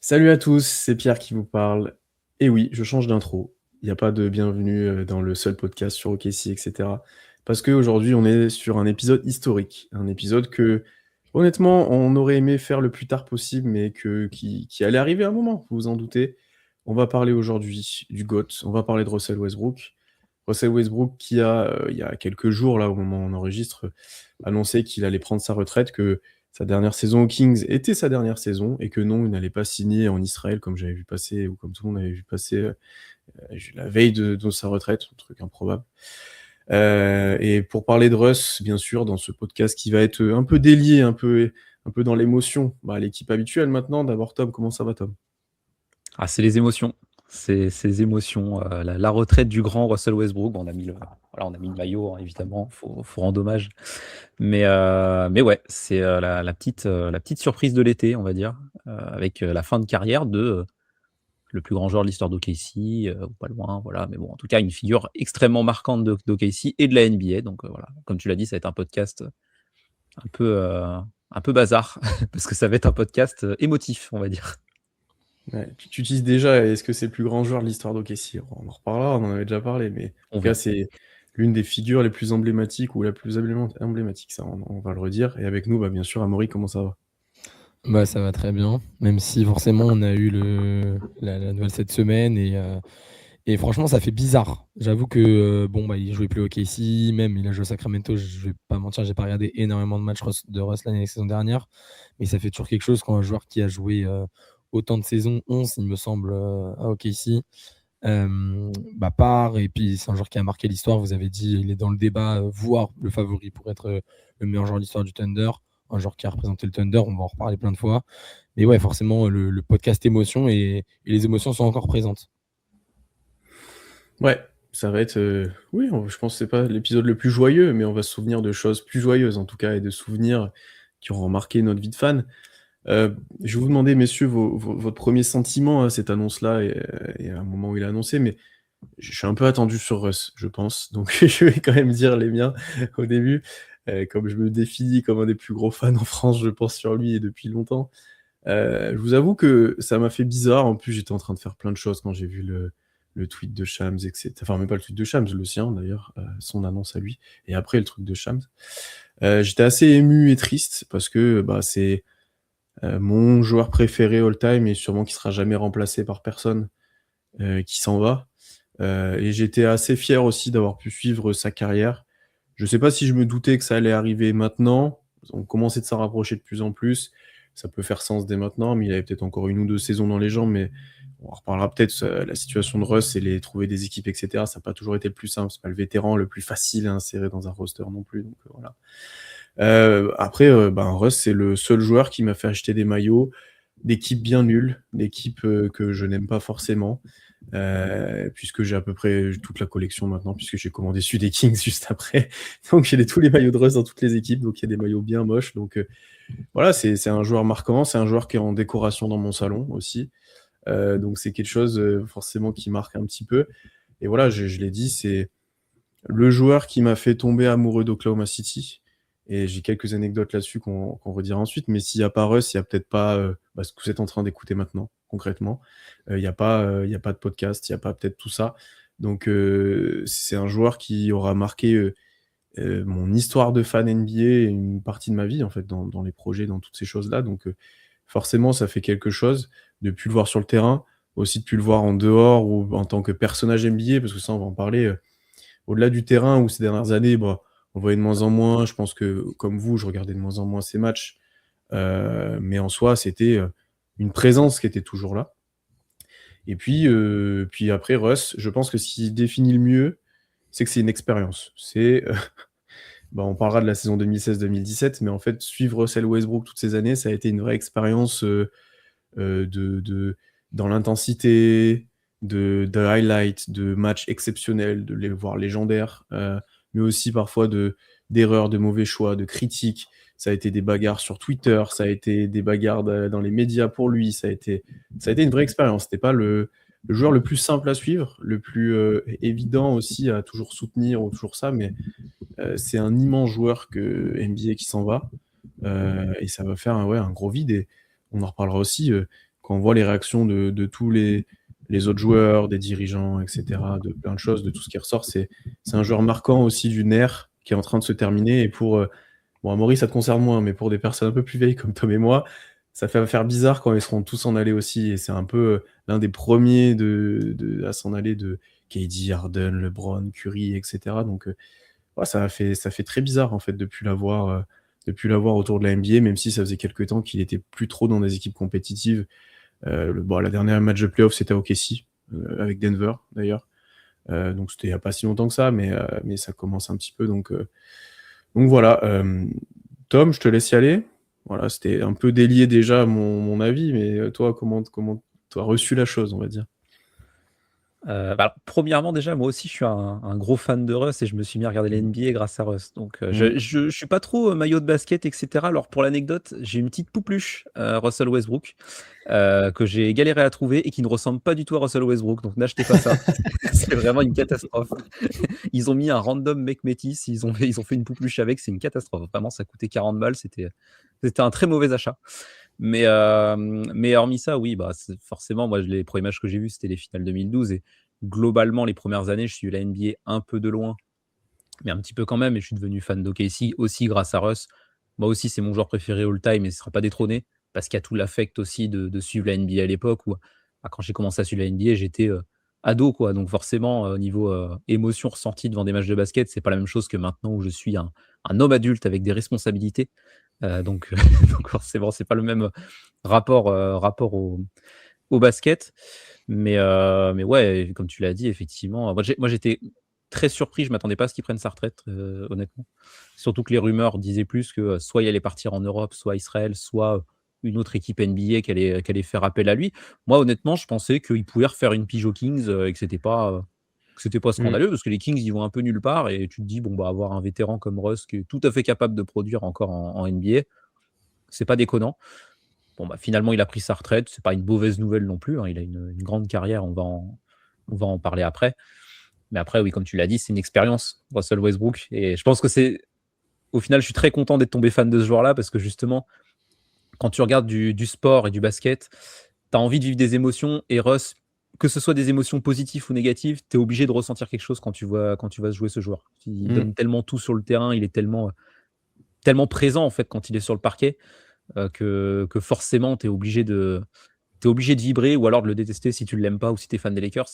Salut à tous, c'est Pierre qui vous parle. Et oui, je change d'intro. Il n'y a pas de bienvenue dans le seul podcast sur OKC, etc. Parce qu'aujourd'hui, on est sur un épisode historique. Un épisode que, honnêtement, on aurait aimé faire le plus tard possible, mais qui allait arriver à un moment, vous vous en doutez. On va parler aujourd'hui du GOAT, on va parler de Russell Westbrook. Russell Westbrook qui a, il y a quelques jours, là, au moment où on enregistre, annoncé qu'il allait prendre sa retraite, que sa dernière saison aux Kings était sa dernière saison et que non, il n'allait pas signer en Israël comme j'avais vu passer ou comme tout le monde avait vu passer la veille de sa retraite, un truc improbable. Et pour parler de Russ, bien sûr, dans ce podcast qui va être un peu délié, un peu dans l'émotion, l'équipe habituelle maintenant. D'abord, Tom, comment ça va, Tom? Ah, c'est les émotions. C'est ces émotions. La retraite du grand Russell Westbrook. Bon, on a mis le maillot, hein, évidemment. Faut rendre hommage. Mais ouais, c'est la petite surprise de l'été, on va dire, avec la fin de carrière de le plus grand joueur de l'histoire d'OKC, ou pas loin, voilà. Mais bon, en tout cas, une figure extrêmement marquante d'OKC et de la NBA. Donc voilà, comme tu l'as dit, ça va être un podcast un peu, euh, un peu bazar, parce que ça va être un podcast émotif, on va dire. Ouais, tu utilises déjà, est-ce que c'est le plus grand joueur de l'histoire d'OKC? On en reparlera, on en avait déjà parlé, mais en On tout cas, verra. c'est l'une des figures les plus emblématiques ou la plus emblématique, ça, on va le redire. Et avec nous, bien sûr, Amaury, comment ça va? Bah, ça va très bien, même si forcément on a eu la nouvelle cette semaine et franchement ça fait bizarre. J'avoue que bon bah il jouait plus au KC, même il a joué au Sacramento, je vais pas mentir, j'ai pas regardé énormément de matchs de Russ la saison dernière, mais ça fait toujours quelque chose quand un joueur qui a joué autant de saisons, 11 il me semble, à OKC, part, et puis c'est un joueur qui a marqué l'histoire, vous avez dit, il est dans le débat, voire le favori pour être le meilleur joueur de l'histoire du Thunder, un joueur qui a représenté le Thunder, on va en reparler plein de fois. Mais ouais, forcément, le podcast émotion et les émotions sont encore présentes. Ouais, ça va être, oui, je pense que c'est pas l'épisode le plus joyeux, mais on va se souvenir de choses plus joyeuses en tout cas et de souvenirs qui auront marqué notre vie de fan. Je vais vous demander, messieurs, votre premier sentiment à cette annonce-là et à un moment où il a annoncé, mais je suis un peu attendu sur Russ, je pense, donc je vais quand même dire les miens au début. Comme je me définis comme un des plus gros fans en France, je pense sur lui et depuis longtemps. Je vous avoue que ça m'a fait bizarre. En plus, j'étais en train de faire plein de choses quand j'ai vu le tweet de Shams, etc. Enfin, même pas le tweet de Shams, le sien d'ailleurs, son annonce à lui, et après le truc de Shams. J'étais assez ému et triste parce que c'est mon joueur préféré all-time et sûrement qui sera jamais remplacé par personne qui s'en va. Et j'étais assez fier aussi d'avoir pu suivre sa carrière. Je sais pas si je me doutais que ça allait arriver maintenant. On commençait de s'en rapprocher de plus en plus. Ça peut faire sens dès maintenant, mais il avait peut-être encore une ou deux saisons dans les jambes. Mais on en reparlera peut-être. La situation de Russ et les trouver des équipes, etc. Ça n'a pas toujours été le plus simple. C'est pas le vétéran le plus facile à insérer dans un roster non plus. Donc voilà. Après, Russ, c'est le seul joueur qui m'a fait acheter des maillots d'équipes bien nulles, d'équipes que je n'aime pas forcément, puisque j'ai à peu près toute la collection maintenant, puisque j'ai commandé celui des Kings juste après. Donc j'ai tous les maillots de Russ dans toutes les équipes, donc il y a des maillots bien moches. Donc voilà, c'est un joueur marquant, c'est un joueur qui est en décoration dans mon salon aussi. Donc c'est quelque chose forcément qui marque un petit peu. Et voilà, je l'ai dit, c'est le joueur qui m'a fait tomber amoureux d'Oklahoma City. Et j'ai quelques anecdotes là-dessus qu'on redira ensuite. Mais s'il n'y a pas Russ, il n'y a peut-être pas ce que vous êtes en train d'écouter maintenant, concrètement. Il n'y a pas de podcast, il n'y a pas peut-être tout ça. Donc c'est un joueur qui aura marqué mon histoire de fan NBA et une partie de ma vie, en fait, dans les projets, dans toutes ces choses-là. Donc forcément, ça fait quelque chose de plus le voir sur le terrain, aussi de plus le voir en dehors ou en tant que personnage NBA, parce que ça, on va en parler. Au-delà du terrain où ces dernières années, on voyait de moins en moins. Je pense que, comme vous, je regardais de moins en moins ces matchs. Mais en soi, c'était une présence qui était toujours là. Et puis après, Russ, je pense que ce qui définit le mieux, c'est que c'est une expérience. On parlera de la saison 2016-2017, mais en fait, suivre Russell Westbrook toutes ces années, ça a été une vraie expérience dans l'intensité, de highlights, de matchs exceptionnels, de les voir légendaires, mais aussi parfois d'erreurs, de mauvais choix, de critiques. Ça a été des bagarres sur Twitter, ça a été des bagarres dans les médias pour lui, ça a été une vraie expérience. C'était pas le joueur le plus simple à suivre, le plus évident aussi à toujours soutenir ou toujours ça, mais c'est un immense joueur que NBA qui s'en va, et ça va faire un gros vide. Et on en reparlera aussi. quand on voit les réactions de tous les autres joueurs, des dirigeants, etc., de plein de choses, de tout ce qui ressort, c'est un joueur marquant aussi d'une ère qui est en train de se terminer. Et pour, bon, Amaury, ça te concerne moins, mais pour des personnes un peu plus vieilles comme Tom et moi, ça fait faire bizarre quand ils seront tous en aller aussi. Et c'est un peu l'un des premiers à s'en aller de KD, Harden, LeBron, Curry, etc. Donc, ouais, ça fait très bizarre en fait depuis l'avoir autour de la NBA, même si ça faisait quelques temps qu'il était plus trop dans des équipes compétitives. La dernière match de playoff, c'était à OKC, avec Denver d'ailleurs. Donc c'était il n'y a pas si longtemps que ça, mais ça commence un petit peu. Donc voilà. Tom, je te laisse y aller. Voilà, c'était un peu délié déjà mon avis, mais toi, comment tu as reçu la chose, on va dire? Premièrement, déjà, moi aussi, je suis un gros fan de Russ et je me suis mis à regarder la NBA grâce à Russ. Donc, je suis pas trop maillot de basket, etc. Alors, pour l'anecdote, j'ai une petite poupluche, Russell Westbrook, que j'ai galéré à trouver et qui ne ressemble pas du tout à Russell Westbrook. Donc, n'achetez pas ça. C'est vraiment une catastrophe. Ils ont mis un random mec métis, ils ont fait une poupluche avec, c'est une catastrophe. Vraiment, ça coûtait 40 balles, c'était un très mauvais achat. Mais hormis ça, oui, forcément, moi, les premiers matchs que j'ai vus, c'était les finales 2012. Et globalement, les premières années, je suis la NBA un peu de loin, mais un petit peu quand même. Et je suis devenu fan d'OKC aussi grâce à Russ. Moi aussi, c'est mon joueur préféré all-time et ce ne sera pas détrôné parce qu'il y a tout l'affect aussi de suivre la NBA à l'époque où, quand j'ai commencé à suivre la NBA, j'étais ado, quoi. Donc forcément, au niveau émotion ressentie devant des matchs de basket, c'est pas la même chose que maintenant où je suis un homme adulte avec des responsabilités. Donc, donc forcément, c'est pas le même rapport au basket. Mais ouais, comme tu l'as dit, effectivement, moi j'étais très surpris. Je m'attendais pas à ce qu'il prenne sa retraite, honnêtement. Surtout que les rumeurs disaient plus que soit il allait partir en Europe, soit Israël, soit une autre équipe NBA qui allait faire appel à lui. Moi, honnêtement, je pensais qu'il pouvait refaire une pige aux Kings et que c'était pas scandaleux parce que les Kings, ils vont un peu nulle part et tu te dis, bon, avoir un vétéran comme Russ qui est tout à fait capable de produire encore en NBA, c'est pas déconnant. Bon, finalement, il a pris sa retraite. C'est pas une mauvaise nouvelle non plus, hein. Il a une grande carrière. On va en parler après. Mais après, oui, comme tu l'as dit, c'est une expérience, Russell Westbrook. Et je pense que au final, je suis très content d'être tombé fan de ce joueur-là parce que justement, quand tu regardes du sport et du basket, tu as envie de vivre des émotions. Et Russ, que ce soit des émotions positives ou négatives, tu es obligé de ressentir quelque chose quand tu vas jouer ce joueur. Il donne tellement tout sur le terrain, il est tellement présent en fait quand il est sur le parquet que forcément tu es obligé de vibrer ou alors de le détester si tu ne l'aimes pas ou si tu es fan des Lakers.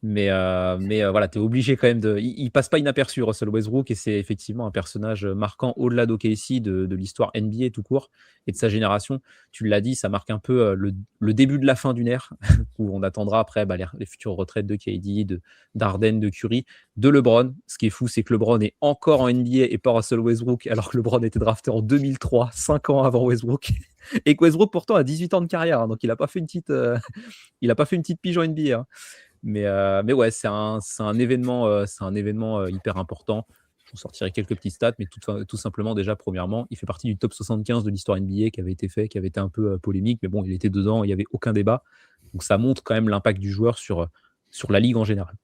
Mais voilà, tu es obligé quand même il passe pas inaperçu, Russell Westbrook, et c'est effectivement un personnage marquant au-delà d'OKC, de l'histoire NBA tout court et de sa génération. Tu l'as dit, ça marque un peu le début de la fin d'une ère où on attendra après les futures retraites de KD, d'Harden, de Curry, de LeBron. Ce qui est fou, c'est que LeBron est encore en NBA et pas Russell Westbrook, alors que LeBron était drafté en 2003, 5 ans avant Westbrook. Et que Westbrook pourtant a 18 ans de carrière, hein, donc il n'a pas fait une petite pige en NBA. Hein. Mais ouais, c'est un événement, hyper important. Je vous sortirai quelques petits stats, mais tout simplement, déjà, premièrement, il fait partie du top 75 de l'histoire NBA qui avait été un peu polémique, mais bon, il était dedans, il n'y avait aucun débat. Donc ça montre quand même l'impact du joueur sur la ligue en général.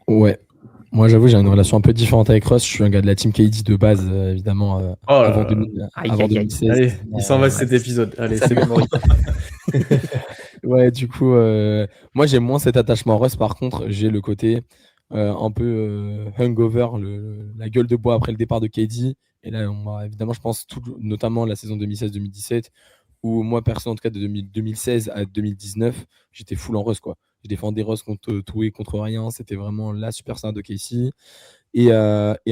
Ouais. Moi, j'avoue, j'ai une relation un peu différente avec Russ. Je suis un gars de la team KD de base, évidemment, avant 2016. Allez, il s'en va cet épisode. Allez, c'est bon. Ouais, du coup, moi, j'ai moins cet attachement à Russ. Par contre, j'ai le côté un peu hungover, la gueule de bois après le départ de KD. Et là, évidemment, je pense notamment la saison 2016-2017, où moi, perso, en tout cas, de 2016 à 2019, j'étais full en Russ, quoi. Je défendais Russ contre tout et contre rien. C'était vraiment la superstar de KC. Et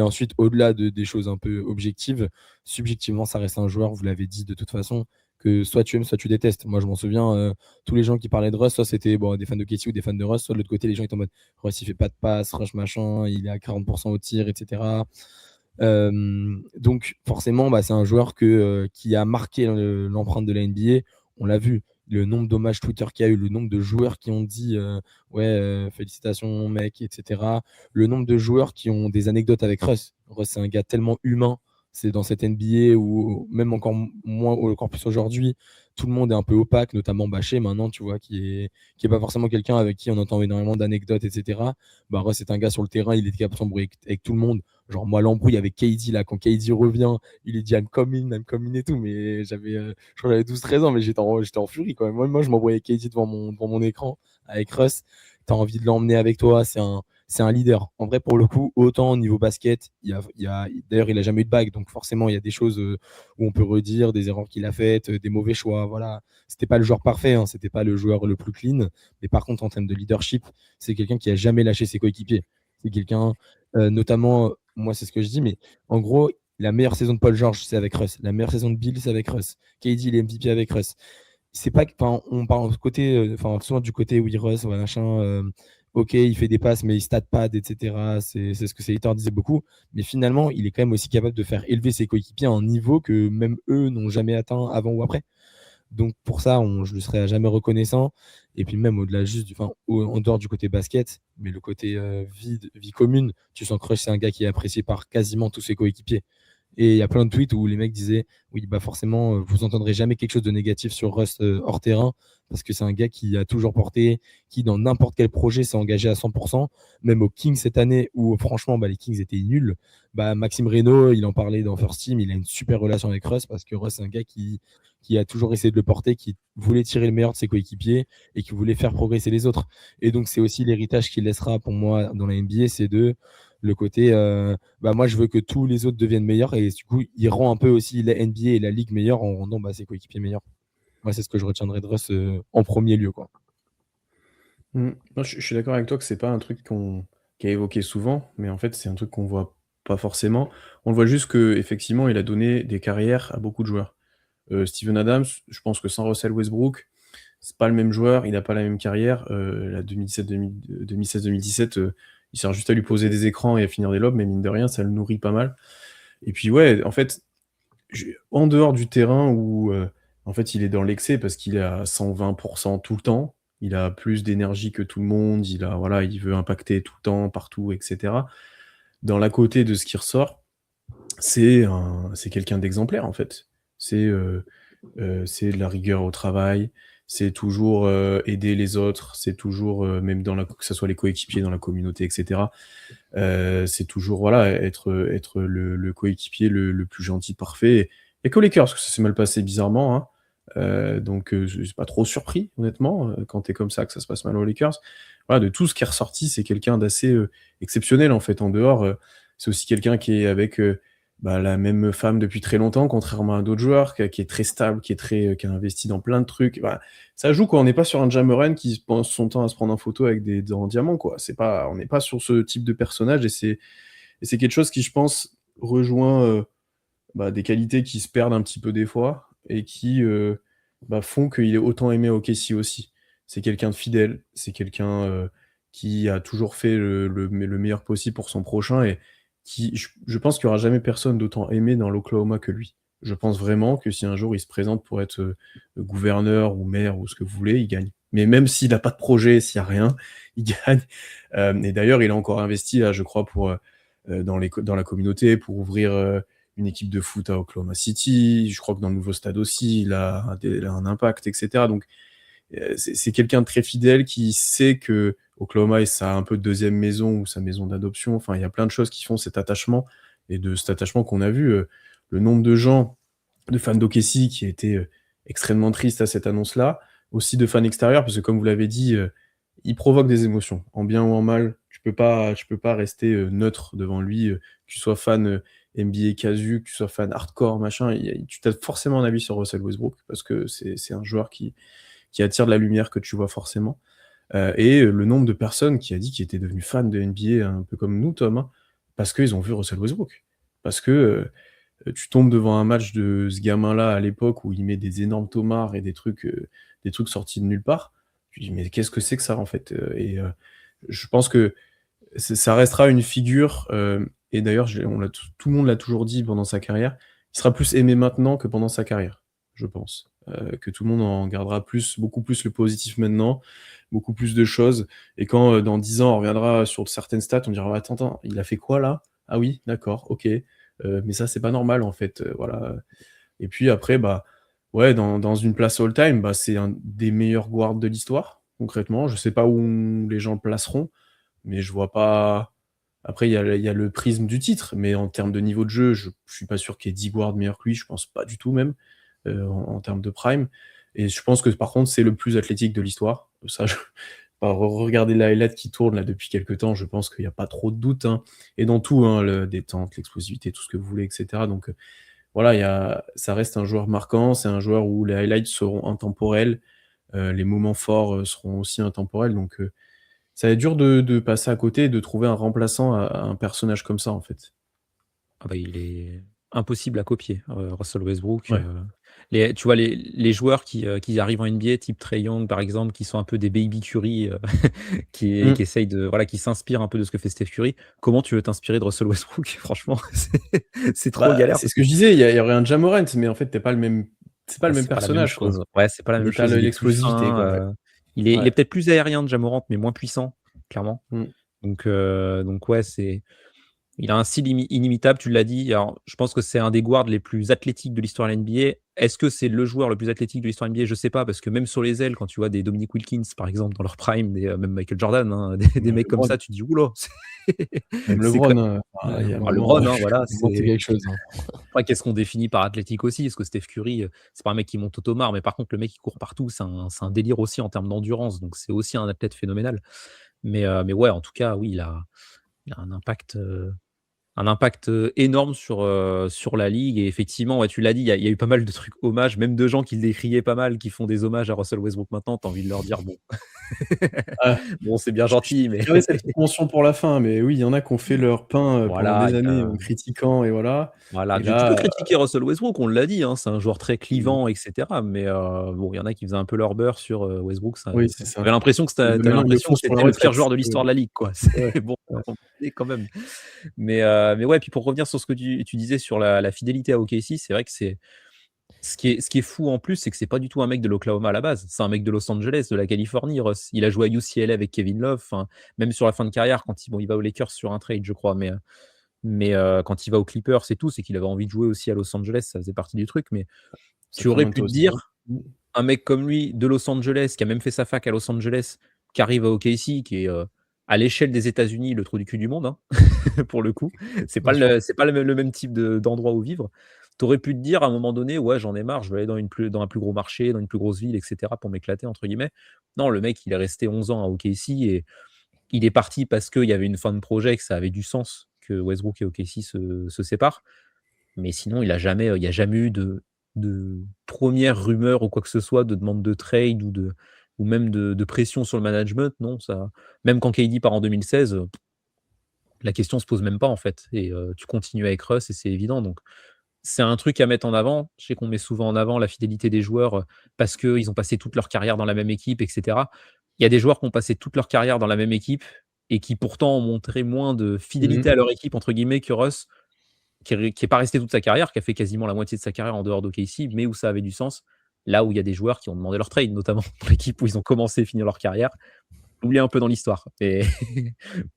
ensuite, au-delà des choses un peu objectives, subjectivement, ça reste un joueur, vous l'avez dit de toute façon, que soit tu aimes, soit tu détestes. Moi, je m'en souviens, tous les gens qui parlaient de Russ, soit c'était des fans de KC ou des fans de Russ, soit de l'autre côté, les gens étaient en mode Russ, il fait pas de passe, Rush machin, il est à 40% au tir, etc. Donc, forcément, c'est un joueur qui a marqué l'empreinte de la NBA. On l'a vu. Le nombre d'hommages Twitter qu'il y a eu, le nombre de joueurs qui ont dit félicitations mec, etc. Le nombre de joueurs qui ont des anecdotes avec Russ. Russ, c'est un gars tellement humain, C'est dans cette NBA où même encore plus aujourd'hui, tout le monde est un peu opaque, notamment Bachê maintenant, tu vois, qui est pas forcément quelqu'un avec qui on entend énormément d'anecdotes, etc. Bah, Russ, c'est un gars sur le terrain, il est capable de s'embrouiller avec tout le monde. Genre, moi, l'embrouille avec KD, là, quand KD revient, il est dit I'm coming et tout, mais je crois que j'avais 12-13 ans, mais j'étais en furie quand même. Moi, je m'embrouillais avec KD devant mon écran, avec Russ. T'as envie de l'emmener avec toi, c'est un leader. En vrai, pour le coup, autant au niveau basket, d'ailleurs, il a jamais eu de bague, donc forcément, il y a des choses où on peut redire, des erreurs qu'il a faites, des mauvais choix. Voilà, c'était pas le joueur parfait, hein, c'était pas le joueur le plus clean, mais par contre, en termes de leadership, c'est quelqu'un qui a jamais lâché ses coéquipiers. C'est quelqu'un, notamment, moi, c'est ce que je dis, mais en gros, la meilleure saison de Paul George, c'est avec Russ. La meilleure saison de Bill, c'est avec Russ. KD, il est MVP avec Russ. C'est pas, enfin, on parle côté, enfin, souvent du côté oui, Russ, ouais, machin. Ok, il fait des passes, mais il stat pad, etc. C'est ce que ses haters disaient beaucoup. Mais finalement, il est quand même aussi capable de faire élever ses coéquipiers à un niveau que même eux n'ont jamais atteint avant ou après. Donc pour ça, je lui serai jamais reconnaissant. Et puis même au-delà juste en dehors du côté basket, mais le côté vie commune, tu sens que Rush, c'est un gars qui est apprécié par quasiment tous ses coéquipiers. Et il y a plein de tweets où les mecs disaient oui, bah forcément, vous entendrez jamais quelque chose de négatif sur Rust hors terrain, parce que c'est un gars qui a toujours porté, qui dans n'importe quel projet s'est engagé à 100%. Même aux Kings cette année, où franchement, bah, les Kings étaient nuls. Bah, Maxime Reynaud, il en parlait dans First Team, il a une super relation avec Rust, parce que Rust, c'est un gars qui a toujours essayé de le porter, qui voulait tirer le meilleur de ses coéquipiers et qui voulait faire progresser les autres. Et donc, c'est aussi l'héritage qu'il laissera pour moi dans la NBA, c'est de le côté bah moi je veux que tous les autres deviennent meilleurs et du coup il rend un peu aussi la NBA et la ligue meilleure en rendant ses coéquipiers meilleurs. Moi c'est ce que je retiendrai de Russ en premier lieu quoi. Non, je suis d'accord avec toi que c'est pas un truc qui est évoqué souvent, mais en fait c'est un truc qu'on voit pas forcément. On le voit juste que effectivement il a donné des carrières à beaucoup de joueurs. Steven Adams, je pense que sans Russell Westbrook, c'est pas le même joueur, il a pas la même carrière. La 2016-2017, il sert juste à lui poser des écrans et à finir des lobes, mais mine de rien, ça le nourrit pas mal. Et puis ouais, en fait, en dehors du terrain où en fait il est dans l'excès parce qu'il est à 120% tout le temps, il a plus d'énergie que tout le monde, voilà, il veut impacter tout le temps, partout, etc. Dans la côté de ce qui ressort, c'est quelqu'un d'exemplaire en fait. C'est de la rigueur au travail, c'est toujours aider les autres, c'est toujours même que ce soit les coéquipiers dans la communauté, etc. C'est toujours voilà être le coéquipier le plus gentil, parfait. Il n'y a que les Lakers que ça s'est mal passé bizarrement, hein. Donc je suis pas trop surpris honnêtement quand t'es comme ça que ça se passe mal aux Lakers. Voilà, de tout ce qui est ressorti, c'est quelqu'un d'assez exceptionnel en fait. En dehors, c'est aussi quelqu'un qui est avec la même femme depuis très longtemps, contrairement à d'autres joueurs, qui est très stable, qui a investi dans plein de trucs. Voilà. Ça joue quoi, on n'est pas sur un Ja Morant qui passe son temps à se prendre en photo avec des dents en diamant, quoi. On n'est pas sur ce type de personnage, et c'est quelque chose qui, je pense, rejoint des qualités qui se perdent un petit peu des fois, et qui font qu'il est autant aimé au KC aussi. C'est quelqu'un de fidèle, c'est quelqu'un qui a toujours fait le meilleur possible pour son prochain, et je pense qu'il n'y aura jamais personne d'autant aimé dans l'Oklahoma que lui. Je pense vraiment que si un jour il se présente pour être gouverneur ou maire ou ce que vous voulez, il gagne. Mais même s'il n'a pas de projet, s'il n'y a rien, il gagne. Et d'ailleurs, il a encore investi, là, je crois, dans la communauté, pour ouvrir une équipe de foot à Oklahoma City. Je crois que dans le nouveau stade aussi, il a un impact, etc. Donc, c'est quelqu'un de très fidèle qui sait que Oklahoma est sa un peu deuxième maison ou sa maison d'adoption. Enfin, il y a plein de choses qui font cet attachement, et de cet attachement qu'on a vu, le nombre de gens, de fans d'OKC qui étaient extrêmement tristes à cette annonce-là, aussi de fans extérieurs, parce que comme vous l'avez dit, il provoque des émotions, en bien ou en mal. Tu peux pas rester neutre devant lui, que tu sois fan NBA casu, que tu sois fan hardcore, machin. Tu as forcément un avis sur Russell Westbrook, parce que c'est un joueur qui attire de la lumière que tu vois forcément. Et le nombre de personnes qui a dit qu'ils étaient devenus fans de NBA, un peu comme nous, Tom, hein, parce qu'ils ont vu Russell Westbrook. Parce que tu tombes devant un match de ce gamin-là à l'époque où il met des énormes tomards et des trucs sortis de nulle part. Tu dis, mais qu'est-ce que c'est que ça, en fait? Et je pense que ça restera une figure, et d'ailleurs, tout le monde l'a toujours dit pendant sa carrière, il sera plus aimé maintenant que pendant sa carrière, je pense. Que tout le monde en gardera beaucoup plus le positif maintenant, beaucoup plus de choses, et quand dans 10 ans on reviendra sur certaines stats, on dira attends, il a fait quoi là? Ah oui, d'accord, ok. mais ça, c'est pas normal, en fait, voilà. Et puis après, bah, ouais, dans une place all-time, bah, c'est un des meilleurs guards de l'histoire, concrètement. Je sais pas où les gens le placeront, mais je vois pas. Après, il y a le prisme du titre, mais en termes de niveau de jeu, je suis pas sûr qu'il y ait 10 guards meilleurs que lui, je pense pas du tout même, en termes de prime. Et je pense que par contre, c'est le plus athlétique de l'histoire. Ça, bah, regardez la highlight qui tourne là depuis quelques temps, je pense qu'il y a pas trop de doute, hein. Et dans tout, hein, le détente, l'explosivité, tout ce que vous voulez, etc. Donc, voilà, ça reste un joueur marquant, c'est un joueur où les highlights seront intemporels, les moments forts, seront aussi intemporels, donc ça va être dur de passer à côté et de trouver un remplaçant à un personnage comme ça, en fait. Ah bah, il est impossible à copier, Russell Westbrook, Ouais. tu vois les joueurs qui arrivent en NBA type Trae Young par exemple, qui sont un peu des baby Curry, Mmh. qui essayent de voilà, qui s'inspirent un peu de ce que fait Steph Curry. Comment tu veux t'inspirer de Russell Westbrook? Franchement, c'est trop Bah, galère c'est parce ce que que je disais, il y aurait un Ja Morant, mais en fait, c'est pas le même c'est pas la même personnage, quoi. chose. Ouais, c'est pas la même Mais tu as chose. Il est plus l'explosivité, quoi, ouais. fin, il est Ouais. peut-être plus aérien, Ja Morant, mais moins puissant, clairement. Mmh. Donc ouais, il a un style inimitable, tu l'as dit. Alors, je pense que c'est un des guards les plus athlétiques de l'histoire de la NBA. Est-ce que c'est le joueur le plus athlétique de l'histoire de la NBA? Je sais pas, parce que même sur les ailes, quand tu vois des Dominique Wilkins, par exemple, dans leur prime, même Michael Jordan, hein, des Même mecs comme LeBron, ça, tu te dis: «Ouh là!» même C'est quand LeBron, enfin, il y a un moment, LeBron, hein, voilà, Bon, c'est quelque chose, hein. après, qu'est-ce qu'on définit par athlétique aussi? Parce que Steph Curry, c'est pas un mec qui monte Automar, mais par contre, le mec qui court partout, c'est un délire aussi en termes d'endurance, donc c'est aussi un athlète phénoménal. Mais ouais, en tout cas, oui, il a un impact énorme sur la ligue et effectivement, ouais, tu l'as dit, il y a eu pas mal de trucs hommages, même de gens qui le décriaient pas mal, qui font des hommages à Russell Westbrook maintenant. Tu as envie de leur dire: «Bon, ah, bon, c'est bien je gentil, mais» gardais cette petite mention pour la fin, mais oui, il y en a qui ont fait leur pain, pendant voilà, des années en critiquant et voilà. voilà, Et tu peux là, critiquer Russell Westbrook, on l'a dit, hein, c'est un joueur très mmh, clivant et cetera, mais bon, il y en a qui faisaient un peu leur beurre sur, Westbrook, ça oui, ça c'est tu ça. avais l'impression que Et maintenant, ils le font sur la c'était le pire retraite. joueur de l'histoire de la ligue, quoi. Ouais, C'est bon, à ouais. un moment donné, quand même. Mais ouais, puis pour revenir sur ce que tu disais sur la fidélité à OKC, c'est vrai que c'est ce qui est fou en plus, c'est que c'est pas du tout un mec de l'Oklahoma à la base. C'est un mec de Los Angeles, de la Californie, Russ. Il a joué à UCLA avec Kevin Love, enfin, même sur la fin de carrière, quand il va aux Lakers sur un trade, je crois, mais quand il va aux Clippers et tout, c'est qu'il avait envie de jouer aussi à Los Angeles, ça faisait partie du truc. Mais tu aurais pu Sacramento te aussi, hein. dire, Mmh. un mec comme lui, de Los Angeles, qui a même fait sa fac à Los Angeles, qui arrive à OKC, qui est, à l'échelle des États-Unis, le trou du cul du monde, hein, pour le coup. Bien sûr. C'est pas le même type d'endroit où vivre. Tu aurais pu te dire à un moment donné: «Ouais, j'en ai marre, je vais aller dans un plus gros marché, dans une plus grosse ville et cetera pour m'éclater» entre guillemets. Non, le mec, il est resté 11 ans à OKC et il est parti parce qu'il y avait une fin de projet, que ça avait du sens que Westbrook et OKC se séparent. Mais sinon, il y a jamais eu de 1 rumeur ou quoi que ce soit, de demande de trade ou même de pression sur le management. Non, ça même quand KD part en 2016, la question se pose même pas, en fait et tu continues avec Russ et c'est évident donc c'est un truc à mettre en avant. Je sais qu'on met souvent en avant la fidélité des joueurs, parce qu'ils ont passé toute leur carrière dans la même équipe et cetera. Il y a des joueurs qui ont passé toute leur carrière dans la même équipe et qui pourtant ont montré moins de Mmh. «fidélité à leur équipe» entre guillemets que Russ, qui est pas resté toute sa carrière, qui a fait quasiment la moitié de sa carrière en dehors d'OKC, mais où ça avait du sens. Là où il y a des joueurs qui ont demandé leur trade, notamment dans l'équipe où ils ont commencé et fini leur carrière. Oublié un peu dans l'histoire. Mais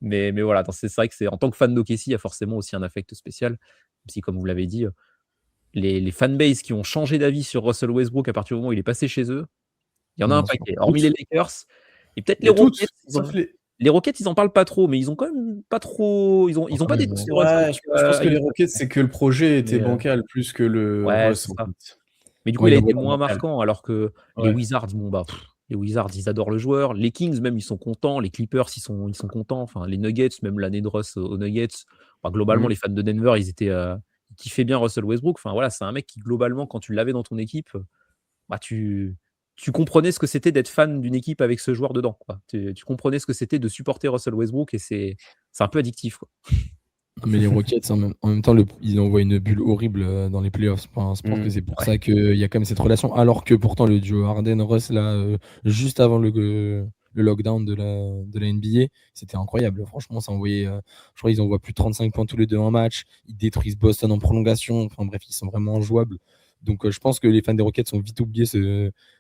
mais voilà, c'est vrai que c'est en tant que fan d'OKC, il y a forcément aussi un affect spécial. Même si comme vous l'avez dit, les fanbases qui ont changé d'avis sur Russell Westbrook à partir du moment où il est passé chez eux, il y en a un Bien sûr. paquet. Hormis les Toutes, Lakers et peut-être les mais toutes, Rockets, sauf les les Rockets, ils en parlent pas trop, mais ils ont quand même pas trop ils ont Quand pas même, ouais. détesté Russell, ouais, je pense à que les Houston, Rockets, c'est que le projet était mais bancal plus que le ouais, Russ, c'est en ça. fait. Mais du coup, Ouais, il a il été Vraiment moins bancal. marquant alors que les Ouais. Wizards, bon, bah, les Wizards, ils adorent le joueur. Les Kings, même, ils sont contents. Les Clippers, ils sont contents. Enfin, les Nuggets, même l'année de Russ aux Nuggets. Enfin, globalement, Mmh. les fans de Denver, ils kiffaient bien Russell Westbrook. Enfin, voilà, c'est un mec qui, globalement, quand tu l'avais dans ton équipe, bah, tu comprenais ce que c'était d'être fan d'une équipe avec ce joueur dedans, quoi. Tu comprenais ce que c'était de supporter Russell Westbrook et c'est un peu addictif, quoi. Non, mais les Rockets, en même temps, ils envoient une bulle horrible dans les playoffs. Enfin, je pense que Mmh. c'est pour Ouais. ça qu'il y a quand même cette relation. Alors que pourtant, le duo Harden-Russ, là, juste avant le lockdown de la NBA, c'était incroyable. Franchement, ça envoyait. Je crois qu'ils envoient plus de 35 points tous les deux en match. Ils détruisent Boston en prolongation. Enfin bref, ils sont vraiment jouables. Donc je pense que les fans des Rockets ont vite oublié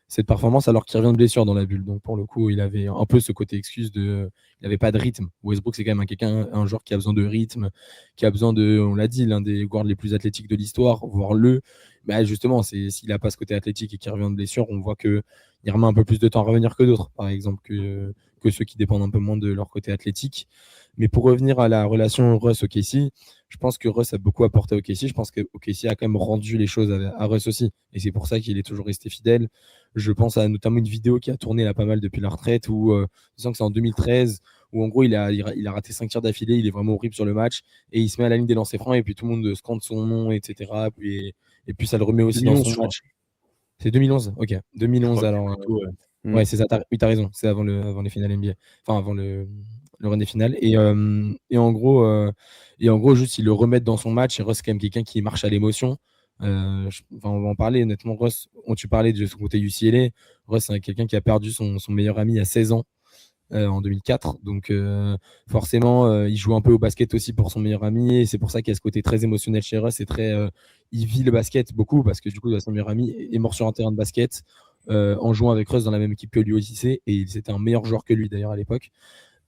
cette performance alors qu'il revient de blessure dans la bulle. Donc pour le coup, il avait un peu ce côté excuse il n'avait pas de rythme. Westbrook, c'est quand même un joueur qui a besoin de rythme, qui a besoin on l'a dit, l'un des guards les plus athlétiques de l'histoire, voire justement, s'il n'a pas ce côté athlétique et qu'il revient de blessure, on voit qu'il remet un peu plus de temps à revenir que d'autres, par exemple, que ceux qui dépendent un peu moins de leur côté athlétique. Mais pour revenir à la relation Russ-OKC, je pense que Russ a beaucoup apporté à OKC. Je pense que OKC a quand même rendu les choses à Russ aussi. Et c'est pour ça qu'il est toujours resté fidèle. Je pense à notamment une vidéo qui a tourné là pas mal depuis la retraite, où je sens que c'est en 2013, où en gros il a raté 5 tirs d'affilée, il est vraiment horrible sur le match, et il se met à la ligne des lancers francs, et puis tout le monde scande son nom, etc. Et puis ça le remet aussi dans 2011, je son crois. match. C'est 2011, ok. Je 2011 crois que alors. plutôt, ouais. Ouais, c'est ça. Oui, t'as raison. C'est avant les finales NBA. Enfin, avant le run des finales. Et en gros, juste, ils le remettent dans son match. Et Russ, c'est quand même quelqu'un qui marche à l'émotion. On va en parler. Honnêtement, Russ, tu parlais de son côté UCLA. Russ, c'est quelqu'un qui a perdu son meilleur ami à 16 ans. En 2004. Donc forcément, il joue un peu au basket aussi pour son meilleur ami. Et c'est pour ça qu'il y a ce côté très émotionnel chez Russ. Il vit le basket beaucoup parce que du coup, son meilleur ami est mort sur un terrain de basket en jouant avec Russ dans la même équipe que lui aussi. Et c'était un meilleur joueur que lui d'ailleurs à l'époque.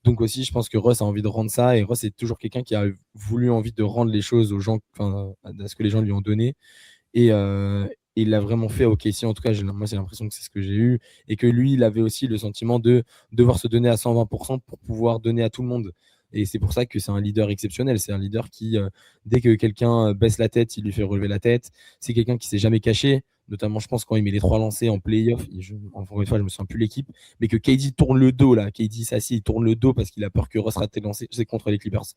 Donc aussi, je pense que Russ a envie de rendre ça. Et Russ est toujours quelqu'un qui a envie de rendre les choses aux gens, à ce que les gens lui ont donné. Et il l'a vraiment fait à OKC. En tout cas, moi, j'ai l'impression que c'est ce que j'ai eu. Et que lui, il avait aussi le sentiment de devoir se donner à 120% pour pouvoir donner à tout le monde. Et c'est pour ça que c'est un leader exceptionnel. C'est un leader qui, dès que quelqu'un baisse la tête, il lui fait relever la tête. C'est quelqu'un qui s'est jamais caché. Notamment, je pense, quand il met les 3 lancers en playoff. Encore une fois, je me souviens plus l'équipe. Mais que KD tourne le dos, là. KD s'assied, il tourne le dos parce qu'il a peur que Russ rate les lancers. C'est contre les Clippers.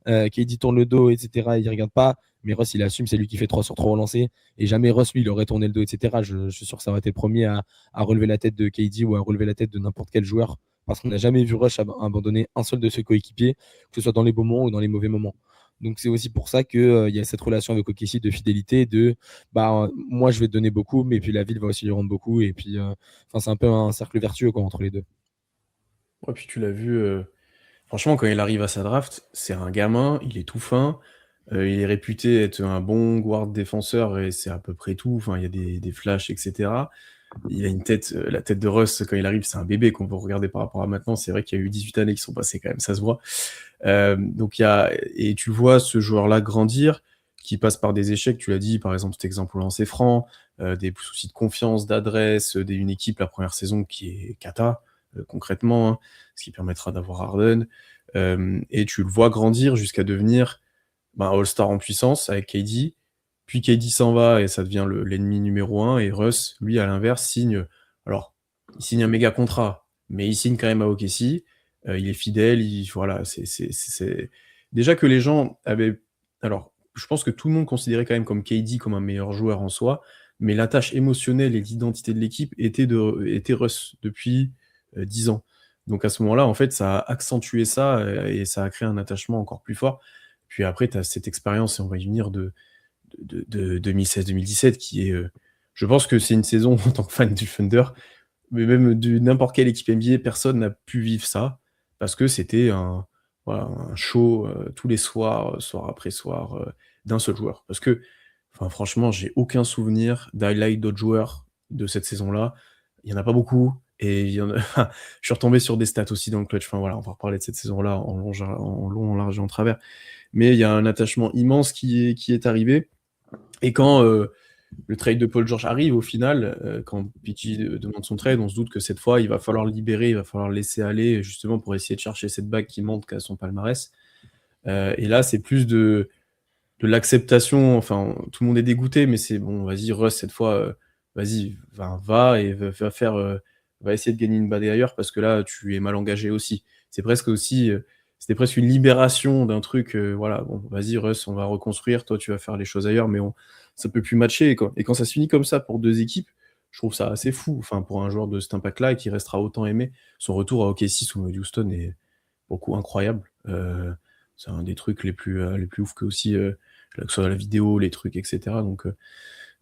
KD tourne le dos, etc. Il regarde pas. Mais Russ, il assume, c'est lui qui fait 3 sur 3 relancés. Et jamais Russ, lui, il aurait tourné le dos, etc. Je suis sûr que ça aurait été le premier à relever la tête de KD ou à relever la tête de n'importe quel joueur. Parce qu'on n'a jamais vu Rush abandonner un seul de ses coéquipiers, que ce soit dans les bons moments ou dans les mauvais moments. Donc c'est aussi pour ça qu'il y a cette relation avec OKC de fidélité, moi je vais te donner beaucoup, mais puis la ville va aussi lui rendre beaucoup. Et puis c'est un peu un cercle vertueux entre les deux. Ouais, puis tu l'as vu, franchement, quand il arrive à sa draft, c'est un gamin, il est tout fin. Il est réputé être un bon guard défenseur et c'est à peu près tout. Enfin, il y a des flashs, etc. Il a une tête, la tête de Russ, quand il arrive, c'est un bébé qu'on peut regarder par rapport à maintenant. C'est vrai qu'il y a eu 18 années qui sont passées quand même, ça se voit. Et tu vois ce joueur-là grandir, qui passe par des échecs, tu l'as dit, par exemple, cet exemple au lancer franc, des soucis de confiance, d'adresse, une équipe la première saison qui est cata, concrètement, hein, ce qui permettra d'avoir Harden. Et tu le vois grandir jusqu'à devenir All-Star en puissance avec KD, puis KD s'en va et ça devient l'ennemi numéro 1, et Russ, lui, à l'inverse, signe un méga contrat, mais il signe quand même à OKC, il est fidèle, voilà, c'est... Déjà que les gens avaient... Alors, je pense que tout le monde considérait quand même comme KD comme un meilleur joueur en soi, mais l'attache émotionnelle et l'identité de l'équipe était Russ depuis 10 ans. Donc à ce moment-là, en fait, ça a accentué ça et ça a créé un attachement encore plus fort. Puis après, tu as cette expérience, et on va y venir, de 2016-2017, qui est... je pense que c'est une saison, en tant que fan du Thunder, mais même de n'importe quelle équipe NBA, personne n'a pu vivre ça, parce que c'était un show tous les soirs, soir après soir, d'un seul joueur. Parce que, franchement, j'ai aucun souvenir d'highlight d'autres joueurs de cette saison-là. Il n'y en a pas beaucoup, et je suis retombé sur des stats aussi dans le clutch. Enfin voilà, on va reparler de cette saison-là en long, en large et en travers. Mais il y a un attachement immense qui est arrivé. Et quand le trade de Paul George arrive, au final, quand PG demande son trade, on se doute que cette fois, il va falloir le libérer, il va falloir le laisser aller, justement pour essayer de chercher cette bague qui manque à son palmarès. Et là, c'est plus de l'acceptation. Enfin, tout le monde est dégoûté, mais c'est bon, vas-y, Russ, cette fois, vas-y, va et va essayer de gagner une bague ailleurs, parce que là, tu es mal engagé aussi. C'est presque aussi... c'était presque une libération d'un truc, voilà, bon, vas-y Russ, on va reconstruire, toi tu vas faire les choses ailleurs, mais ça peut plus matcher, quoi. Et quand ça se finit comme ça pour deux équipes, je trouve ça assez fou, pour un joueur de cet impact-là, et qui restera autant aimé. Son retour à OKC sous Houston est beaucoup incroyable. C'est un des trucs les plus ouf que aussi, que ce soit la vidéo, les trucs, etc. Donc,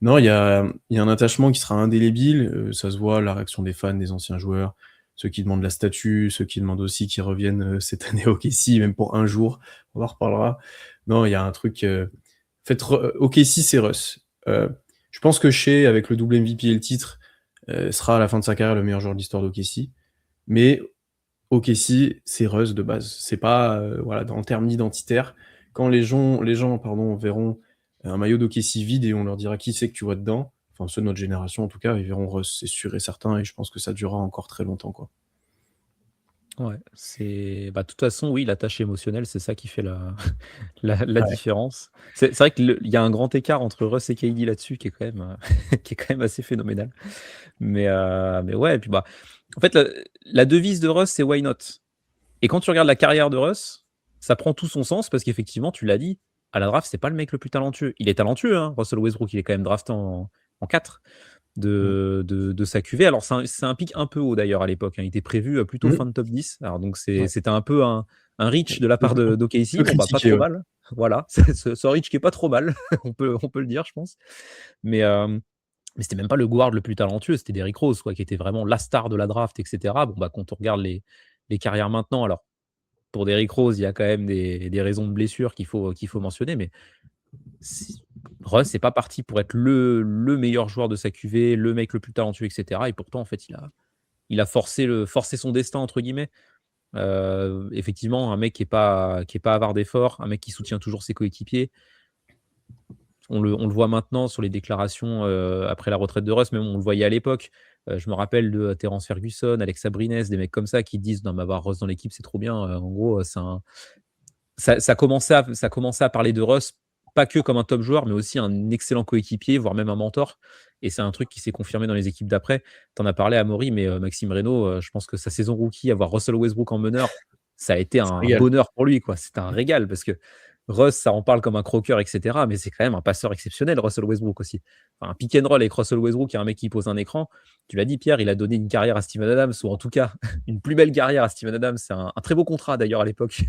non, il y a un attachement qui sera indélébile, ça se voit, la réaction des fans, des anciens joueurs, ceux qui demandent la statue, ceux qui demandent aussi qu'ils reviennent cette année au OKC, même pour un jour, on en reparlera. Non, il y a un truc... OKC, c'est Russ. Je Je pense que Shea, avec le double MVP et le titre, sera à la fin de sa carrière le meilleur joueur de l'histoire d'OKC. Mais OKC, c'est Russ de base. C'est pas, voilà, en termes identitaires. Quand les gens verront un maillot d'OKC vide et on leur dira qui c'est que tu vois dedans, enfin ceux de notre génération en tout cas, ils verront Russ, c'est sûr et certain, et je pense que ça durera encore très longtemps, quoi. Ouais, de toute façon, oui, la tâche émotionnelle, c'est ça qui fait la Ouais. différence. C'est vrai qu'il y a un grand écart entre Russ et KD là-dessus qui est quand même, qui est quand même assez phénoménal. Mais ouais, et puis en fait, la devise de Russ, c'est why not? Et quand tu regardes la carrière de Russ, ça prend tout son sens parce qu'effectivement, tu l'as dit, à la draft, c'est pas le mec le plus talentueux. Il est talentueux, hein, Russell Westbrook, il est quand même drafté en 4 de sa QV. Alors, c'est un pic un peu haut d'ailleurs à l'époque, hein. Il était prévu plutôt fin de top 10. Alors, donc, Ouais. c'était un peu un reach de la part d'OKC. Peu Bon, pas critiqué, trop ouais. mal. Voilà, ce reach qui est pas trop mal, on peut le dire, je pense. Mais c'était même pas le guard le plus talentueux, c'était Derrick Rose, quoi, qui était vraiment la star de la draft, etc. Bon, quand on regarde les carrières maintenant, alors pour Derrick Rose, il y a quand même des raisons de blessure qu'il faut mentionner, mais Russ n'est pas parti pour être le meilleur joueur de sa QV, le mec le plus talentueux, etc. Et pourtant, en fait, il a forcé son destin, entre guillemets. Effectivement, un mec qui est pas avare d'efforts, un mec qui soutient toujours ses coéquipiers. On le voit maintenant sur les déclarations après la retraite de Russ, même on le voyait à l'époque. Je me rappelle de Terence Ferguson, Alexa Brines, des mecs comme ça qui disent non, mais avoir Russ dans l'équipe, c'est trop bien. En gros, ça commençait à parler de Russ, pas que comme un top joueur, mais aussi un excellent coéquipier, voire même un mentor. Et c'est un truc qui s'est confirmé dans les équipes d'après. Tu en as parlé à Maury, mais Maxime Reynaud, je pense que sa saison rookie, avoir Russell Westbrook en meneur, ça a été un Régal. bonheur pour lui, quoi. C'était un régal parce que Russ, ça en parle comme un croqueur, etc. Mais c'est quand même un passeur exceptionnel, Russell Westbrook aussi. Enfin, un pick and roll avec Russell Westbrook, il y a un mec qui pose un écran. Tu l'as dit, Pierre, il a donné une carrière à Steven Adams, ou en tout cas une plus belle carrière à Steven Adams. C'est un très beau contrat d'ailleurs à l'époque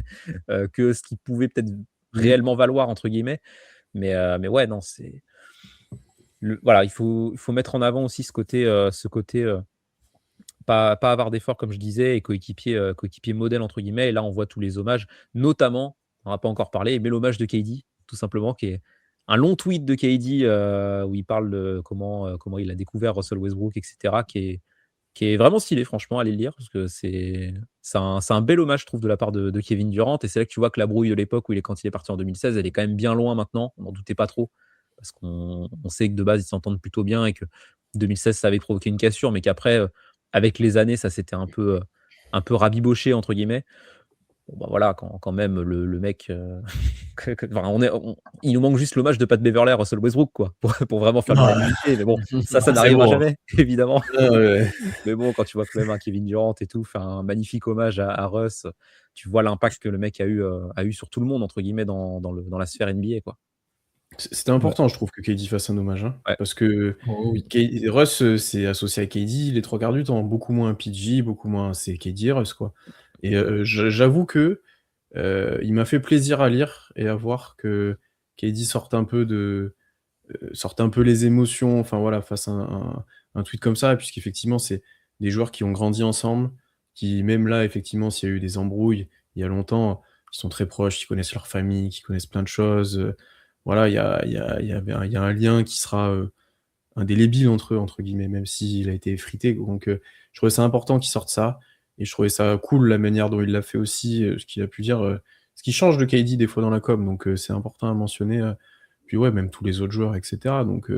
que ce qu'il pouvait peut-être réellement valoir, entre guillemets. Mais ouais, non, c'est. Voilà, il faut mettre en avant aussi ce côté pas avoir d'effort, comme je disais, et coéquipier modèle, entre guillemets. Et là, on voit tous les hommages, notamment, on n'a pas encore parlé, mais l'hommage de KD, tout simplement, qui est un long tweet de KD où il parle de comment il a découvert Russell Westbrook, etc., qui est vraiment stylé, franchement, allez le lire, parce que c'est un bel hommage, je trouve, de la part de Kevin Durant. Et c'est là que tu vois que la brouille de l'époque quand il est parti en 2016, elle est quand même bien loin maintenant. On n'en doutait pas trop, parce qu'on sait que de base, ils s'entendent plutôt bien et que 2016, ça avait provoqué une cassure, mais qu'après, avec les années, ça s'était un peu rabiboché, entre guillemets. Bon, voilà, quand même, le mec. Il nous manque juste l'hommage de Pat Beverley à Russell Westbrook, quoi, pour vraiment faire l'unanimité. Mais bon, ça C'est n'arrivera beau, hein. jamais, évidemment. Ouais. Mais bon, quand tu vois quand même un Kevin Durant et tout, faire un magnifique hommage à Russ, tu vois l'impact que le mec a eu sur tout le monde, entre guillemets, dans la sphère NBA, quoi. C'était important, je trouve, que KD fasse un hommage, hein, Ouais. parce que Oh oui. Russ, c'est associé à KD les 3 quarts du temps, beaucoup moins PG, beaucoup moins c'est KD et Russ, quoi. Et j'avoue que il m'a fait plaisir à lire et à voir que KD sorte un peu les émotions, enfin voilà, face à un tweet comme ça, puisqu'effectivement, c'est des joueurs qui ont grandi ensemble, qui même là, effectivement, s'il y a eu des embrouilles il y a longtemps, qui sont très proches, qui connaissent leur famille, qui connaissent plein de choses, voilà, il y a un lien qui sera, indélébile entre eux, entre guillemets, même s'il a été effrité. Donc, je trouvais ça important qu'il sorte ça et je trouvais ça cool la manière dont il l'a fait aussi, ce qu'il a pu dire, ce qui change de KD des fois dans la com, donc c'est important à mentionner, puis ouais, même tous les autres joueurs et cetera, donc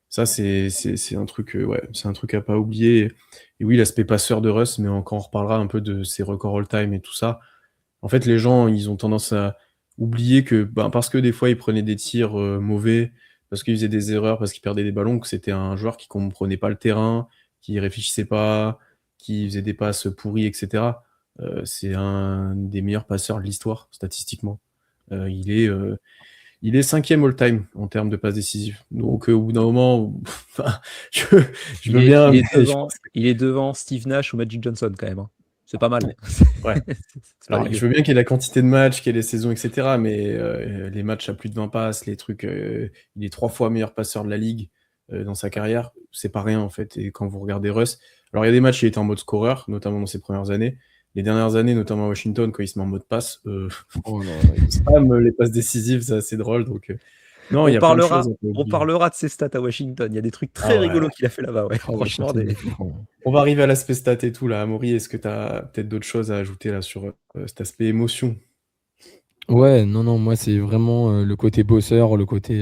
ça c'est un truc, ouais, c'est un truc à pas oublier et oui, l'aspect passeur de Russ, mais quand on reparlera un peu de ses records all-time et tout ça, en fait, les gens, ils ont tendance à oublier que, ben, parce que des fois, il prenait des tirs, mauvais, parce qu'il faisait des erreurs, parce qu'il perdait des ballons, que c'était un joueur qui comprenait pas le terrain, qui réfléchissait pas, qui faisait des passes pourries et cetera. C'est un des meilleurs passeurs de l'histoire, statistiquement. Il est 5e all-time en termes de passes décisives. Donc, au bout d'un moment, enfin, je veux bien, mais je pense que Il est devant Steve Nash ou Magic Johnson, quand même, hein. C'est pas mal. ouais. C'est pas Alors, je dégueu. veux bien qu'il y ait la quantité de matchs, qu'il y ait les saisons, et cetera, mais les matchs à plus de 20 passes, les trucs, il est 3 fois meilleur passeur de la ligue dans sa carrière, c'est pas rien en fait. Et quand vous regardez Russ, alors il y a des matchs, il était en mode scoreur, notamment dans ses premières années. Les dernières années, notamment à Washington, quand il se met en mode passe, Oh non, il spam les passes décisives, c'est assez drôle. Donc, Non, il On y a plein de parlera, choses à pas on oublier. parlera de ses stats à Washington. Il y a des trucs Ah très ouais, rigolos ouais. qu'il a fait là-bas. Ouais. Oh, ouais, Franchement, putain de des... fou, hein. On va arriver à l'aspect stat et tout là. Amaury, est-ce que tu as peut-être d'autres choses à ajouter là sur cet aspect émotion? Ouais, non, non, moi, c'est vraiment le côté bosseur, le côté.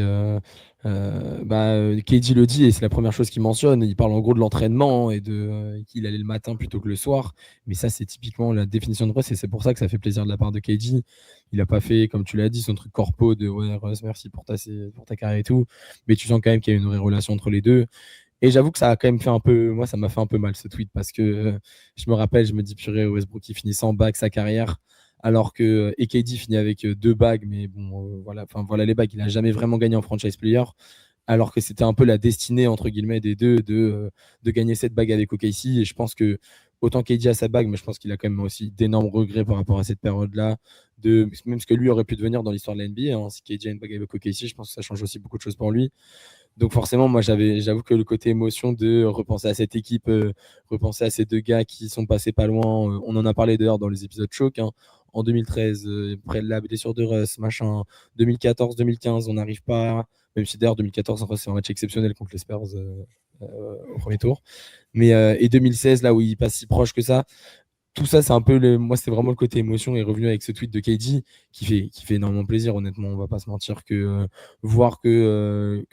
KD le dit, et c'est la première chose qu'il mentionne. Il parle en gros de l'entraînement et qu'il allait le matin plutôt que le soir. Mais ça, c'est typiquement la définition de Russ, et c'est pour ça que ça fait plaisir de la part de KD. Il n'a pas fait, comme tu l'as dit, son truc corpo de ouais, Russ, merci pour ta carrière et tout. Mais tu sens quand même qu'il y a une vraie relation entre les deux. Et j'avoue que ça a quand même fait un peu. Moi, ça m'a fait un peu mal ce tweet parce que je me rappelle, je me dis, purée, Westbrook qui finit sans bague sa carrière alors que KD finit avec 2 bagues, mais bon, voilà les bagues. Il n'a jamais vraiment gagné en franchise player, alors que c'était un peu la destinée, entre guillemets, des deux de gagner cette bague avec OKC. Et je pense que, autant KD a sa bague, mais je pense qu'il a quand même aussi d'énormes regrets par rapport à cette période-là, même ce que lui aurait pu devenir dans l'histoire de la NBA. Hein. Si KD a une bague avec OKC, je pense que ça change aussi beaucoup de choses pour lui. Donc forcément, moi, j'avoue que le côté émotion de repenser à cette équipe, repenser à ces 2 gars qui sont passés pas loin, on en a parlé d'ailleurs dans les épisodes choc, hein. En 2013, après la blessure de Russ, machin, 2014-2015, on n'arrive pas, même si d'ailleurs 2014, c'est un match exceptionnel contre les Spurs au premier tour. Et 2016, là où il passe si proche que ça, tout ça, c'est un peu moi, c'était vraiment le côté émotion est revenu avec ce tweet de KD qui fait énormément plaisir, honnêtement. On va pas se mentir que voir que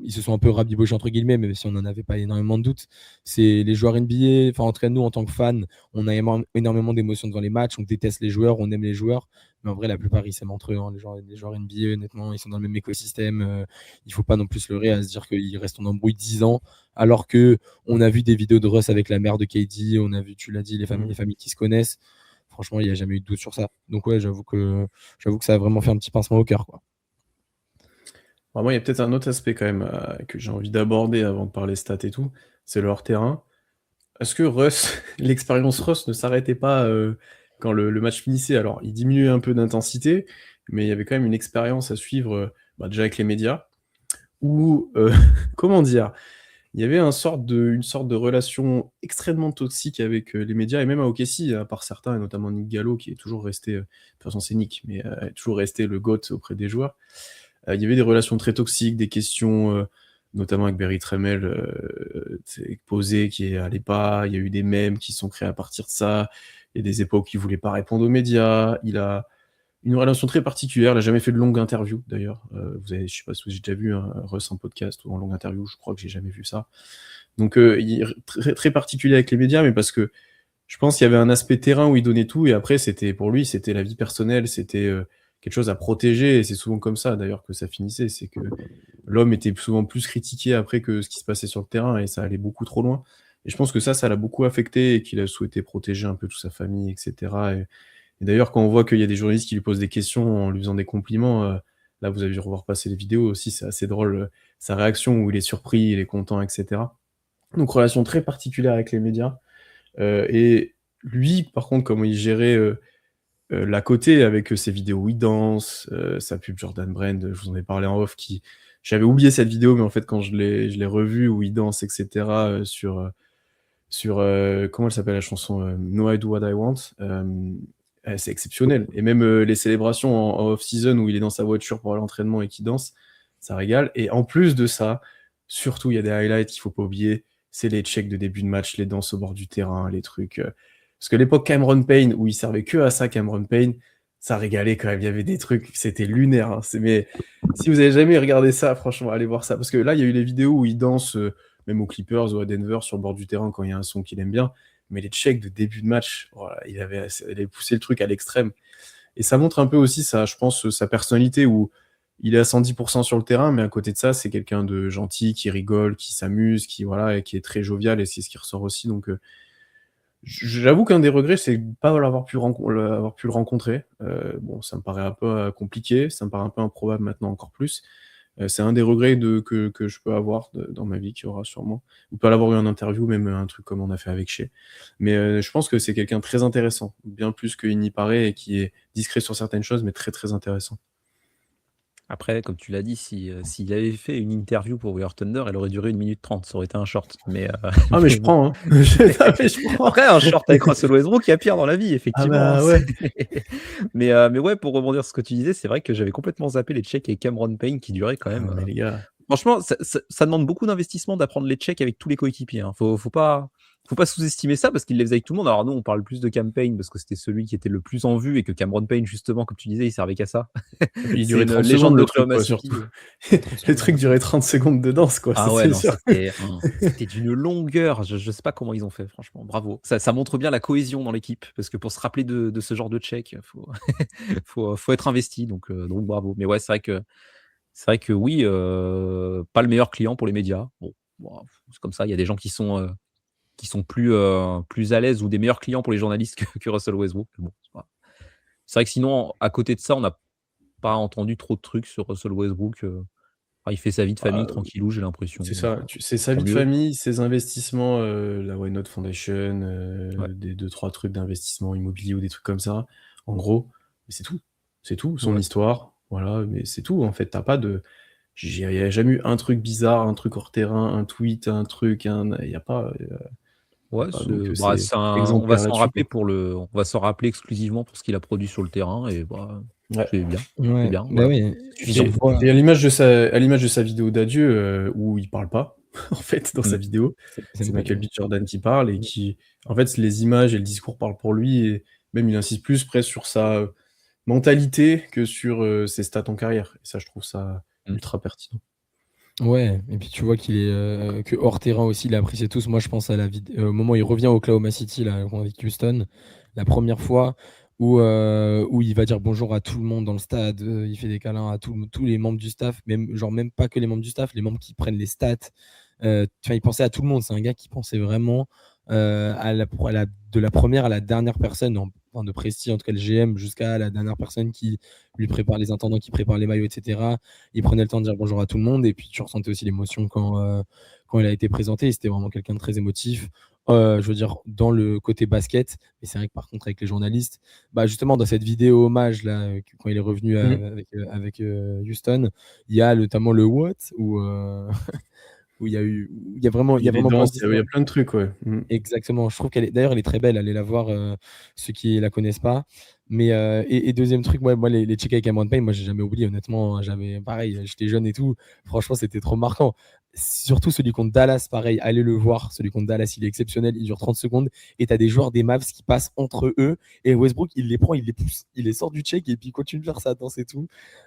ils se sont un peu rabibochés entre guillemets, même si on n'en avait pas énormément de doutes. C'est les joueurs NBA, enfin, en tout cas, nous, en tant que fans, on a énormément d'émotions devant les matchs, on déteste les joueurs, on aime les joueurs. Mais en vrai, la plupart, ils s'aiment entre eux. Hein. Les joueurs NBA, honnêtement, ils sont dans le même écosystème. Il faut pas non plus se leurrer à se dire qu'ils restent en embrouille 10 ans, alors que on a vu des vidéos de Russ avec la mère de KD, on a vu, tu l'as dit, les familles qui se connaissent. Franchement, il n'y a jamais eu de doute sur ça. Donc ouais, j'avoue que ça a vraiment fait un petit pincement au cœur, quoi. Alors moi, il y a peut-être un autre aspect quand même que j'ai envie d'aborder avant de parler stats et tout, c'est le hors-terrain. Est-ce que Russ, l'expérience Russ ne s'arrêtait pas quand le match finissait? Alors, il diminuait un peu d'intensité, mais il y avait quand même une expérience à suivre, déjà avec les médias, où, comment dire? Il y avait une sorte de relation extrêmement toxique avec les médias et même à OKC, à part certains, et notamment Nick Gallo, qui est toujours resté, de toute façon c'est Nick, mais toujours resté le GOAT auprès des joueurs. Il y avait des relations très toxiques, des questions, notamment avec Berry Tremel, posées qui allaient pas. Il y a eu des mèmes qui sont créés à partir de ça. Il y a des époques où il voulait pas répondre aux médias. Il a une relation très particulière. Il a jamais fait de longue interview d'ailleurs. Je sais pas si vous avez déjà vu un Russ en podcast ou en longue interview. Je crois que j'ai jamais vu ça. Donc très, très particulier avec les médias, mais parce que je pense qu'il y avait un aspect terrain où il donnait tout, et après pour lui c'était la vie personnelle, c'était quelque chose à protéger, et c'est souvent comme ça d'ailleurs que ça finissait, c'est que l'homme était souvent plus critiqué après que ce qui se passait sur le terrain, et ça allait beaucoup trop loin. Et je pense que ça l'a beaucoup affecté, et qu'il a souhaité protéger un peu toute sa famille, etc. Et d'ailleurs, quand on voit qu'il y a des journalistes qui lui posent des questions en lui faisant des compliments, là vous avez dû revoir passer les vidéos aussi, c'est assez drôle, sa réaction où il est surpris, il est content, etc. Donc relation très particulière avec les médias. Et lui, par contre, comment il gérait l'à côté avec ses vidéos où il danse, sa pub Jordan Brand, je vous en ai parlé en off, j'avais oublié cette vidéo, mais en fait, quand je l'ai revue où il danse, etc., comment elle s'appelle la chanson No I Do What I Want, c'est exceptionnel. Et même les célébrations en off-season où il est dans sa voiture pour aller à l'entraînement et qu'il danse, ça régale. Et en plus de ça, surtout, il y a des highlights qu'il faut pas oublier, c'est les checks de début de match, les danses au bord du terrain, les trucs. Parce que l'époque Cameron Payne, où il servait que à ça, Cameron Payne, ça régalait quand même. Il y avait des trucs, c'était lunaire. Hein. Mais si vous avez jamais regardé ça, franchement, allez voir ça. Parce que là, il y a eu les vidéos où il danse, même aux Clippers ou à Denver, sur le bord du terrain quand il y a un son qu'il aime bien. Mais les checks de début de match, voilà, il avait poussé le truc à l'extrême. Et ça montre un peu aussi, je pense, sa personnalité où il est à 110% sur le terrain, mais à côté de ça, c'est quelqu'un de gentil, qui rigole, qui s'amuse, voilà, et qui est très jovial, et c'est ce qui ressort aussi. Donc, j'avoue qu'un des regrets, c'est de pas avoir pu le rencontrer. Bon, ça me paraît un peu compliqué, ça me paraît un peu improbable maintenant encore plus. C'est un des regrets que je peux avoir dans ma vie, qu'il y aura sûrement. Ou pas l'avoir eu en interview, même un truc comme on a fait avec Shea. Mais je pense que c'est quelqu'un de très intéressant, bien plus qu'il n'y paraît, et qui est discret sur certaines choses, mais très très intéressant. Après, comme tu l'as dit, s'il avait fait une interview pour We Are Thunder, elle aurait duré 1 minute 30, ça aurait été un short. Mais, Ah, mais mais je bon. prends, hein. Ah, mais je prends. Après, un short avec Russell Westbrook, il y a pire dans la vie, Ah, effectivement. bah, ouais. Mais ouais, pour rebondir sur ce que tu disais, c'est vrai que j'avais complètement zappé les checks avec Cameron Payne qui duraient quand Ah, même. mais les gars. Franchement, ça demande beaucoup d'investissement d'apprendre les checks avec tous les coéquipiers. Hein. Faut pas sous-estimer ça parce qu'il les faisait avec tout le monde. Alors nous, on parle plus de Cam Payne parce que c'était celui qui était le plus en vue et que Cameron Payne, justement, comme tu disais, il servait qu'à ça. Et puis il C'est durait une 30 légende secondes de le truc, Oklahoma quoi, City. surtout. 30 Le secondes, truc ouais. durait 30 secondes de danse, quoi, Ah ça ouais, c'est non, sûr. c'était d'une longueur. Je sais pas comment ils ont fait, franchement. Bravo. Ça montre bien la cohésion dans l'équipe parce que pour se rappeler de ce genre de check, faut être investi. Donc bravo. Mais ouais, c'est vrai que oui, pas le meilleur client pour les médias. Bon, c'est comme ça. Il y a des gens qui sont plus à l'aise ou des meilleurs clients pour les journalistes que Russell Westbrook. Mais bon, c'est vrai que sinon, à côté de ça, on n'a pas entendu trop de trucs sur Russell Westbrook. Il fait sa vie de famille Bah, tranquillou, j'ai l'impression. c'est Donc, ça, c'est sa tant vie de mieux. famille, ses investissements, la Why Not Foundation, Ouais. des 2-3 trucs d'investissement immobilier ou des trucs comme ça, en gros, mais c'est tout. C'est tout, son Ouais. histoire, voilà, mais c'est tout, en fait, tu as pas de il y a jamais eu un truc bizarre, un truc hors terrain, un tweet, un truc, il y a pas, Ouais, donc bah, c'est on va exemplaire s'en là-dessus, rappeler quoi. on va s'en rappeler exclusivement pour ce qu'il a produit sur le terrain et bah, Ouais. c'est bien. C'est Ouais, bien, bah voilà. oui, C'est suffisant. tu vois, Et à l'image de sa vidéo d'adieu, où il parle pas, en fait, dans sa vidéo, c'est c'est même pas Michael lui. B. Jordan qui parle et qui en fait, les images et le discours parlent pour lui et même il insiste plus presque sur sa mentalité que sur, ses stats en carrière et ça, je trouve ça Mmh. ultra pertinent. Ouais, et puis tu vois qu'il est que hors terrain aussi, il appréciait tous. Moi, je pense à au moment où il revient à Oklahoma City, là, avec Houston, la première fois où il va dire bonjour à tout le monde dans le stade, il fait des câlins à tous les membres du staff, même pas que les membres du staff, les membres qui prennent les stats. Il pensait à tout le monde. C'est un gars qui pensait vraiment de la première à la dernière personne, enfin, de Presti, en tout cas le GM, jusqu'à la dernière personne qui lui prépare les intendants, qui prépare les maillots, etc. Il prenait le temps de dire bonjour à tout le monde et puis tu ressentais aussi l'émotion quand il a été présenté. C'était vraiment quelqu'un de très émotif. Je veux dire, dans le côté basket, mais c'est vrai que par contre, avec les journalistes, bah justement, dans cette vidéo hommage, là, quand il est revenu Mmh. avec Houston, il y a notamment le What, où il y a Les vraiment danses, il y brandissement. a plein de trucs, ouais. Mmh. Exactement. Je trouve elle est très belle. Allez la voir, ceux qui la connaissent pas. Mais deuxième truc, moi les checks avec Cameron Payne, moi j'ai jamais oublié honnêtement. J'avais pareil, j'étais jeune et tout. Franchement, c'était trop marquant. Surtout celui contre Dallas, pareil, allez le voir. Celui contre Dallas, il est exceptionnel. Il dure 30 secondes et tu as des joueurs des Mavs qui passent entre eux et Westbrook, il les prend, il les pousse, il les sort du check et puis il continue de faire sa danse et tout.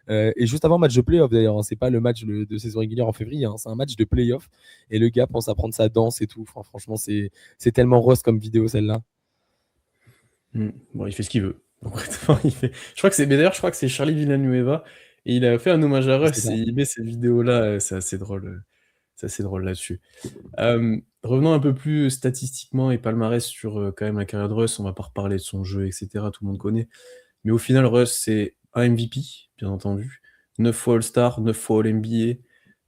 Et juste avant match de playoff d'ailleurs, hein, c'est pas le match de saison régulière en février, hein, c'est un match de playoff et le gars pense à prendre sa danse et tout. Enfin, franchement, c'est tellement rose comme vidéo celle-là. Bon, il fait ce qu'il veut. Concrètement, je crois que c'est mais d'ailleurs, je crois que c'est Charlie Villanueva et il a fait un hommage à C'est Russ ça. et il met cette vidéo-là, c'est assez drôle là-dessus. Revenons un peu plus statistiquement et palmarès sur, quand même la carrière de Russ. On va pas reparler de son jeu et cetera, tout le monde connaît. Mais au final, Russ, c'est un MVP, bien entendu, 9 fois All-Star, 9 fois All-NBA,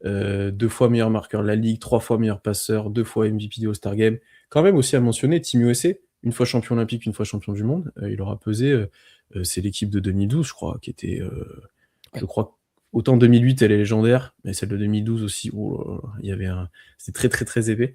2 fois meilleur marqueur de la ligue, 3 fois meilleur passeur, 2 fois MVP du All-Star Game. Quand même aussi à mentionner Team USA, une fois champion olympique, une fois champion du monde, il aura pesé, c'est l'équipe de 2012 je crois, qui était, Ouais. je crois autant 2008 elle est légendaire, mais celle de 2012 aussi, oh là là, il y avait c'était très, très, très épais.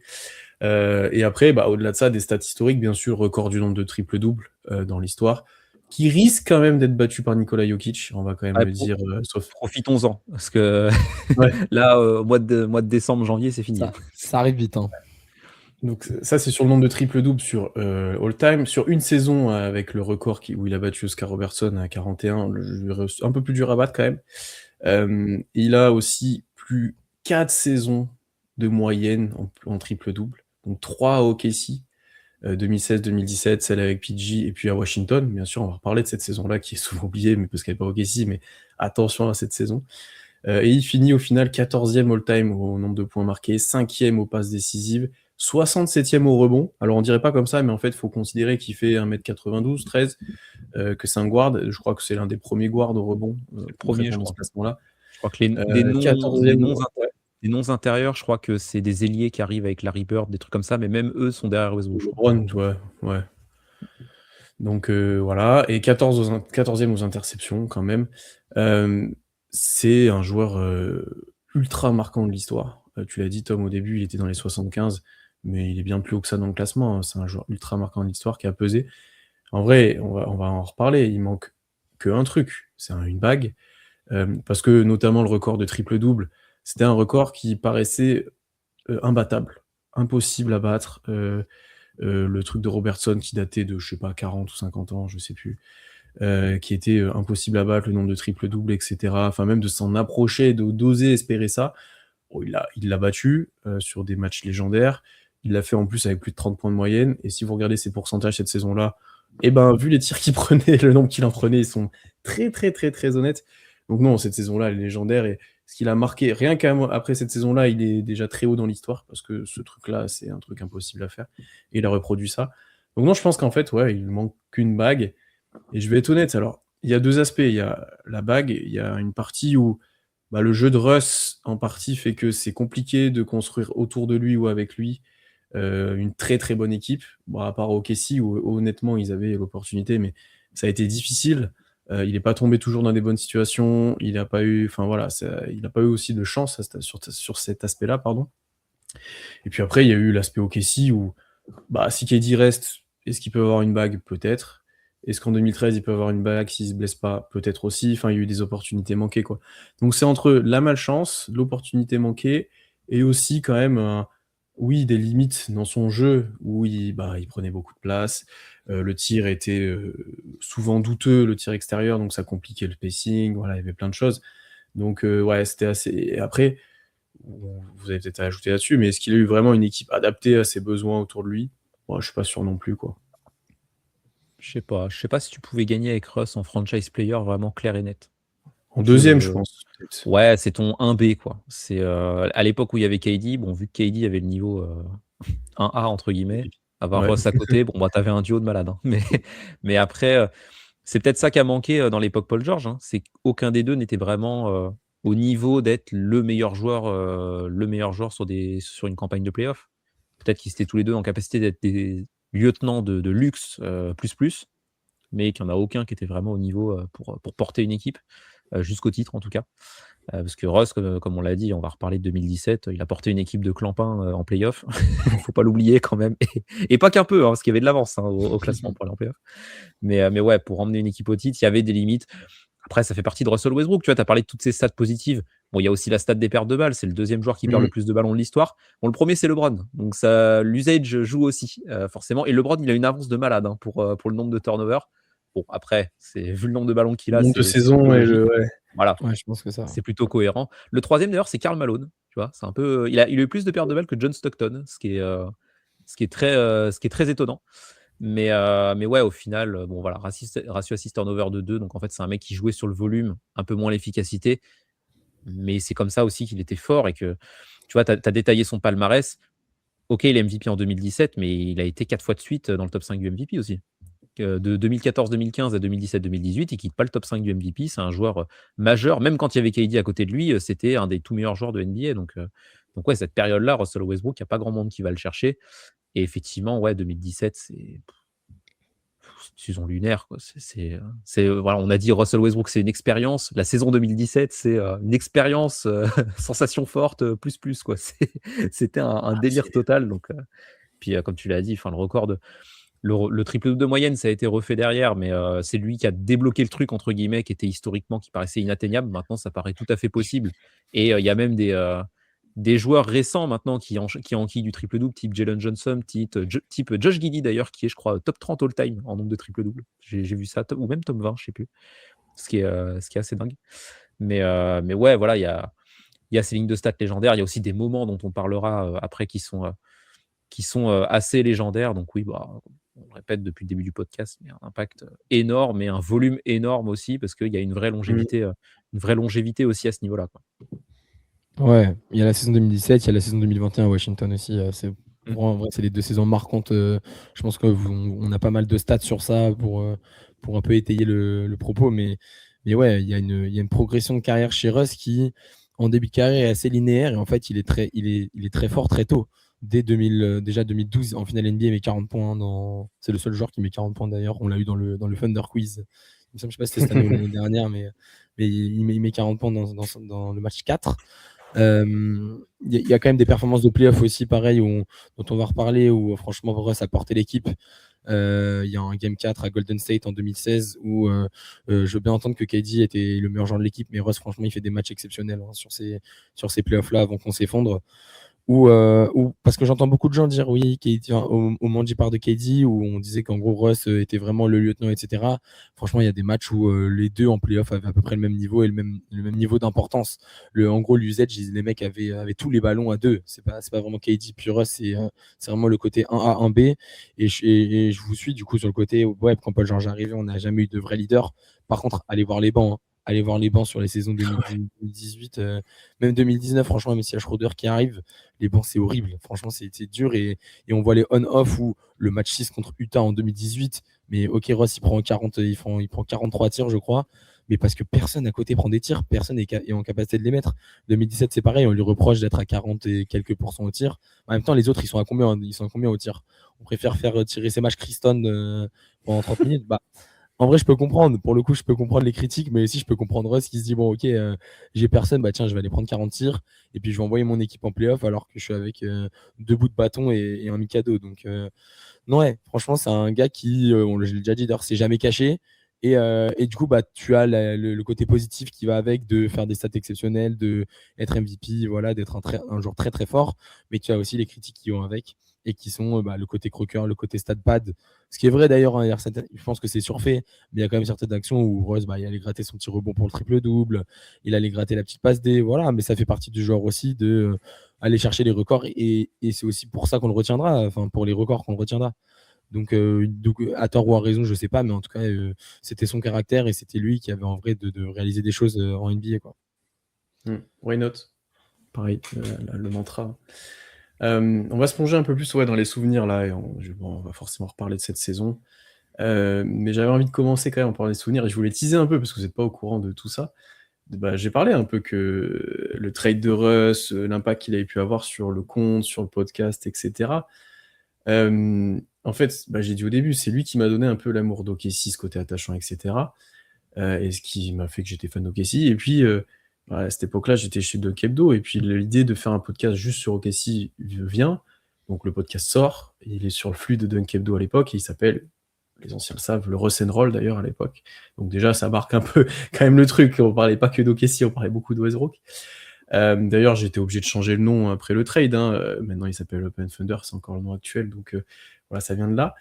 Et après, bah, au-delà de ça, des stats historiques, bien sûr, record du nombre de triple-double, dans l'histoire, qui risque quand même d'être battu par Nikola Jokic, on va quand même Ouais, le dire, sauf profitons-en parce que ouais. là, mois de décembre, janvier, c'est fini. Ça arrive vite, hein. Donc ça, c'est sur le nombre de triple-double sur all time. Sur une saison, avec le record où il a battu Oscar Robertson à 41, un peu plus dur à battre quand même. Il a aussi plus 4 saisons de moyenne en triple-double, donc 3 à OKC, 2016-2017, celle avec PG et puis à Washington. Bien sûr, on va reparler de cette saison-là qui est souvent oubliée, mais parce qu'elle n'est pas OKC, mais attention à cette saison. Et il finit au final 14e all-time au nombre de points marqués, 5e aux passes décisives, 67e au rebond. Alors on dirait pas comme ça, mais en fait, il faut considérer qu'il fait 1m92, 13, que c'est un guard. Je crois que c'est l'un des premiers guards au rebond, C'est le premier, concrètement je dans ce crois. classement-là. Je crois que des noms 14e, ouais. des noms intérieurs, je crois que c'est des ailiers qui arrivent avec Larry Bird, des trucs comme ça, mais même eux sont derrière Westbrook, je crois. LeBron, ouais. Donc voilà, et 14e aux interceptions quand même. c'est un joueur ultra marquant de l'histoire. Tu l'as dit, Tom, au début, il était dans les 75, mais il est bien plus haut que ça dans le classement, hein. C'est un joueur ultra marquant de l'histoire qui a pesé. En vrai, on va en reparler. Il manque qu'un truc, c'est une bague. Parce que notamment le record de triple-double, c'était un record qui paraissait imbattable, impossible à battre. Le truc de Robertson qui datait de, je sais pas, 40 ou 50 ans, je sais plus, qui était impossible à battre, le nombre de triple-double, etc. Enfin, même de s'en approcher, d'oser espérer ça. Bon, il l'a battu sur des matchs légendaires. Il l'a fait en plus avec plus de 30 points de moyenne. Et si vous regardez ses pourcentages cette saison-là, eh ben, vu les tirs qu'il prenait, le nombre qu'il en prenait, ils sont très, très, très, très honnêtes. Donc non, cette saison-là, elle est légendaire. Et ce qu'il a marqué, rien qu'après cette saison-là, il est déjà très haut dans l'histoire, parce que ce truc-là, c'est un truc impossible à faire. Et il a reproduit ça. Donc non, je pense qu'en fait, ouais, il manque qu'une bague. Et je vais être honnête, alors, il y a deux aspects. Il y a la bague, il y a une partie où le jeu de Russ, en partie, fait que c'est compliqué de construire autour de lui ou avec lui une très très bonne équipe. Bon, à part OKC, où honnêtement, ils avaient l'opportunité, mais ça a été difficile. Il n'est pas tombé toujours dans des bonnes situations. Il n'a pas eu, enfin voilà, il n'a pas eu aussi de chance sur cet aspect-là, pardon. Et puis après, il y a eu l'aspect OKC où, si KD reste, est-ce qu'il peut avoir une bague? Peut-être. Est-ce qu'en 2013, il peut avoir une bague s'il se blesse pas? Peut-être aussi. Enfin, il y a eu des opportunités manquées, quoi. Donc c'est entre la malchance, l'opportunité manquée, et aussi quand même, oui, des limites dans son jeu où il prenait beaucoup de place. Le tir était souvent douteux, le tir extérieur, donc ça compliquait le pacing. Voilà, il y avait plein de choses. Donc ouais, c'était assez. Et après, vous avez peut-être à ajouter là-dessus, mais est-ce qu'il a eu vraiment une équipe adaptée à ses besoins autour de lui? Moi, je suis pas sûr non plus, quoi. Je sais pas. Je sais pas si tu pouvais gagner avec Russ en franchise player vraiment clair et net. En deuxième, je pense. Peut-être. Ouais, c'est ton 1B, quoi. C'est à l'époque où il y avait KD, bon, vu que KD avait le niveau 1A, entre guillemets, avoir Ouais. Russ à côté, bon, t'avais un duo de malade, hein. Mais après, c'est peut-être ça qui a manqué dans l'époque Paul George, hein. C'est qu'aucun des deux n'était vraiment au niveau d'être le meilleur joueur sur une campagne de playoff. Peut-être qu'ils étaient tous les deux en capacité d'être des lieutenants de luxe plus, mais qu'il n'y en a aucun qui était vraiment au niveau pour porter une équipe, jusqu'au titre en tout cas. Parce que Russ, comme on l'a dit, on va reparler de 2017, il a porté une équipe de clampins en playoff. Faut pas l'oublier quand même. Et pas qu'un peu, hein, parce qu'il y avait de l'avance au classement pour aller en playoff. Mais ouais, pour emmener une équipe au titre, il y avait des limites. Après, ça fait partie de Russell Westbrook. Tu vois, tu as parlé de toutes ces stats positives. Bon, il y a aussi la stat des pertes de balles. C'est le deuxième joueur qui perd le plus de ballons de l'histoire. Bon, le premier, c'est LeBron. Donc, l'usage joue aussi, forcément. Et LeBron, il a une avance de malade pour le nombre de turnovers. Bon, après, vu le nombre de ballons qu'il a, Le nombre de c'est saisons plutôt et logique. ouais. Voilà. Ouais, je pense que ça. C'est plutôt cohérent. Le troisième, d'ailleurs, c'est Karl Malone. Tu vois, c'est un peu. Il a eu plus de pertes de balles que John Stockton, ce qui est très étonnant. Mais ouais, au final, bon voilà, ratio assist turnover de 2. Donc en fait, c'est un mec qui jouait sur le volume, un peu moins l'efficacité. Mais c'est comme ça aussi qu'il était fort et que, tu vois, tu as détaillé son palmarès. Ok, il est MVP en 2017, mais il a été 4 fois de suite dans le top 5 du MVP aussi. De 2014-2015 à 2017-2018, il quitte pas le top 5 du MVP. C'est un joueur majeur. Même quand il y avait KD à côté de lui, c'était un des tout meilleurs joueurs de NBA. Donc ouais, cette période-là, Russell Westbrook, il n'y a pas grand monde qui va le chercher. Et effectivement, ouais, 2017, c'est saison lunaire, quoi. Voilà, on a dit Russell Westbrook, c'est une expérience. La saison 2017, c'est une expérience sensation forte plus, quoi. C'était un délire total. Donc, puis comme tu l'as dit, le record le triple de moyenne, ça a été refait derrière, mais c'est lui qui a débloqué le truc entre guillemets, qui paraissait inatteignable. Maintenant, ça paraît tout à fait possible. Et il y a même des joueurs récents maintenant qui enquillent du triple-double, type Jalen Johnson, type Josh Giddey d'ailleurs, qui est, je crois, top 30 all-time en nombre de triple-double. J'ai vu ça, ou même top 20, je sais plus. Ce qui est assez dingue. Mais ouais, voilà, il y a ces lignes de stats légendaires. Il y a aussi des moments dont on parlera après qui sont assez légendaires. Donc oui, on le répète depuis le début du podcast, mais un impact énorme et un volume énorme aussi, parce qu'il y a une vraie longévité aussi à ce niveau-là, quoi. Ouais, il y a la saison 2017, il y a la saison 2021 à Washington aussi. En vrai, c'est les deux saisons marquantes. Je pense qu'on a pas mal de stats sur ça pour un peu étayer le propos. Mais ouais, il y a une progression de carrière chez Russ qui, en début de carrière, est assez linéaire. Et en fait, il est très fort très tôt. Dès déjà 2012, en finale NBA, il met 40 points. C'est le seul joueur qui met 40 points d'ailleurs. On l'a eu dans le Thunder Quiz Il me semble, je sais pas si c'était cette année ou l'année dernière, mais il met 40 points dans le match 4. Il y a quand même des performances de playoff aussi, pareil, dont on va reparler, où franchement, Russ a porté l'équipe. Il y a un Game 4 à Golden State en 2016 où je veux bien entendre que KD était le meilleur joueur de l'équipe, mais Russ, franchement, il fait des matchs exceptionnels sur ces playoffs-là avant qu'on s'effondre. Ou parce que j'entends beaucoup de gens dire oui, KD, enfin, au moment du départ de KD, où on disait qu'en gros Russ était vraiment le lieutenant, etc. Franchement, il y a des matchs où les deux en playoff avaient à peu près le même niveau et le même niveau d'importance. En gros, l'usage, les mecs avaient tous les ballons à deux. C'est pas vraiment KD puis Russ, c'est vraiment le côté 1A, 1B. Et je vous suis du coup sur le côté, ouais, quand Paul George est arrivé, on n'a jamais eu de vrai leader. Par contre, allez voir les bancs. Hein. Allez voir les bancs sur les saisons 2018, même 2019, franchement, même s'il y a Schroeder qui arrive, les bancs, c'est horrible. Franchement, c'est dur. Et on voit les on-off où le match 6 contre Utah en 2018, mais ok, Ross, il prend 43 tirs, je crois. Mais parce que personne à côté prend des tirs, personne est en capacité de les mettre. 2017, c'est pareil, on lui reproche d'être à 40 et quelques pourcents au tir. En même temps, les autres, ils sont à combien au tir? On préfère faire tirer ces matchs Criston pendant 30 minutes. Bah, en vrai, je peux comprendre. Pour le coup, je peux comprendre les critiques, mais aussi je peux comprendre Russ qui se dit bon, ok, j'ai personne, bah tiens, je vais aller prendre 40 tirs et puis je vais envoyer mon équipe en playoff alors que je suis avec deux bouts de bâton et un Mikado. Donc, non, ouais, franchement, c'est un gars qui, je l'ai déjà dit d'ailleurs, s'est jamais caché. Et du coup, bah, tu as le côté positif qui va avec de faire des stats exceptionnelles, de être MVP, voilà, d'être un joueur très très fort. Mais tu as aussi les critiques qui vont avec et qui sont le côté croqueur, le côté stat pad. Ce qui est vrai d'ailleurs, hein, je pense que c'est surfait, mais il y a quand même certaines actions où Rose, il allait gratter son petit rebond pour le triple-double, il allait gratter la petite passe D, voilà, mais ça fait partie du joueur aussi de aller chercher les records et c'est aussi pour ça qu'on le retiendra, enfin pour les records qu'on le retiendra. Donc, à tort ou à raison, je sais pas, mais en tout cas, c'était son caractère et c'était lui qui avait en vrai de réaliser des choses en NBA, quoi. Why not? Pareil, le mantra. On va se plonger un peu plus dans les souvenirs là, et on va forcément reparler de cette saison. Mais j'avais envie de commencer quand même en parlant des souvenirs, et je voulais teaser un peu parce que vous n'êtes pas au courant de tout ça. J'ai parlé un peu que le trade de Russ, l'impact qu'il avait pu avoir sur le compte, sur le podcast, etc. En fait, j'ai dit au début, c'est lui qui m'a donné un peu l'amour d'OKC, ce côté attachant, etc. Et ce qui m'a fait que j'étais fan d'OKC. Et puis, à cette époque-là, j'étais chez Dunk Hebdo, et puis l'idée de faire un podcast juste sur OKC vient. Donc le podcast sort, il est sur le flux de Dunk Hebdo à l'époque, et il s'appelle, les anciens le savent, le Russ and Roll d'ailleurs à l'époque. Donc déjà, ça marque un peu quand même le truc. On parlait pas que d'OKC, on parlait beaucoup de Westbrook. D'ailleurs, j'ai été obligé de changer le nom après le trade. Maintenant, il s'appelle Open Thunder, c'est encore le nom actuel. Donc voilà, ça vient de là.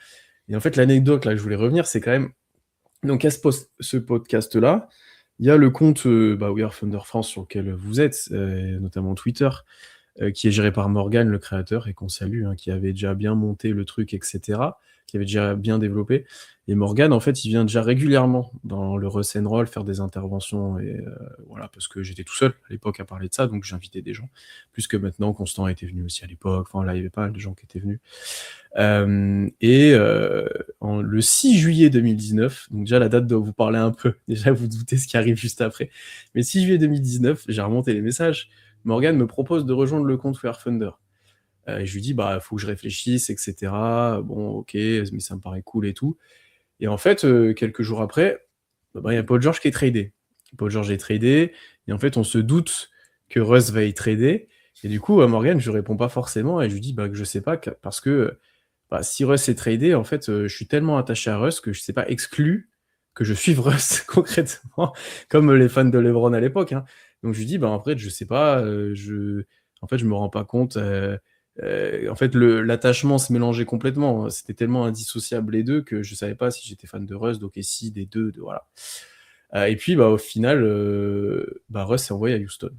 Et en fait, l'anecdote là que je voulais revenir, c'est quand même. Donc à ce podcast-là, il y a le compte We Are Thunder France sur lequel vous êtes, notamment Twitter, qui est géré par Morgan, le créateur, et qu'on salue, qui avait déjà bien monté le truc, etc., qui avait déjà bien développé. Et Morgan, en fait, il vient déjà régulièrement dans le Russ and Roll faire des interventions, et voilà, parce que j'étais tout seul à l'époque à parler de ça, donc j'invitais des gens, plus que maintenant, Constant était venu aussi à l'époque, enfin là, il y avait pas mal de gens qui étaient venus. Le 6 juillet 2019, donc déjà la date dont vous parlez un peu, déjà vous doutez ce qui arrive juste après, mais 6 juillet 2019, j'ai remonté les messages, Morgan me propose de rejoindre le compte We Are Thunder. Et je lui dis, faut que je réfléchisse, etc. Bon, ok, mais ça me paraît cool et tout. Et en fait, quelques jours après, il y a Paul George qui est tradé. Paul George est tradé, et en fait, on se doute que Russ va y trader. Et du coup, à Morgan, je réponds pas forcément, et je lui dis que je sais pas, parce que si Russ est tradé, en fait, je suis tellement attaché à Russ que je sais pas exclu que je suive Russ concrètement, comme les fans de LeBron à l'époque. Donc je lui dis, après, je sais pas, en fait, je me rends pas compte. En fait, l'attachement se mélangeait complètement. C'était tellement indissociable les deux que je savais pas si j'étais fan de Russ, d'OKC, des deux, voilà. Et puis, au final, Russ s'est envoyé à Houston.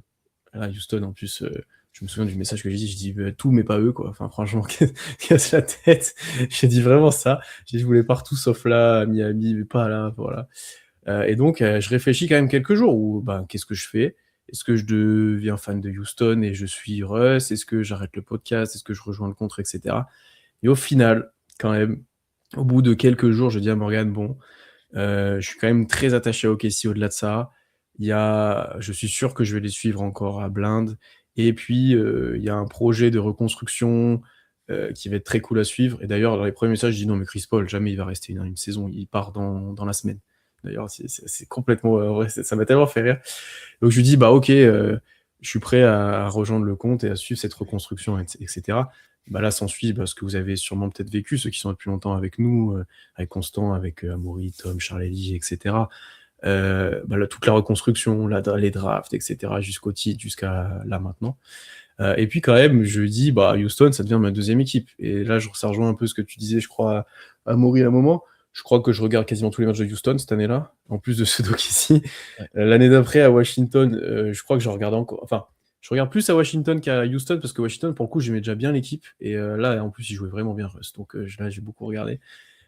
Là, Houston, en plus, je me souviens du message que j'ai dit, je dis tout, mais pas eux, quoi. Enfin, franchement, casse la tête. J'ai dit vraiment ça. J'ai dit, je voulais partout sauf là, à Miami, mais pas là, voilà. Et donc, je réfléchis quand même quelques jours où, qu'est-ce que je fais? Est-ce que je deviens fan de Houston et je suis Russ? Est-ce que j'arrête le podcast? Est-ce que je rejoins le contre, etc. Et au final, quand même, au bout de quelques jours, je dis à Morgan, bon, je suis quand même très attaché à OKC au-delà de ça. Je suis sûr que je vais les suivre encore à Blind. Et puis, il y a un projet de reconstruction qui va être très cool à suivre. Et d'ailleurs, dans les premiers messages, je dis non, mais Chris Paul, jamais il va rester une saison. Il part dans la semaine. D'ailleurs, c'est complètement vrai, ça m'a tellement fait rire. Donc je lui dis, bah ok, je suis prêt à rejoindre le compte et à suivre cette reconstruction, etc. Bah là, s'ensuit ce que vous avez sûrement peut-être vécu, ceux qui sont depuis longtemps avec nous, avec Constant, avec Amaury, Tom, Charles-Elie, etc. Là, toute la reconstruction, les drafts, etc., jusqu'au titre, jusqu'à là maintenant. Et puis quand même, je dis, Houston, ça devient ma deuxième équipe. Et là, ça rejoint un peu ce que tu disais, je crois, à Amaury à un moment. Je crois que je regarde quasiment tous les matchs de Houston cette année-là, en plus de ceux d'OKC. Ouais. L'année d'après, à Washington, je crois que je regarde encore... Enfin, je regarde plus à Washington qu'à Houston, parce que Washington, pour le coup, j'aimais déjà bien l'équipe. Et là, en plus, ils jouaient vraiment bien, Russ. Donc là, j'ai beaucoup regardé.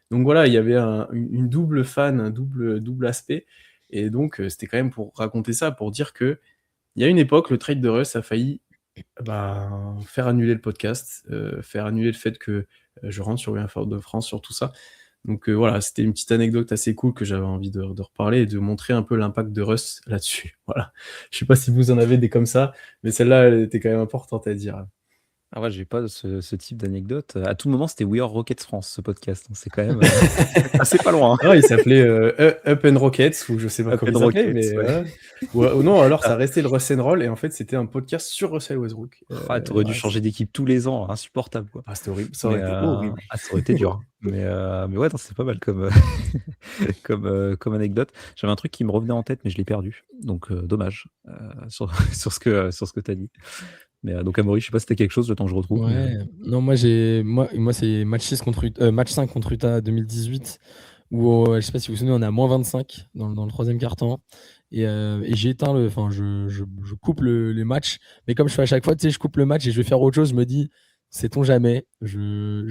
Donc voilà, il y avait une double fan, un double aspect. Et donc, c'était quand même pour raconter ça, pour dire que il y a une époque, le trade de Russ a failli faire annuler le podcast, faire annuler le fait que je rentre sur Win de France, sur tout ça. Donc voilà, c'était une petite anecdote assez cool que j'avais envie de reparler et de montrer un peu l'impact de Russ là-dessus. Voilà. Je sais pas si vous en avez des comme ça, mais celle-là, elle était quand même importante à dire. Ah ouais, j'ai pas ce type d'anecdote. À tout moment, c'était We Are Rockets France, ce podcast. Donc c'est quand même assez pas loin. Non, il s'appelait Up and Rockets, ou je sais pas Up comment and il s'appelait, Rockets, mais ouais. ou non, alors ça restait le Russ and Roll, et en fait, c'était un podcast sur Russell Westbrook. T'aurais dû changer d'équipe tous les ans, insupportable, quoi. C'était horrible, ça aurait été horrible. Ça aurait été dur. Mais ouais, non, c'est pas mal comme, comme anecdote. J'avais un truc qui me revenait en tête, mais je l'ai perdu. Donc, dommage sur ce que tu as dit. Mais donc, Amaury, je sais pas si c'était quelque chose, le temps que je retrouve. Ouais, non, moi c'est match 5 contre Utah 2018 où je sais pas si vous vous souvenez, on est à -25 dans le troisième quart-temps et j'ai éteint je coupe les matchs, mais comme je fais à chaque fois, tu sais, je coupe le match et je vais faire autre chose, je me dis, sait-on jamais, je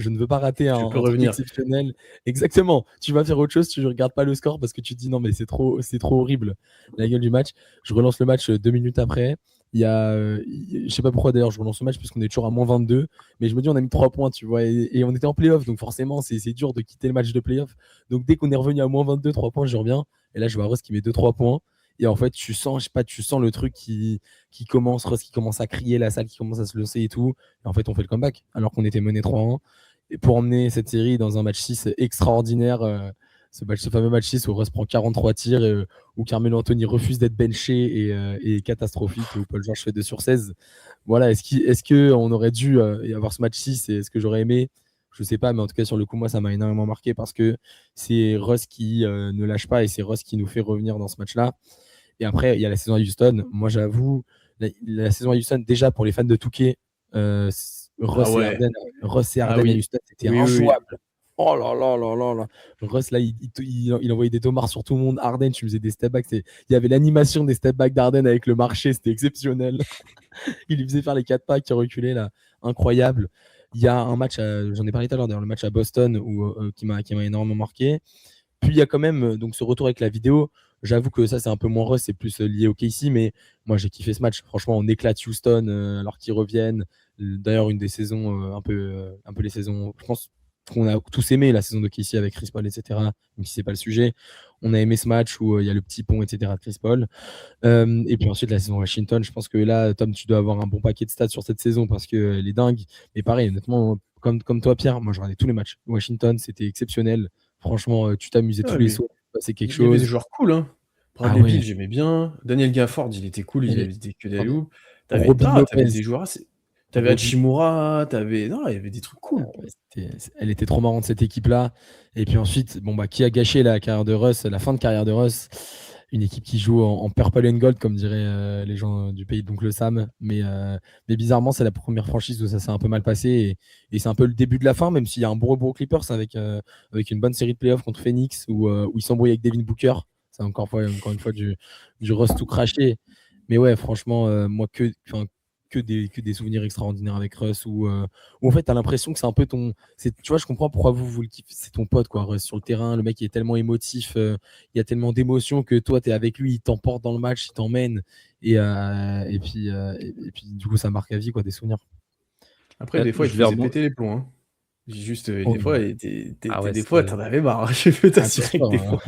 ne veux pas rater Tu peux un truc revenir. exceptionnel. Exactement, tu vas faire autre chose, tu regardes pas le score parce que tu te dis non mais c'est trop horrible la gueule du match. Je relance le match 2 minutes après. Il y a, je sais pas pourquoi d'ailleurs je relance le match puisqu'on est toujours à -22, mais je me dis on a mis 3 points, tu vois, et on était en playoff, donc forcément c'est dur de quitter le match de playoff. Donc dès qu'on est revenu à -22, 3 points, je reviens, et là je vois Russ qui met 2-3 points, et en fait tu sens le truc qui commence, Russ qui commence à crier, la salle qui commence à se lancer et tout, et en fait on fait le comeback alors qu'on était mené 3-1, et pour emmener cette série dans un match 6 extraordinaire. Ce fameux match 6 où Russ prend 43 tirs, où Carmelo Anthony refuse d'être benché et catastrophique, où Paul George fait 2/16. Voilà, est-ce qu'on aurait dû avoir ce match 6, et est-ce que j'aurais aimé? Je sais pas, mais en tout cas sur le coup, moi ça m'a énormément marqué parce que c'est Russ qui ne lâche pas, et c'est Russ qui nous fait revenir dans ce match-là. Et après, il y a la saison à Houston. Moi j'avoue, la saison à Houston, déjà pour les fans de Touquet, Russ et Harden à Houston, c'était injouable. Oh là là là là là. Russ, là, il envoyait des tomards sur tout le monde. Harden, tu faisais des step backs. Il y avait l'animation des step backs d'Harden avec le marché, c'était exceptionnel. Il lui faisait faire les 4 packs qui reculaient, là. Incroyable. Il y a un match, j'en ai parlé tout à l'heure, d'ailleurs, le match à Boston qui m'a énormément marqué. Puis il y a quand même donc ce retour avec la vidéo. J'avoue que ça, c'est un peu moins Russ, c'est plus lié au KC, mais moi, j'ai kiffé ce match. Franchement, on éclate Houston alors qu'ils reviennent. D'ailleurs, une des saisons, un peu les saisons, je pense, qu'on a tous aimé la saison de KC avec Chris Paul, etc. Même si c'est pas le sujet, on a aimé ce match où il y a le petit pont, etc. de Chris Paul. Et puis ensuite la saison Washington, je pense que là, Tom, tu dois avoir un bon paquet de stats sur cette saison parce qu'elle est dingue. Mais pareil, honnêtement, comme toi, Pierre, moi je regardais tous les matchs. Washington, c'était exceptionnel. Franchement, tu t'amusais tous les soirs, c'est quelque chose. Il y avait des joueurs cool, hein. Bradley Beal, j'aimais bien. Daniel Gafford, il était cool, il avait des que des loups. T'avais des joueurs assez. T'avais Hachimura, il y avait des trucs cool. Elle était trop marrante cette équipe-là. Et puis ensuite, qui a gâché la carrière de Russ, la fin de carrière de Russ? Une équipe qui joue en purple and gold, comme diraient les gens du pays, donc le Sam. Mais bizarrement, c'est la première franchise où ça s'est un peu mal passé. Et c'est un peu le début de la fin, même s'il y a un bon Clippers avec une bonne série de playoffs contre Phoenix où ils s'embrouillent avec Devin Booker. C'est encore une fois du Russ tout craché. Mais ouais, franchement, moi, que des souvenirs extraordinaires avec Russ, où en fait, tu as l'impression que c'est un peu tu vois, je comprends pourquoi vous le kiffez. C'est ton pote, quoi, Russ, sur le terrain. Le mec, il est tellement émotif, il y a tellement d'émotions que toi, tu es avec lui, il t'emporte dans le match, il t'emmène. Et puis, du coup, ça marque à vie, quoi, des souvenirs. Après, des fois, il te faisait péter les plombs, hein. Juste, des fois, des fois, t'en avais marre. Je peux t'assurer que des fois.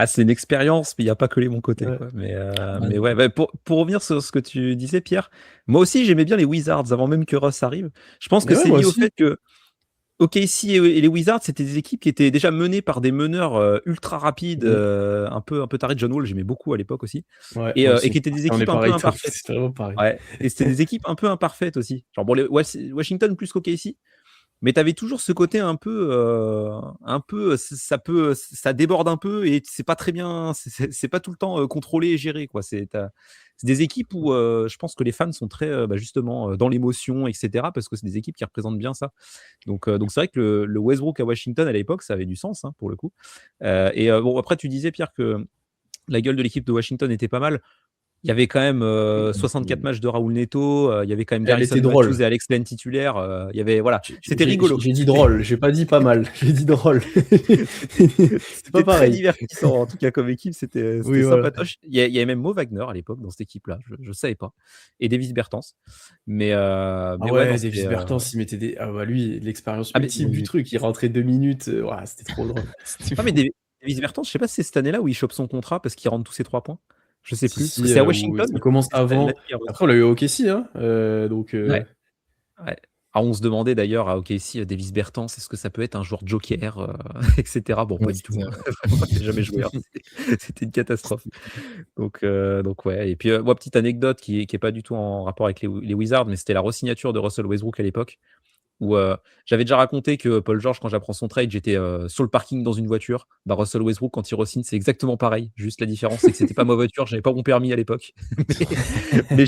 C'est une expérience, mais il n'y a pas que les bons côtés. Quoi. Mais ouais, pour revenir sur ce que tu disais, Pierre, moi aussi, j'aimais bien les Wizards avant même que Russ arrive. Je pense que c'est lié au fait que OKC et les Wizards, c'était des équipes qui étaient déjà menées par des meneurs ultra rapides, un peu tarés. John Wall, j'aimais beaucoup à l'époque aussi, Ouais, et moi qui aussi. étaient des On est équipes un peu pareil, toi. imparfaites. C'est vraiment pareil. Ouais, et c'était des équipes un peu imparfaites aussi. Genre bon, les Washington plus qu'OKC, mais tu avais toujours ce côté un peu, ça déborde un peu et c'est pas très bien, c'est pas tout le temps contrôlé et géré, quoi. C'est des équipes où je pense que les fans sont très justement dans l'émotion, etc. Parce que c'est des équipes qui représentent bien ça. Donc c'est vrai que le Westbrook à Washington à l'époque, ça avait du sens, hein, pour le coup. Bon, après, tu disais, Pierre, que la gueule de l'équipe de Washington était pas mal. Il y avait quand même 64 matchs de Raoul Neto, il y avait quand même Elle Garrison était Matthews drôle. et Alex Len titulaires. Il y avait, voilà, c'était J'ai rigolo. dit drôle, j'ai pas dit pas mal, j'ai dit drôle. C'est pas C'était très pareil. divertissant, en tout cas, comme équipe, c'était Oui, voilà. sympatoche. Il y avait même Mo Wagner à l'époque dans cette équipe-là, je savais pas. Et Davis Bertans. Mais Ah ouais, ouais, non, Davis c'était. Bertans, il mettait des. Ah bah lui, l'expérience Ah, mais, ultime du truc, il rentrait 2 minutes. Ouah, c'était trop drôle. C'était ah, mais fou. Davis Bertans, je sais pas si c'est cette année-là où il chope son contrat parce qu'il rentre tous ses 3 points. Je sais plus. Parce que Si, c'est à où Washington, ça mais commence c'est l'année avant. qu'il a reçu. Après, on l'a eu au OKC, hein. Donc. Ouais. Ouais. Ah, on se demandait d'ailleurs à OKC, Davis Bertans, est-ce que ça peut être un joueur joker, etc. Bon, Ouais, pas du c'est tout. ça. Vraiment, il n'a jamais joué, hein. C'était une catastrophe. Donc ouais. Et puis, moi, petite anecdote qui est pas du tout en rapport avec les Wizards, mais c'était la re-signature de Russell Westbrook à l'époque, où j'avais déjà raconté que Paul George, quand j'apprends son trade, j'étais sur le parking dans une voiture. Bah, Russell Westbrook, quand il re-signe, c'est exactement pareil. Juste la différence, c'est que c'était pas ma voiture, j'avais pas mon permis à l'époque. Mais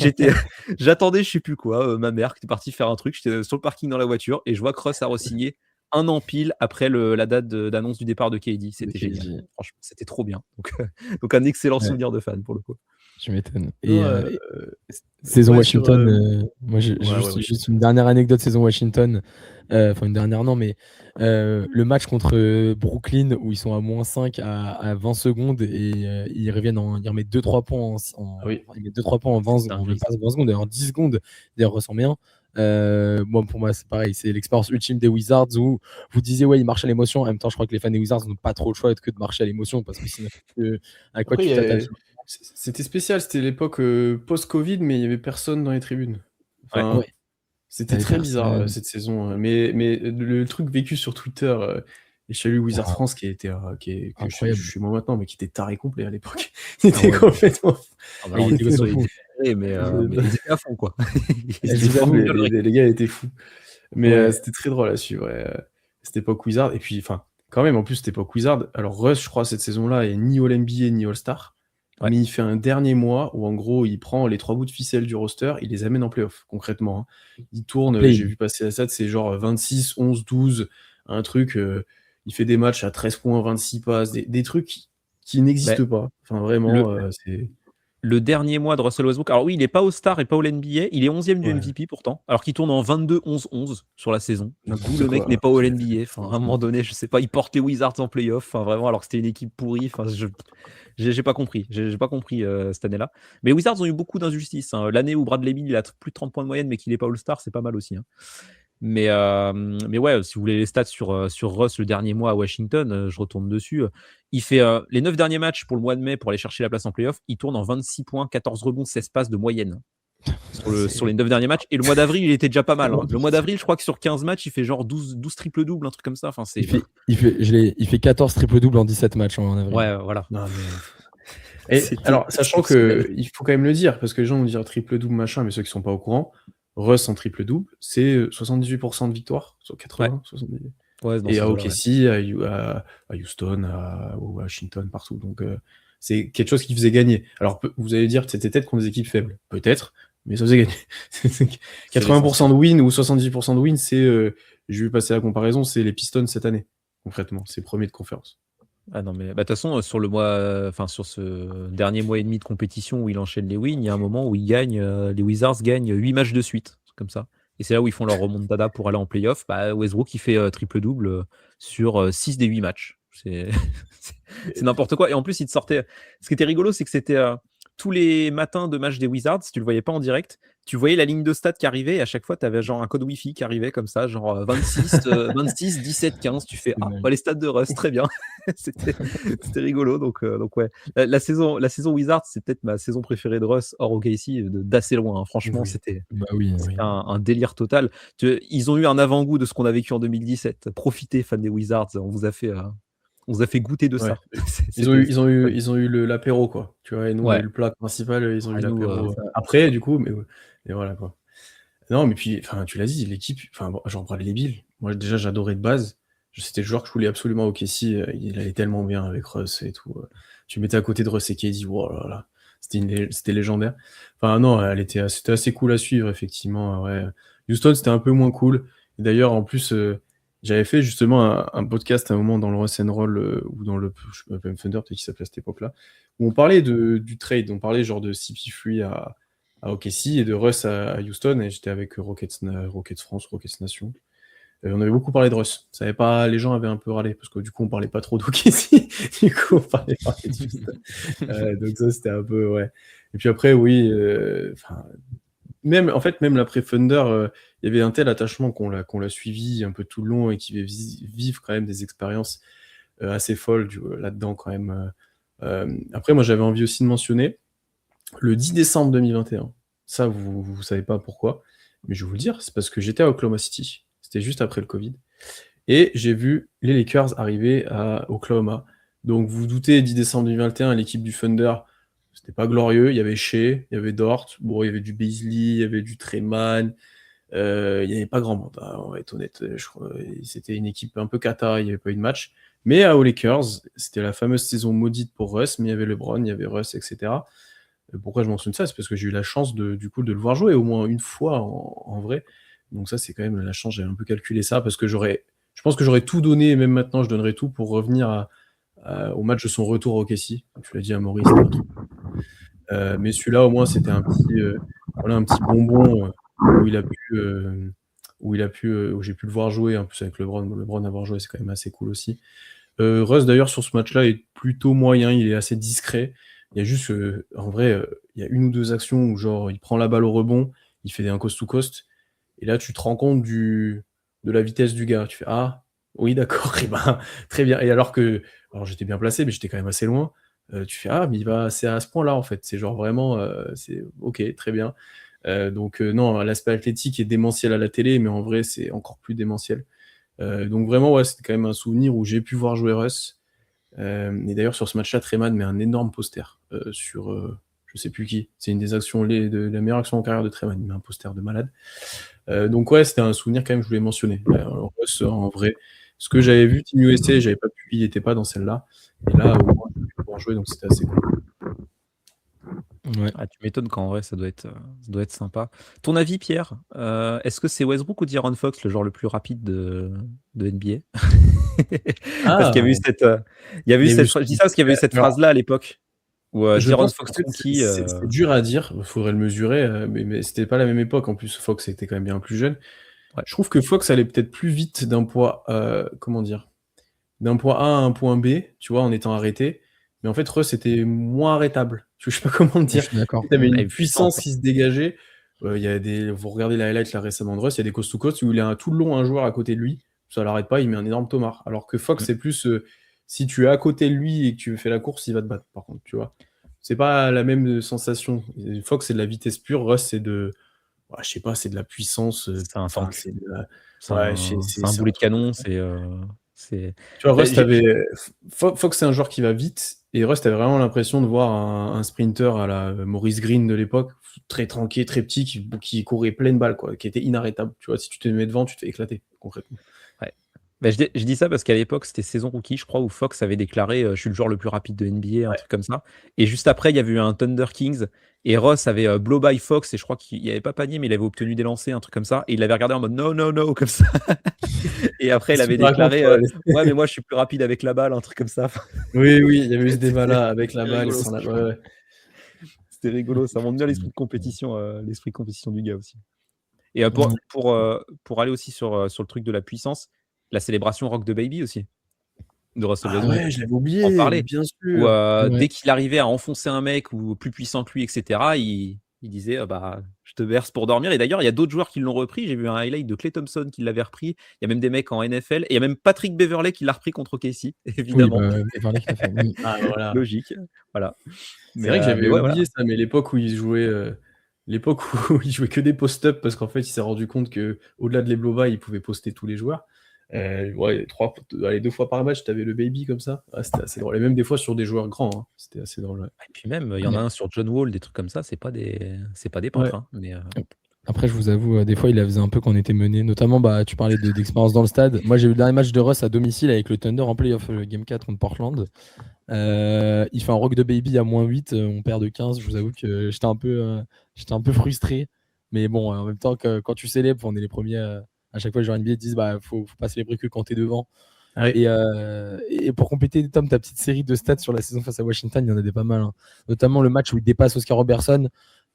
j'attendais, je sais plus quoi, ma mère qui était partie faire un truc. J'étais sur le parking dans la voiture et je vois que Russ a re-signé un an pile après la date d'annonce du départ de KD. C'était génial. Franchement, c'était trop bien. Donc un excellent Ouais. souvenir de fan pour le coup. Tu m'étonnes. Non, Et saison ouais, sur. Washington, moi j'ai Ouais, juste Washington. une dernière anecdote saison Washington. Enfin, une dernière, non, mais le match contre Brooklyn où ils sont à -5 à 20 secondes et ils remettent 2-3 points Ah oui. ils mettent 2-3 points en 20 secondes, même pas 20 secondes, en 10 secondes, d'ailleurs, ressent bien. Moi, pour moi, c'est pareil, c'est l'expérience ultime des Wizards où vous disiez, ouais, ils marchent à l'émotion. En même temps, je crois que les fans des Wizards n'ont pas trop le choix que de marcher à l'émotion parce que sinon, à quoi Après, tu t'attaches? c'était spécial, c'était l'époque post-Covid, mais il y avait personne dans les tribunes. Ouais. Enfin, Ouais. c'était T'avais très bizarre personne. cette saison. Mais le truc vécu sur Twitter, et chez lui Wizards Wow, France, que je incroyable. suis moi maintenant, mais qui était taré complet à l'époque. Ah C'était ouais. complètement. Ah bah Et alors, il du était coup, complètement il fou. était ferré, mais ils étaient à fond, quoi. Ils Je étaient vous fous, avoue, les gars étaient fous. Mais ouais. c'était très drôle à suivre. Cette époque Wizard. Et puis, enfin, quand même, en plus, cette époque Wizard. Alors, Russ, je crois, cette saison-là, est ni All-NBA ni All-Star. Ouais. Mais il fait un dernier mois où, en gros, il prend les 3 bouts de ficelle du roster, il les amène en playoff, concrètement, hein. Il tourne, Play-in. j'ai vu passer la stat, c'est genre 26, 11, 12, un truc. Il fait des matchs à 13 points, 26 passes, des trucs qui n'existent pas. Enfin, vraiment, c'est. Le dernier mois de Russell Westbrook, alors oui, il n'est pas All-Star et pas All-NBA, il est 11e du Ouais. MVP pourtant, alors qu'il tourne en 22-11-11 sur la saison. N'importe D'où le mec quoi. n'est pas All-NBA. Enfin, à un moment donné, je sais pas, il porte les Wizards en playoff, enfin, vraiment, alors que c'était une équipe pourrie. Enfin, j'ai pas compris. J'ai pas compris cette année-là. Mais les Wizards ont eu beaucoup d'injustices, hein. L'année où Bradley Beal il a plus de 30 points de moyenne, mais qu'il n'est pas All-Star, c'est pas mal aussi, hein. Mais ouais, si vous voulez les stats sur Russ le dernier mois à Washington, je retourne dessus. Il fait les 9 derniers matchs pour le mois de mai pour aller chercher la place en playoff. Il tourne en 26 points, 14 rebonds, 16 passes de moyenne sur les 9 derniers matchs. Et le mois d'avril, il était déjà pas mal, hein. Le mois d'avril, je crois que sur 15 matchs, il fait genre 12 triple-double, un truc comme ça. Enfin, c'est... Il fait 14 triple-double en 17 matchs en avril. Ouais, voilà. Non, mais... alors, sachant qu'il faut quand même le dire, parce que les gens vont dire triple-double, machin, mais ceux qui sont pas au courant, Russ en triple-double, c'est 78% de victoire sur 80, 70. Ouais, et à OKC, à Houston, à Washington, partout. Donc, c'est quelque chose qui faisait gagner. Alors, vous allez dire que c'était peut-être contre des équipes faibles. Peut-être, mais ça faisait gagner. 80% de win ou 78% de win, c'est, je vais passer la comparaison, c'est les Pistons cette année, concrètement. C'est premier de conférence. Ah non, mais de toute façon, sur ce dernier mois et demi de compétition où il enchaîne les wins, il y a un moment où les Wizards gagnent 8 matchs de suite, comme ça. Et c'est là où ils font leur remontada pour aller en playoff. Westbrook, il fait triple-double sur 6 des 8 matchs. C'est n'importe quoi. Et en plus, il te sortait. Ce qui était rigolo, c'est que c'était tous les matins de match des Wizards, si tu le voyais pas en direct, tu voyais la ligne de stats qui arrivait et à chaque fois, tu avais genre un code Wi-Fi qui arrivait comme ça, genre 26, 17, 15. Tu fais les stats de Russ, très bien. C'était rigolo. Donc ouais, la saison Wizards, c'est peut-être ma saison préférée de Russ hors OKC d'assez loin. Hein. Franchement, Oui. c'était Oui. un délire total. Ils ont eu un avant-goût de ce qu'on a vécu en 2017. Profitez, fans des Wizards, on vous a fait goûter de ça. Ils ont eu l'apéro, quoi. Tu vois, et nous, on a eu le plat principal, ils ont eu l'apéro après, du coup, mais voilà, quoi. Non, mais puis, enfin, tu l'as dit, l'équipe, enfin, genre Bradley Beal, moi, déjà, j'adorais de base. C'était le joueur que je voulais absolument au KC. Il allait tellement bien avec Russ et tout. Tu mettais à côté de Russ et KD, oh là là, c'était légendaire. Enfin, non, c'était assez cool à suivre, effectivement. Ouais. Houston, c'était un peu moins cool. Et d'ailleurs, en plus, j'avais fait justement un podcast à un moment dans le Russ and Roll ou dans le Thunder, peut-être qu'il s'appelait à cette époque-là, où on parlait du trade. On parlait genre de CP3 à OKC et de Russ à Houston, et j'étais avec Rockets France, Rockets Nation. On avait beaucoup parlé de Russ. Les gens avaient un peu râlé, parce que du coup, on parlait pas trop d'OKC. Du coup, on parlait de Houston. Donc ça, c'était un peu, ouais. Et puis après, oui, même l'après Thunder, il y avait un tel attachement qu'on l'a suivi un peu tout le long et qui vivre quand même des expériences assez folles là-dedans quand même. Après, moi, j'avais envie aussi de mentionner le 10 décembre 2021, ça, vous savez pas pourquoi, mais je vais vous le dire, c'est parce que j'étais à Oklahoma City, c'était juste après le Covid, et j'ai vu les Lakers arriver à Oklahoma. Donc vous vous doutez, 10 décembre 2021, l'équipe du Thunder, c'était pas glorieux, il y avait Shea, il y avait Dort, bon, il y avait du Beasley, il y avait du Treyman, il n'y avait pas grand monde, on va être honnête, je crois, c'était une équipe un peu cata, il n'y avait pas eu de match, mais aux Lakers, c'était la fameuse saison maudite pour Russ, mais il y avait LeBron, il y avait Russ, etc. Pourquoi je mentionne ça? C'est parce que j'ai eu la chance de le voir jouer au moins une fois en vrai. Donc ça, c'est quand même la chance. J'avais un peu calculé ça parce que je pense que j'aurais tout donné, et même maintenant, je donnerais tout pour revenir au match de son retour au KC. Tu l'as dit à Maurice. Mais celui-là, au moins, c'était un petit bonbon où j'ai pu le voir jouer. En plus, avec LeBron avoir joué, c'est quand même assez cool aussi. Russ, d'ailleurs, sur ce match-là, est plutôt moyen. Il est assez discret. Il y a juste, en vrai, il y a une ou deux actions où genre il prend la balle au rebond, il fait un coast-to-coast, et là tu te rends compte de la vitesse du gars. Tu fais oui d'accord, et ben très bien. Et alors j'étais bien placé, mais j'étais quand même assez loin. Tu fais mais c'est à ce point-là en fait. C'est genre vraiment, c'est ok, très bien. Donc non, l'aspect athlétique est démentiel à la télé, mais en vrai c'est encore plus démentiel. Donc vraiment ouais, c'était quand même un souvenir où j'ai pu voir jouer Russ. Et d'ailleurs, sur ce match-là, Treyman met un énorme poster sur je sais plus qui. C'est une des actions, de la meilleure action en carrière de Treyman. Il met un poster de malade. Donc ouais, c'était un souvenir quand même, je voulais mentionner. En vrai, ce que j'avais vu, Team USA, il n'était pas dans celle-là. Et là, au moins, j'ai pu pouvoir jouer, donc c'était assez cool. Ouais. Tu m'étonnes qu'en vrai, ça doit être sympa. Ton avis, Pierre, est-ce que c'est Westbrook ou De'Aaron Fox le joueur le plus rapide de NBA? Parce qu'il y avait eu je dis ça parce qu'il y avait eu cette phrase-là à l'époque où De'Aaron Fox Tronky. C'est dur à dire, il faudrait le mesurer, mais c'était pas la même époque. En plus, Fox était quand même bien plus jeune. Ouais. Je trouve que Fox allait peut-être plus vite d'un point A à un point B, tu vois, en étant arrêté. Mais en fait, Russ était moins arrêtable. Je sais pas comment te dire. Je suis d'accord. Tu avais une puissance qui se dégageait. Vous regardez la highlight là récemment de Russ, il y a des coast-to-coast où il a tout le long un joueur à côté de lui. Ça l'arrête pas, il met un énorme tomard. Alors que Fox, c'est plus si tu es à côté de lui et que tu fais la course, il va te battre, par contre, tu vois. C'est pas la même sensation. Fox, c'est de la vitesse pure. Russ, c'est je sais pas, c'est de la puissance. C'est un tank. C'est un boulet de canon. Tu vois, Russ, Fox, c'est un joueur qui va vite. Et Russ, t'avais vraiment l'impression de voir un sprinter à la Maurice Green de l'époque, très tranquille, très petit, qui courait pleine balle, quoi, qui était inarrêtable. Tu vois, si tu te mets devant, tu te fais éclater, concrètement. Ouais. Je dis ça parce qu'à l'époque, c'était saison rookie, je crois, où Fox avait déclaré je suis le joueur le plus rapide de NBA, un truc comme ça. Et juste après, il y avait eu un Thunder Kings et Ross avait blow by Fox et je crois qu'il n'y avait pas panier, mais il avait obtenu des lancers, un truc comme ça. Et il l'avait regardé en mode no, comme ça. Et après, il avait déclaré ouais, mais moi, je suis plus rapide avec la balle, un truc comme ça. Oui, il y avait eu ce débat-là avec la balle. C'était rigolo, ça montre bien l'esprit de compétition du gars aussi. Et pour aller aussi sur le truc de la puissance, la célébration Rock the Baby aussi. de Russell Ah Westbrook. ouais, je l'avais On en oublié, mais parlait. bien Où, sûr. Ouais. dès qu'il arrivait à enfoncer un mec ou plus puissant que lui, et cetera, il disait: «Bah, je te berce pour dormir» et d'ailleurs, il y a d'autres joueurs qui l'ont repris. J'ai vu un highlight de Klay Thompson qui l'avait repris. Il y a même des mecs en NFL et il y a même Patrick Beverley qui l'a repris contre OKC, Oui, évidemment. bah, Beverley qui l'a fait. Ah voilà. Logique, voilà. C'est vrai que Mais j'avais ouais, voilà. oublié ça, mais l'époque où il jouait, l'époque où il jouait que des post-up parce qu'en fait, il s'est rendu compte qu'au-delà de l'Ebloba, il pouvait poster tous les joueurs. Ouais, 2 fois par match, tu avais le baby comme ça. Ah, c'était assez drôle et même des fois sur des joueurs grands, hein. C'était assez drôle, ouais. Et puis même, il y en a un sur John Wall, des trucs comme ça, c'est pas des Ouais. peintres, hein, mais Après, je vous avoue, des fois, il la faisait un peu quand on était mené. Notamment, bah, tu parlais d'expérience dans le stade. Moi, j'ai eu le dernier match de Russ à domicile avec le Thunder en playoff, Game 4 contre Portland. Il fait un rock de baby à -8, on perd de 15. Je vous avoue que j'étais un peu frustré. Mais bon, en même temps, quand tu célèbres, on est les premiers. À chaque fois, les joueurs NBA disent bah, faut pas célébrer que quand t'es devant. Ah oui. Et pour compléter, Tom, ta petite série de stats sur la saison face à Washington, il y en a des pas mal, hein. Notamment le match où il dépasse Oscar Robertson.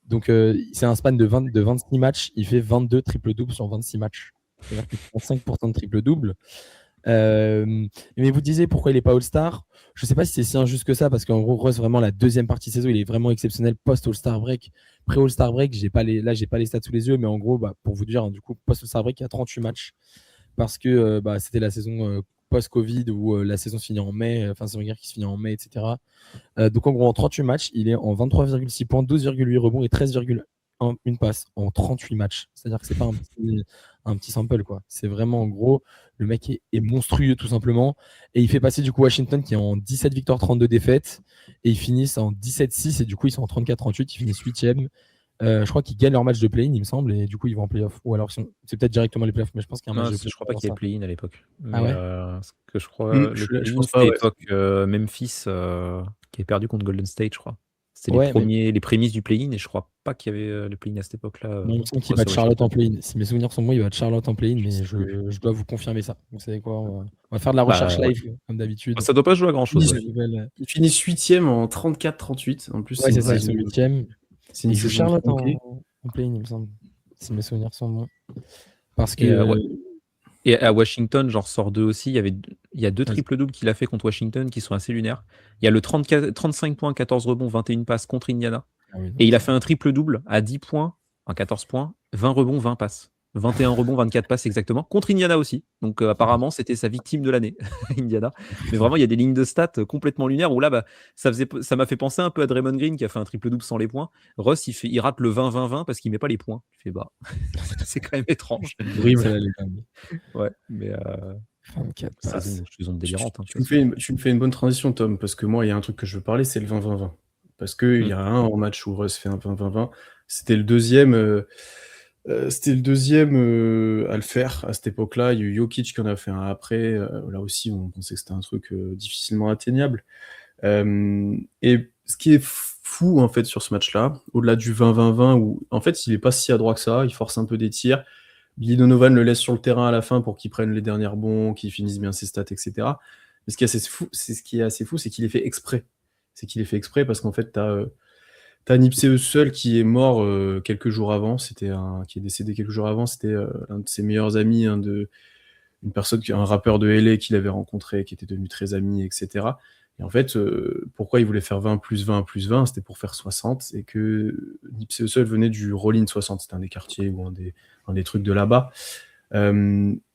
Donc, c'est un span de 26 matchs. Il fait 22 triple-doubles sur 26 matchs. C'est-à-dire qu'il prend 5% de triple-double. Mais vous disiez pourquoi il n'est pas All-Star. Je ne sais pas si c'est si injuste que ça, parce qu'en gros, Russ, vraiment, la deuxième partie de saison, il est vraiment exceptionnel post-All-Star break. Pré-All-Star break, j'ai pas les stats sous les yeux, mais en gros, bah, pour vous dire, hein, du coup, post-All-Star break, il y a 38 matchs. Parce que bah, c'était la saison post-Covid où la saison se finit en mai, enfin, c'est une guerre qui se finit en mai, etc. Donc en gros, en 38 matchs, il est en 23,6 points, 12,8 rebonds et 13,1 une passe en 38 matchs. C'est-à-dire que c'est pas un petit sample, quoi. C'est vraiment, en gros, le mec est monstrueux tout simplement. Et il fait passer du coup Washington qui est en 17 victoires, 32 défaites. Et ils finissent en 17-6 et du coup ils sont en 34-38, ils finissent 8e. Je crois qu'ils gagnent leur match de play-in, il me semble, et du coup ils vont en play-off. Ou alors c'est peut-être directement les play-offs, mais je pense qu'il y a un match non, de je play-off crois pas avant qu'il y ait ça. play-in à l'époque. Ah Mais ouais? ce que je crois, le Je play-in, pense pas, c'était ouais. l'époque Memphis qui est perdu contre Golden State, je crois. C'était Ouais, mais les prémices du play-in et je crois pas qu'il y avait le play-in à cette époque-là. non, il me semble qu'il bat Russell Charlotte en Washington. play-in. Si mes souvenirs sont bons, il bat Charlotte en play-in, Je mais sais plus. je dois vous confirmer ça. Vous savez quoi? On va faire de la recherche Bah ouais. live, comme d'habitude. Ça doit pas se jouer à grand Ils chose, finissent ouais. La nouvelle. ils finissent 8e en 34-38. En plus, Ouais, c'est une c'est ça, ils saison sont 8e. c'est une Ils jouent saison Charlotte tronquée. en play-in, il me semble. Si mes souvenirs sont bons. Parce Et que. ouais. Et à Washington, j'en ressors deux aussi. Il y a deux Vas-y. triple-doubles qu'il a fait contre Washington qui sont assez lunaires. Il y a le 35 points, 14 rebonds, 21 passes contre Indiana. Ah oui, non, Et il a ça- fait un triple-double à 10 points, en 14 points, 20 rebonds, 20 passes. 21 rebonds, 24 passes exactement, contre Indiana aussi. Donc apparemment, c'était sa victime de l'année, Indiana. Mais vraiment, il y a des lignes de stats complètement lunaires où là, bah, ça m'a fait penser un peu à Draymond Green qui a fait un triple-double sans les points. Russ, il rate le 20-20-20 parce qu'il met pas les points. Tu fais bah, c'est quand même étrange. Horrible. Celle-là, elle est dingue. Ouais, mais 24 Ah, passes. saison délirante. Hein, de tu toute me façon. tu me fais une bonne transition, Tom, parce que moi, il y a un truc que je veux parler, c'est le 20-20-20. Parce qu'il y a un match où Russ fait un 20-20-20. C'était le deuxième, à le faire à cette époque-là. Il y a eu Jokic qui en a fait un après. Là aussi, on pensait que c'était un truc difficilement atteignable. Et ce qui est fou en fait sur ce match-là, au-delà du 20-20-20, où en fait il est pas si adroit que ça, il force un peu des tirs. Billy Donovan le laisse sur le terrain à la fin pour qu'il prenne les derniers rebonds, qu'il finisse bien ses stats, etc. Mais ce qui est assez fou, c'est qu'il est fait exprès. C'est qu'il est fait exprès parce qu'en fait, t'as Nipsey Hussle qui est mort quelques jours avant, qui est décédé quelques jours avant, c'était un de ses meilleurs amis, un rappeur de LA qu'il avait rencontré, qui était devenu très ami, etc. Et en fait, pourquoi il voulait faire 20 plus 20 plus 20, c'était pour faire 60, et que Nipsey Hussle venait du Rollin 60, c'était un des quartiers ou un des trucs de là-bas.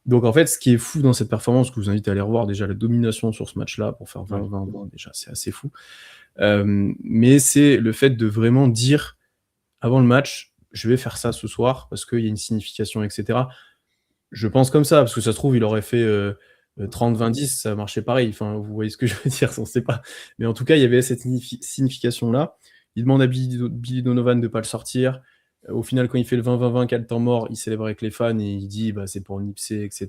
Donc en fait, ce qui est fou dans cette performance, que je vous invite à aller revoir, déjà la domination sur ce match-là, pour faire 20-20-20, déjà c'est assez fou. Mais c'est le fait de vraiment dire, avant le match, je vais faire ça ce soir, parce qu'il y a une signification, etc. Je pense comme ça, parce que ça se trouve, il aurait fait 30-20-10, ça marchait pareil. Enfin, vous voyez ce que je veux dire, on ne sait pas. Mais en tout cas, il y avait cette signification-là. Il demande à Billy Donovan de ne pas le sortir. Au final, quand il fait le 20-20-20, qu'il a le temps mort, il célèbre avec les fans et il dit bah, c'est pour Nipsey, etc.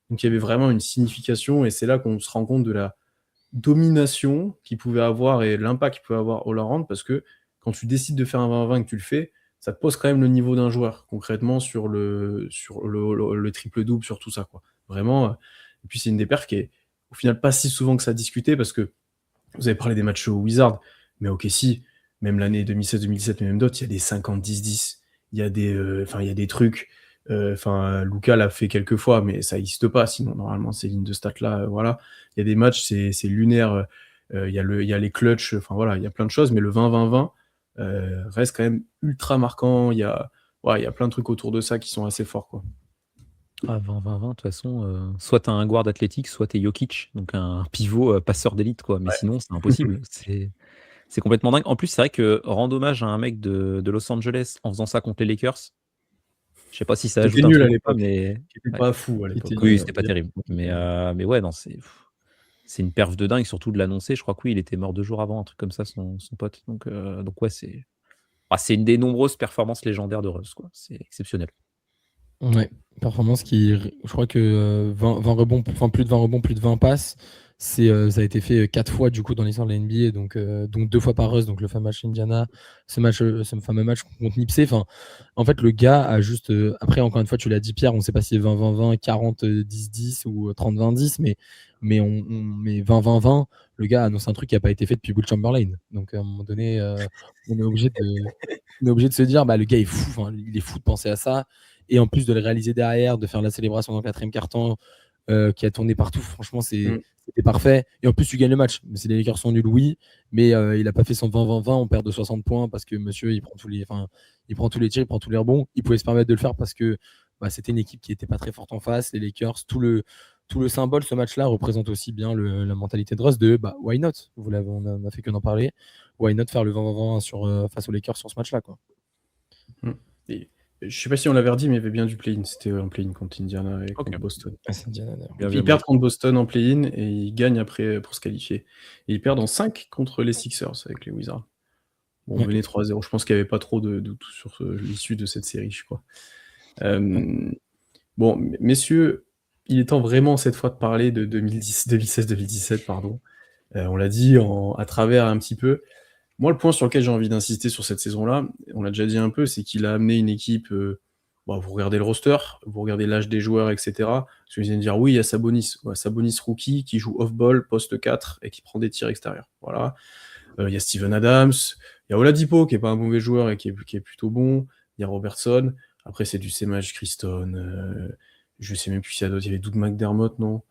Donc il y avait vraiment une signification, et c'est là qu'on se rend compte de la domination qu'il pouvait avoir et l'impact qu'il pouvait avoir all around, parce que quand tu décides de faire un 20-20 et que tu le fais, ça te pose quand même le niveau d'un joueur, concrètement, sur le triple-double, sur tout ça, quoi. Vraiment. Et puis, c'est une des perfs qui est, au final, pas si souvent que ça discuté, parce que vous avez parlé des matchs au Wizard, mais ok, si, même l'année 2016-2017, mais même d'autres, il y a des 50-10-10, il y a des trucs. Enfin, Luka l'a fait quelques fois, mais ça n'existe pas. Sinon, normalement, ces lignes de stats-là, voilà. Il y a des matchs, c'est lunaire. Il y a les clutches, enfin voilà, il y a plein de choses, mais le 20-20-20 reste quand même ultra marquant. Il y a plein de trucs autour de ça qui sont assez forts, quoi. Ah, 20-20-20, de toute façon, soit t'as un guard athlétique, soit t'es Jokic, donc un pivot passeur d'élite, quoi. Mais sinon, c'est impossible. C'est complètement dingue. En plus, c'est vrai que rendre hommage à un mec de Los Angeles en faisant ça contre les Lakers, je sais pas si ça Qui était ajoute un nul à truc ou pas, l'époque, mais qui était ouais. pas fou à l'époque. Oui, Ouais, c'était pas bien. terrible. Mais ouais, non, c'est une perf de dingue, surtout de l'annoncer. Je crois que oui, il était mort 2 jours avant, un truc comme ça, son pote. Donc ouais, c'est une des nombreuses performances légendaires de Russ, quoi. C'est exceptionnel. Ouais, performance qui, je crois que 20 rebonds, enfin plus de 20 rebonds, plus de 20 passes, ça a été fait 4 fois du coup dans l'histoire de la NBA, donc 2 fois par Russ, donc le fameux match Indiana, ce fameux match contre Nipsey. Enfin, en fait, le gars a juste, après encore une fois, tu l'as dit Pierre, on ne sait pas si c'est 20-20-20, 40-10-10 ou 30-20-10, mais 20-20-20, le gars annonce un truc qui n'a pas été fait depuis Will Chamberlain. Donc à un moment donné, on est obligé de se dire, bah le gars est fou, enfin, il est fou de penser à ça. Et en plus de le réaliser derrière, de faire la célébration dans le 4e quart-temps, qui a tourné partout, franchement, c'était parfait. Et en plus, tu gagnes le match. Si les Lakers sont nuls, oui, mais il n'a pas fait son 20-20-20, on perd de 60 points parce que monsieur, il prend tous les tirs, il prend tous les rebonds. Il pouvait se permettre de le faire parce que c'était une équipe qui n'était pas très forte en face. Les Lakers, tout le symbole, ce match-là, représente aussi bien la mentalité de Russ de why not? On a fait que d'en parler. Why not faire le 20-20 face aux Lakers sur ce match-là, quoi. Et je sais pas si on l'avait redit, mais il y avait bien du play-in. C'était un play-in contre Indiana et contre Ok. Boston. C'est Indiana, d'ailleurs. Bien, Ils bien, perdent contre Boston en play-in et ils gagnent après pour se qualifier. Et ils perdent en 5 contre les Sixers avec les Wizards. Bon, on Ouais. menait 3-0. Je pense qu'il n'y avait pas trop de doute sur l'issue de cette série, je crois. Bon, messieurs, il est temps vraiment cette fois de parler de 2016-2017, pardon. On l'a dit à travers un petit peu. Moi, le point sur lequel j'ai envie d'insister sur cette saison-là, on l'a déjà dit un peu, c'est qu'il a amené une équipe. Vous regardez le roster, vous regardez l'âge des joueurs, etc. Parce que vous allez me dire, oui, il y a Sabonis. Ouais, Sabonis rookie qui joue off-ball, poste 4 et qui prend des tirs extérieurs. Voilà. Il y a Steven Adams, il y a Oladipo qui est pas un mauvais joueur et qui est plutôt bon. Il y a Robertson. Après, c'est du Semaj Christon. Je sais même plus s'il y a d'autres. Il y avait Doug McDermott, non?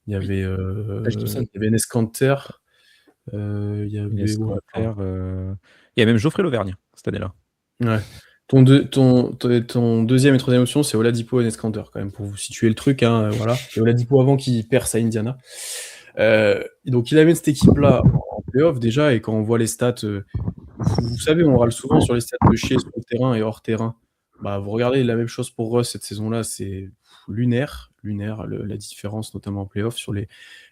Il y avait Enes Kanter. Il y avait Il y a même Geoffrey Lauvergne cette année-là. Ouais. Ton deuxième et troisième option, c'est Oladipo et Enes Kanter, quand même, pour vous situer le truc. Voilà. Et Oladipo avant qu'il perce à Indiana. Donc il amène cette équipe-là en playoff déjà, et quand on voit les stats, vous savez, on râle souvent sur les stats de chez sur le terrain et hors terrain. Vous regardez la même chose pour Russ cette saison-là, c'est lunaire, la différence, notamment en playoff, sur les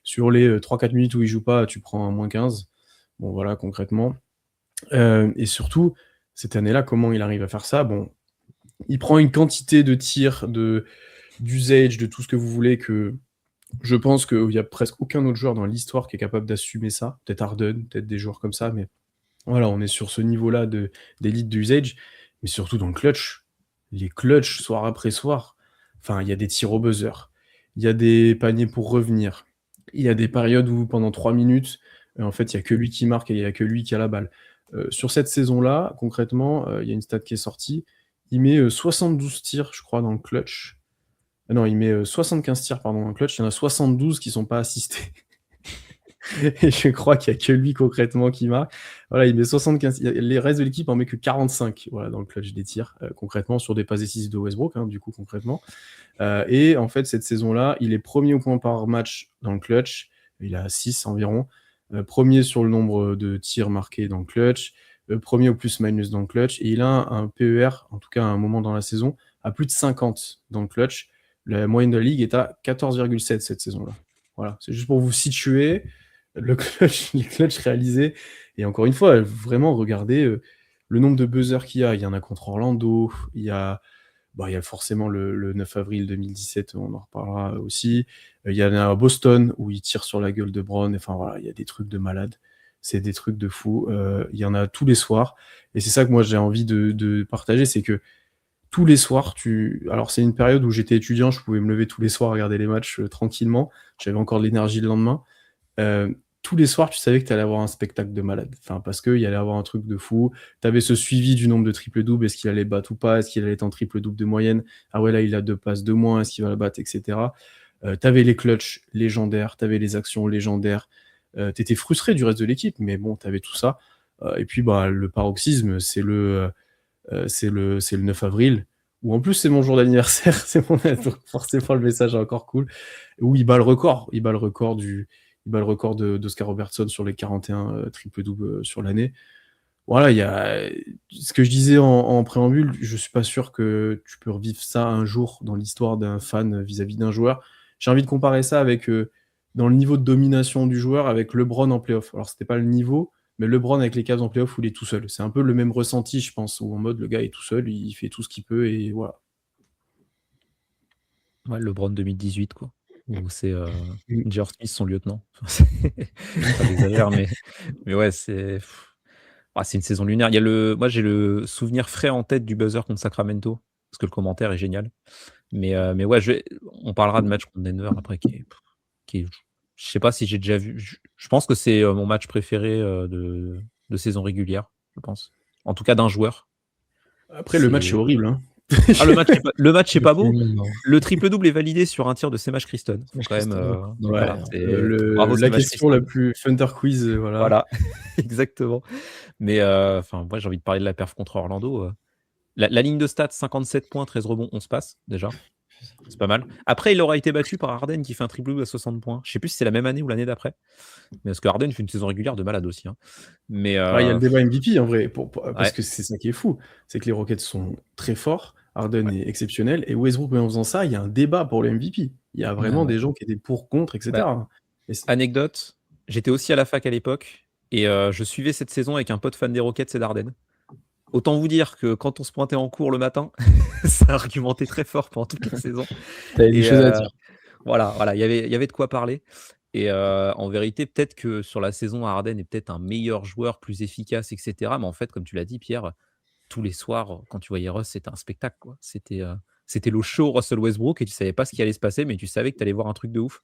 3-4 minutes où il joue pas, tu prends un moins 15. Bon voilà, concrètement. Et surtout, cette année-là, comment il arrive à faire ça? Bon, il prend une quantité de tirs, d'usage, de tout ce que vous voulez, que je pense qu'il n'y a presque aucun autre joueur dans l'histoire qui est capable d'assumer ça. Peut-être Harden, peut-être des joueurs comme ça, mais voilà, on est sur ce niveau-là d'élite d'usage, mais surtout dans le clutch. Les clutch, soir après soir. Enfin, il y a des tirs au buzzer, il y a des paniers pour revenir, il y a des périodes où pendant 3 minutes, en fait, il n'y a que lui qui marque et il n'y a que lui qui a la balle. Sur cette saison-là, concrètement, il y a une stat qui est sortie. Il met 72 tirs, je crois, dans le clutch. Non, il met 75 tirs, pardon, dans le clutch. Il y en a 72 qui ne sont pas assistés. Et je crois qu'il n'y a que lui, concrètement, qui marque. Voilà, il met 75. Les restes de l'équipe en met que 45, voilà, dans le clutch des tirs, concrètement, sur des passes décisives de Westbrook, du coup, concrètement. Et en fait, cette saison-là, il est premier au point par match dans le clutch. Il a 6 environ. Premier sur le nombre de tirs marqués dans le clutch. Premier au plus-minus dans le clutch. Et il a un PER, en tout cas à un moment dans la saison, à plus de 50 dans le clutch. La moyenne de la ligue est à 14,7 cette saison-là. Voilà, c'est juste pour vous situer les clutch réalisés. Et encore une fois, vraiment, regardez le nombre de buzzers qu'il y a. Il y en a contre Orlando, il y a forcément le 9 avril 2017, on en reparlera aussi. Il y en a à Boston, où il tire sur la gueule de Brown. Enfin voilà, il y a des trucs de malade. C'est des trucs de fou. Il y en a tous les soirs. Et c'est ça que moi j'ai envie de partager, c'est que tous les soirs, alors c'est une période où j'étais étudiant, je pouvais me lever tous les soirs, regarder les matchs tranquillement. J'avais encore de l'énergie le lendemain. tous les soirs, tu savais que tu allais avoir un spectacle de malade. Enfin, parce qu'il y allait avoir un truc de fou. Tu avais ce suivi du nombre de triple-doubles. Est-ce qu'il allait battre ou pas? Est-ce qu'il allait être en triple-double de moyenne? Ah ouais, là, il a 2 passes de moins. Est-ce qu'il va le battre, etc. Tu avais les clutches légendaires. Tu avais les actions légendaires. Tu étais frustré du reste de l'équipe, mais bon, tu avais tout ça. Et puis, le paroxysme, c'est le 9 avril, où en plus c'est mon jour d'anniversaire, donc forcément le message est encore cool, où il bat le record d'Oscar Robertson sur les 41 triple-double sur l'année. Voilà, il y a ce que je disais en préambule, je suis pas sûr que tu peux revivre ça un jour dans l'histoire d'un fan vis-à-vis d'un joueur. J'ai envie de comparer ça avec dans le niveau de domination du joueur avec LeBron en playoff. Alors c'était pas le niveau, mais LeBron avec les Cavs en playoff où il est tout seul. C'est un peu le même ressenti, je pense, où en mode le gars est tout seul, il fait tout ce qu'il peut et voilà. Ouais, LeBron 2018, quoi. Où c'est J.R. Smith, son lieutenant. J'exagère, mais ouais, c'est une saison lunaire. Moi, j'ai le souvenir frais en tête du buzzer contre Sacramento, parce que le commentaire est génial. Mais ouais, on parlera de match contre Denver après, qui est je sais pas si j'ai déjà vu. Je pense que c'est mon match préféré de saison régulière, je pense. En tout cas, d'un joueur. Après, le match est horrible. Hein. Ah, le match est pas beau. Le triple-double est validé sur un tir de Semash Criston. Quand même, voilà, bravo, la question la plus Thunder Quiz. Voilà, exactement. Mais moi, j'ai envie de parler de la perf contre Orlando. La ligne de stats, 57 points, 13 rebonds, 11 passes, déjà. C'est pas mal. Après, il aura été battu par Harden qui fait un triple-double à 60 points. Je sais plus si c'est la même année ou l'année d'après. Mais parce que Harden fait une saison régulière de malade aussi. Hein. Mais il y a le débat MVP en vrai, parce que c'est ça qui est fou. C'est que les Rockets sont très forts, Harden est exceptionnel, et Westbrook, en faisant ça, il y a un débat pour le MVP. Il y a vraiment des gens qui étaient pour, contre, etc. Anecdote, j'étais aussi à la fac à l'époque, et je suivais cette saison avec un pote fan des Rockets et d'Harden. Autant vous dire que quand on se pointait en cours le matin, ça argumentait très fort pendant toute la saison. T'avais des choses à dire. Voilà, il y avait de quoi parler. Et en vérité, peut-être que sur la saison, Harden est peut-être un meilleur joueur, plus efficace, etc. Mais en fait, comme tu l'as dit, Pierre, tous les soirs, quand tu voyais Russ, c'était un spectacle, quoi. C'était le show Russell Westbrook et tu savais pas ce qui allait se passer, mais tu savais que tu allais voir un truc de ouf.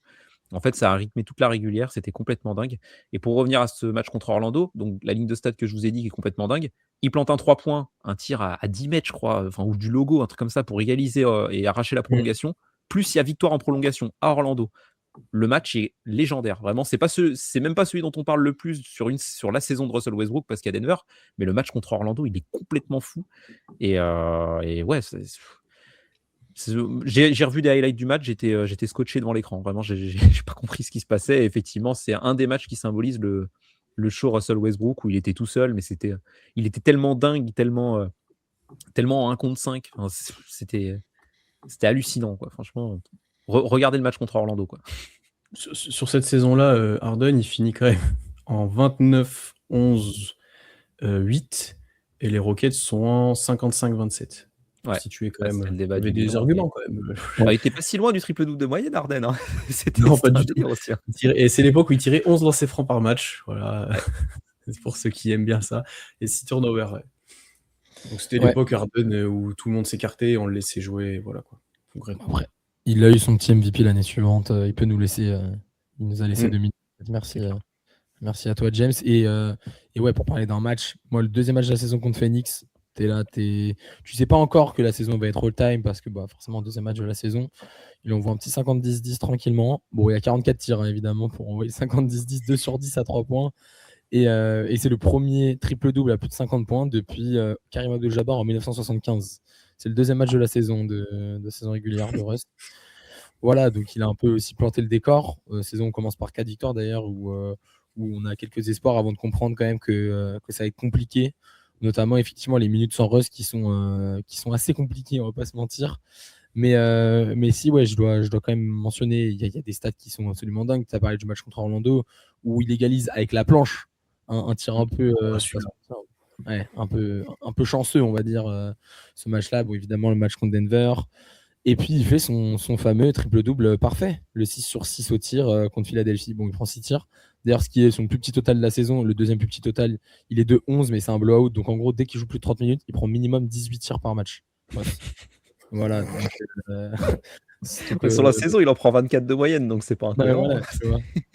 En fait, ça a rythmé toute la régulière, c'était complètement dingue. Et pour revenir à ce match contre Orlando, donc la ligne de stats que je vous ai dit qui est complètement dingue, il plante un 3 points, un tir à 10 mètres, je crois, ou du logo, un truc comme ça pour égaliser et arracher la prolongation. Plus il y a victoire en prolongation à Orlando. Le match est légendaire, vraiment. C'est même pas celui dont on parle le plus sur la saison de Russell Westbrook parce qu'il y a Denver, mais le match contre Orlando, il est complètement fou. Et ouais, j'ai revu des highlights du match, j'étais scotché devant l'écran. Vraiment, j'ai pas compris ce qui se passait. Et effectivement, c'est un des matchs qui symbolise le show Russell Westbrook où il était tout seul, mais il était tellement dingue, tellement en 1 contre 5. Enfin, c'était hallucinant, quoi. Franchement, regardez le match contre Orlando, quoi. Sur cette saison-là, Harden, il finit quand même en 29, 11, 8, et les Rockets sont en 55-27. Ouais, si tu es quand même, le débat avait des arguments quand même. Il était pas si loin du triple-double de moyenne, Harden. Hein. Non, pas du tout. Aussi, hein. Et c'est l'époque où il tirait 11 lancers francs par match. Voilà. C'est pour ceux qui aiment bien ça. Et 6 turnovers. Ouais. Donc c'était l'époque Harden où tout le monde s'écartait et on le laissait jouer. Voilà, quoi. Après, il a eu son petit MVP l'année suivante. Il peut nous laisser. Il nous a laissé 2 minutes. Merci à toi, James. Et ouais, pour parler d'un match, moi, le deuxième match de la saison contre Phoenix, tu sais pas encore que la saison va être all-time parce que forcément, deuxième match de la saison, il envoie un petit 50-10-10 tranquillement. Bon, il y a 44 tirs, hein, évidemment, pour envoyer 50-10-10, 2 sur 10 à 3 points. Et c'est le premier triple-double à plus de 50 points depuis Karim Abdul-Jabbar en 1975. C'est le deuxième match de la saison, de saison régulière de Russ. Voilà, donc il a un peu aussi planté le décor. Saison, on commence par 4 victoires d'ailleurs, où on a quelques espoirs avant de comprendre quand même que ça va être compliqué. Notamment, effectivement, les minutes sans Russ qui sont assez compliquées, on va pas se mentir. Mais si, ouais, je dois quand même mentionner, il y a des stats qui sont absolument dingues. Tu as parlé du match contre Orlando, où il égalise avec la planche un tir un peu, un peu chanceux, on va dire, ce match-là. Bon, évidemment, le match contre Denver. Et puis, il fait son fameux triple-double parfait. Le 6 sur 6 au tir contre Philadelphie. Bon, il prend 6 tirs. D'ailleurs, ce qui est son plus petit total de la saison, le deuxième plus petit total, il est de 11, mais c'est un blowout. Donc, en gros, dès qu'il joue plus de 30 minutes, il prend minimum 18 tirs par match. Ouais. Voilà. Surtout Sur la que saison, il en prend 24 de moyenne, donc c'est pas ouais, incohérent. voilà,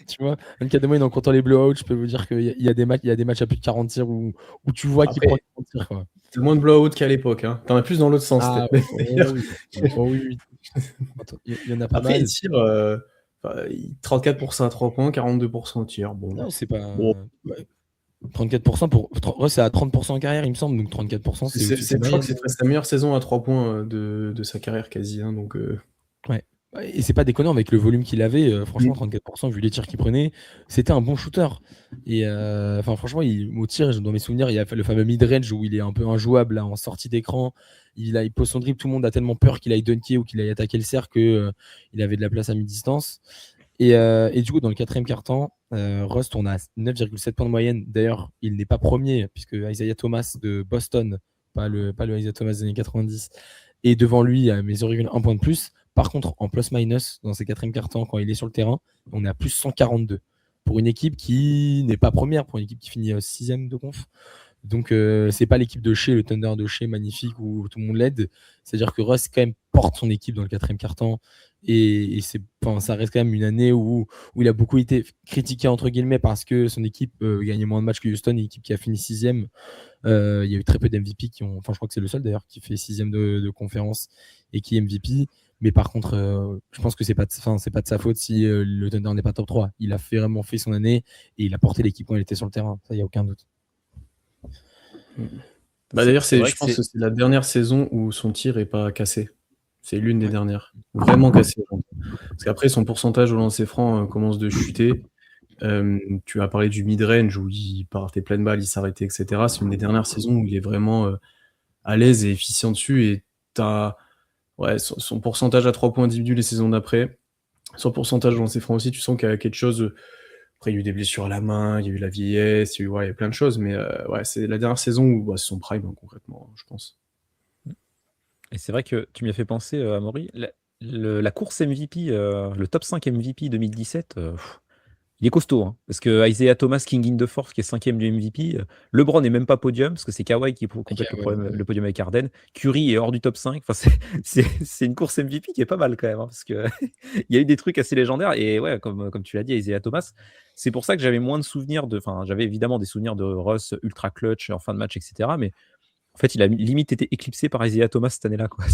tu vois? 24 de moyenne en comptant les blowouts, je peux vous dire qu'il y a des matchs à plus de 40 tirs où tu vois qu'il prend Après, 40 tirs, quoi. c'est moins de blowout qu'à l'époque, hein. Tu en as plus dans l'autre sens, Ah, peut-être même oh d'ailleurs. oui. Oh oui, oui. Attends, il y en a pas Après, il mal. tire, enfin, 34% à 3 points, 42% au tir. Bon, Non, c'est pas bon, ouais, 34% pour Russ, c'est à 30% en carrière, il me semble, donc 34%, c'est au-dessus de sa je crois que moyenne. c'est sa meilleure saison à 3 points de sa carrière quasi, hein, donc Ouais. Ouais, et c'est pas déconnant avec le volume qu'il avait, franchement mmh. 34% vu les tirs qu'il prenait, c'était un bon shooter et enfin franchement au tir, dans mes souvenirs, il y a le fameux mid-range où il est un peu injouable là, en sortie d'écran. Il pose son dribble, tout le monde a tellement peur qu'il aille dunker ou qu'il aille attaquer le cercle que, il avait de la place à mi-distance et du coup dans le 4e quart-temps, Russ tourne à 9,7 points de moyenne. D'ailleurs, il n'est pas premier puisque Isaiah Thomas de Boston, pas le Isaiah Thomas des années 90 est devant lui à 0,1 point de plus. Par contre, en plus-minus, dans ses 4e quart-temps, quand il est sur le terrain, on est à plus 142. Pour une équipe qui n'est pas première, pour une équipe qui finit 6e de conf. Donc, c'est pas l'équipe de Shea, le Thunder de Shea magnifique où tout le monde l'aide. C'est-à-dire que Russ, quand même, porte son équipe dans le 4e quart-temps. Et ça reste quand même une année où il a beaucoup été critiqué, entre guillemets, parce que son équipe gagnait moins de matchs que Houston, une équipe qui a fini 6e. Il y a eu très peu d'MVP qui ont. Enfin, je crois que c'est le seul d'ailleurs qui fait 6e de conférence et qui est MVP. Mais par contre, je pense que c'est pas de sa faute si le Thunder n'est pas top 3. Il a vraiment fait son année et il a porté l'équipe quand il était sur le terrain. Ça, il n'y a aucun doute. Bah, d'ailleurs, C'est vrai je que pense c'est. que c'est la dernière saison où son tir est pas cassé. C'est l'une des dernières. Vraiment cassé. Parce qu'après, son pourcentage au lancer franc commence de chuter. Tu as parlé du mid-range où il partait pleine balle, il s'arrêtait, etc. C'est une des dernières saisons où il est vraiment à l'aise et efficient dessus. Et t'as son pourcentage à 3 points diminue les saisons d'après. Son pourcentage au lancer franc aussi, tu sens qu'il y a quelque chose. Après, il y a eu des blessures à la main, il y a eu la vieillesse, il y a eu plein de choses. Mais c'est la dernière saison où c'est son prime, hein, concrètement, je pense. Et c'est vrai que tu m'y as fait penser, Amaury, la course MVP, le top 5 MVP 2017, il est costaud, hein, parce que Isaiah Thomas, King in the Fourth, qui est 5e du MVP, LeBron n'est même pas podium, parce que c'est Kawhi qui complète le podium avec Harden. Curry est hors du top 5. Enfin, c'est une course MVP qui est pas mal quand même, hein, parce que il y a eu des trucs assez légendaires. Et ouais, comme tu l'as dit, Isaiah Thomas, c'est pour ça que j'avais moins de souvenirs enfin, j'avais évidemment des souvenirs de Russ ultra clutch en fin de match, etc. Mais en fait, il a limite été éclipsé par Isaiah Thomas cette année-là, quoi.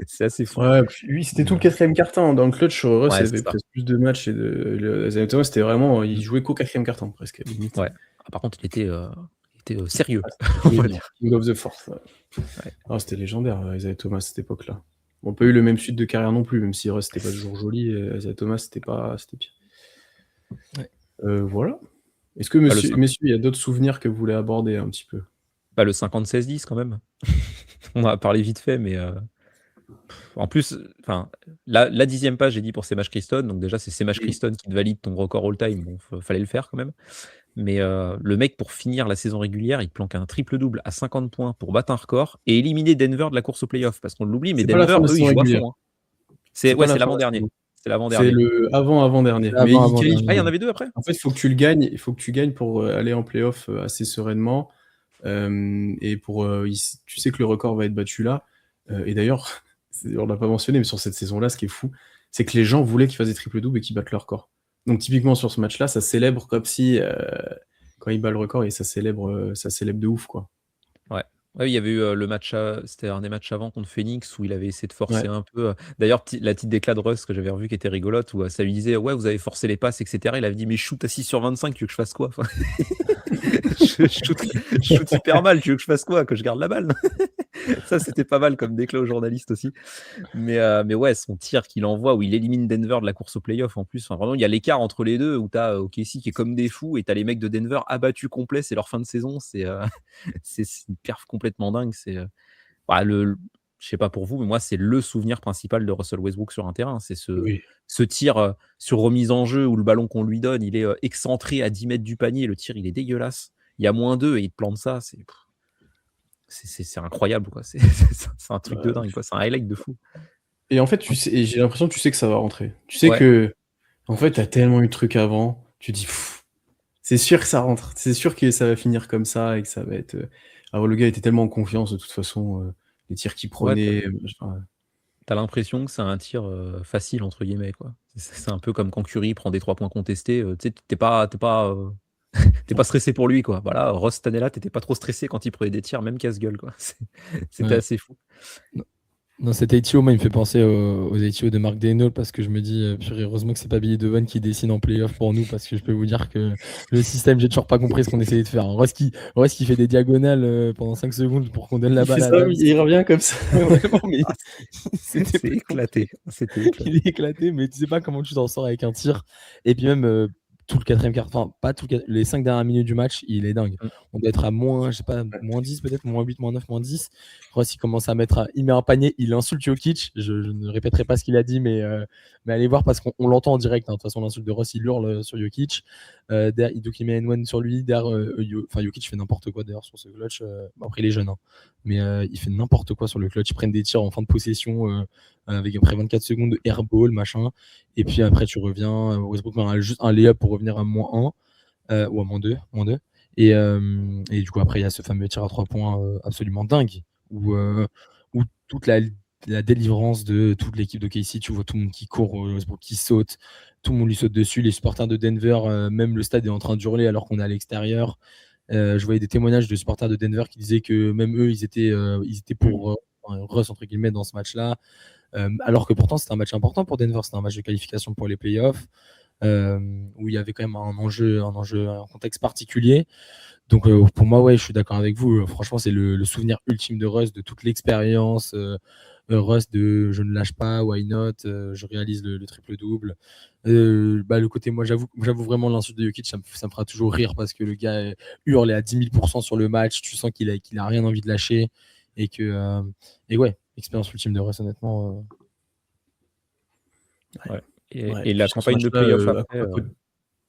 C'est assez fou. Ouais, puis lui, c'était tout le 4e quart-temps. Dans le clutch, Russ, Ouais, il c'est avait ça. presque plus de matchs. Et Isaiah Thomas, c'était vraiment. Il jouait qu'au 4e quart-temps, presque, limite. Ouais. Par contre, il était sérieux, Ah, on va dire. King of the Force. Ouais. Ah, c'était légendaire, Isaiah Thomas, à cette époque-là. On n'a pas eu le même suite de carrière non plus, même si Russ, c'était pas toujours joli. Isaiah Thomas, c'était pire. Ouais. Voilà. Est-ce que, messieurs, il y a d'autres souvenirs que vous voulez aborder un petit peu? Pas le 50-16-10 quand même. On en a parlé vite fait, mais en plus, enfin, la 10e page, j'ai dit pour Semash Christon. Donc déjà, c'est Semash Christon qui te valide ton record all-time. Bon, fallait le faire quand même. Mais le mec, pour finir la saison régulière, il planque un triple-double à 50 points pour battre un record et éliminer Denver de la course au playoff. Parce qu'on l'oublie, mais C'est pas la Denver, fin de la eux, ils saison jouent à régulière. fond. Hein. C'est pas la C'est fin de la l'avant-dernier. saison. C'est C'est l'avant-dernier. le avant-avant-dernier. C'est Mais il avant-dernier. qualifie. Ah, il y en avait deux après? En fait, il faut que tu gagnes pour aller en playoff assez sereinement. Et tu sais que le record va être battu là. Et d'ailleurs, on l'a pas mentionné, mais sur cette saison-là, ce qui est fou, c'est que les gens voulaient qu'ils fassent des triple-doubles et qu'ils battent le record. Donc typiquement sur ce match-là, ça célèbre comme si quand il bat le record et ça célèbre de ouf, quoi. Ouais. Ouais, il y avait eu le match, c'était un des matchs avant contre Phoenix où il avait essayé de forcer Ouais. un peu. D'ailleurs, la petite déclat de Russ que j'avais revu qui était rigolote où ça lui disait ouais, vous avez forcé les passes, etc. Il avait dit mais je shoot à 6 sur 25, tu veux que je fasse quoi? Enfin, je shoot super mal, tu veux que je fasse quoi? Que je garde la balle? Ça, c'était pas mal comme déclat aux journalistes aussi. Mais ouais, son tir qu'il envoie où il élimine Denver de la course au playoff en plus. Enfin, vraiment, il y a l'écart entre les deux où t'as OKC qui est comme des fous et t'as les mecs de Denver abattus complets. C'est leur fin de saison. C'est une perf complètement dingue. Bah, je sais pas pour vous, mais moi, c'est le souvenir principal de Russell Westbrook sur un terrain. C'est Oui. ce tir sur remise en jeu où le ballon qu'on lui donne, il est excentré à 10 mètres du panier. Le tir, il est dégueulasse. Il y a -2 et il te plante ça. C'est incroyable, quoi. C'est un truc de dingue, quoi. C'est un highlight de fou. Et en fait, et j'ai l'impression que tu sais que ça va rentrer. Tu sais Ouais. que, en fait, t'as tellement eu de trucs avant, tu dis, c'est sûr que ça rentre. C'est sûr que ça va finir comme ça et que ça va être. Alors, le gars était tellement en confiance de toute façon, les tirs qu'il Ouais, prenait. T'as l'impression que c'est un tir facile, entre guillemets, quoi. C'est un peu comme quand Curry prend des 3 points contestés. Tu sais, t'es pas stressé pour lui, quoi. Voilà, Ross, cette année-là, t'étais pas trop stressé quand il prenait des tirs, même casse-gueule, quoi. C'était Ouais. assez fou. Non, cet ATO, moi, il me fait penser aux ATO de Mark Daigneault parce que je me dis, purée, heureusement que c'est pas Billy Donovan qui dessine en playoff pour nous parce que je peux vous dire que le système, j'ai toujours pas compris ce qu'on essayait de faire. Ross qui fait des diagonales pendant 5 secondes pour qu'on donne la Il fait balle à ça, Adams. il revient comme ça. Vraiment, mais c'était C'est pas éclaté. compris. C'était éclaté. Il est éclaté, mais tu sais pas comment tu t'en sors avec un tir. Et puis même tout le quatrième quart, enfin pas tout les 5 dernières minutes du match, il est dingue. On doit être à moins, je sais pas, moins 10 peut-être, moins 8, moins 9, moins 10. Ross, il commence à il met un panier, il insulte Jokic. Je ne répéterai pas ce qu'il a dit, mais allez voir parce qu'on l'entend en direct. Hein. De toute façon, l'insulte de Ross, il hurle sur Jokic. Donc il met N1 sur lui. Jokic fait n'importe quoi d'ailleurs sur ce clutch. Après, il est jeune, hein. Mais il fait n'importe quoi sur le clutch. Ils prennent des tirs en fin de possession avec après 24 secondes de airball, machin. Et puis après, tu reviens. Westbrook met juste un layup pour revenir à -1 ou à -2. Et du coup, après, il y a ce fameux tir à 3 points absolument dingue où toute la délivrance de toute l'équipe de KC, tu vois tout le monde qui court, Westbrook qui saute, tout le monde lui saute dessus. Les supporters de Denver, même le stade est en train de hurler alors qu'on est à l'extérieur. Je voyais des témoignages de supporters de Denver qui disaient que même eux, ils étaient pour Russ, entre guillemets, dans ce match-là. Alors que pourtant, c'était un match important pour Denver. C'était un match de qualification pour les playoffs où il y avait quand même un contexte particulier. Donc pour moi, ouais, je suis d'accord avec vous. Franchement, c'est le souvenir ultime de Russ, de toute l'expérience. Russ de je ne lâche pas, why not, je réalise le triple-double. Le côté, moi, j'avoue vraiment l'insulte de Jokic, ça me fera toujours rire parce que le gars hurle à 10 000% sur le match. Tu sens qu'il a rien envie de lâcher et ouais, expérience ultime de Russ, honnêtement. Ouais. Ouais, Et la sur ce campagne de match-là, playoff après.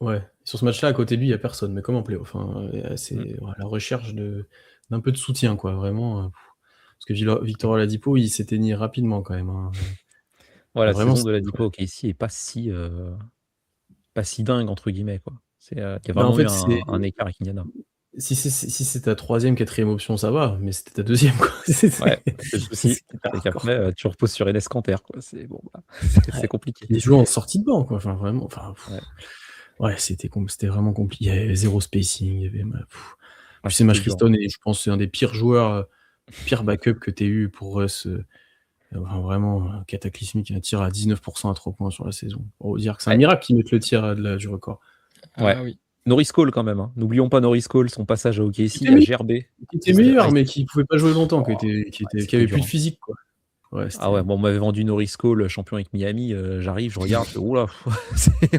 Ouais, sur ce match-là, à côté de lui, il n'y a personne, mais comme en playoff. Hein, c'est la recherche d'un peu de soutien, quoi, vraiment. Parce que Victor Oladipo, il s'éteignait rapidement quand même. Hein. La Vraiment, saison de Oladipo au KC est pas si dingue, entre guillemets, quoi. Il y a Bah, en vraiment fait, eu un écart avec Indiana. si c'est ta troisième, quatrième option, ça va, mais c'était ta deuxième, quoi. Ouais, c'est le souci. C'est qu'après, tu reposes sur Enes Kanter, quoi. C'est c'est compliqué. Il jouait en sortie de banc, quoi. Enfin, vraiment. Enfin, ouais, c'était vraiment compliqué. Il y avait zéro spacing. Il y avait. Puis c'est Mash Christon, et je pense que c'est un des pires joueurs, pire backup que tu aies eu pour Russ. Vraiment cataclysmique. Un tir à 19% à 3 points sur la saison. On va dire que c'est un miracle qu'ils mettent le tir du record. Ouais. Ah oui. Norris Cole quand même. Hein. N'oublions pas Norris Cole, son passage à OKC à Gerbet. Qui était meilleur, mais qui pouvait pas jouer longtemps, qui avait plus de physique, quoi. Ouais, bon, on m'avait vendu Norris Cole, champion avec Miami. J'arrive, je regarde, oula,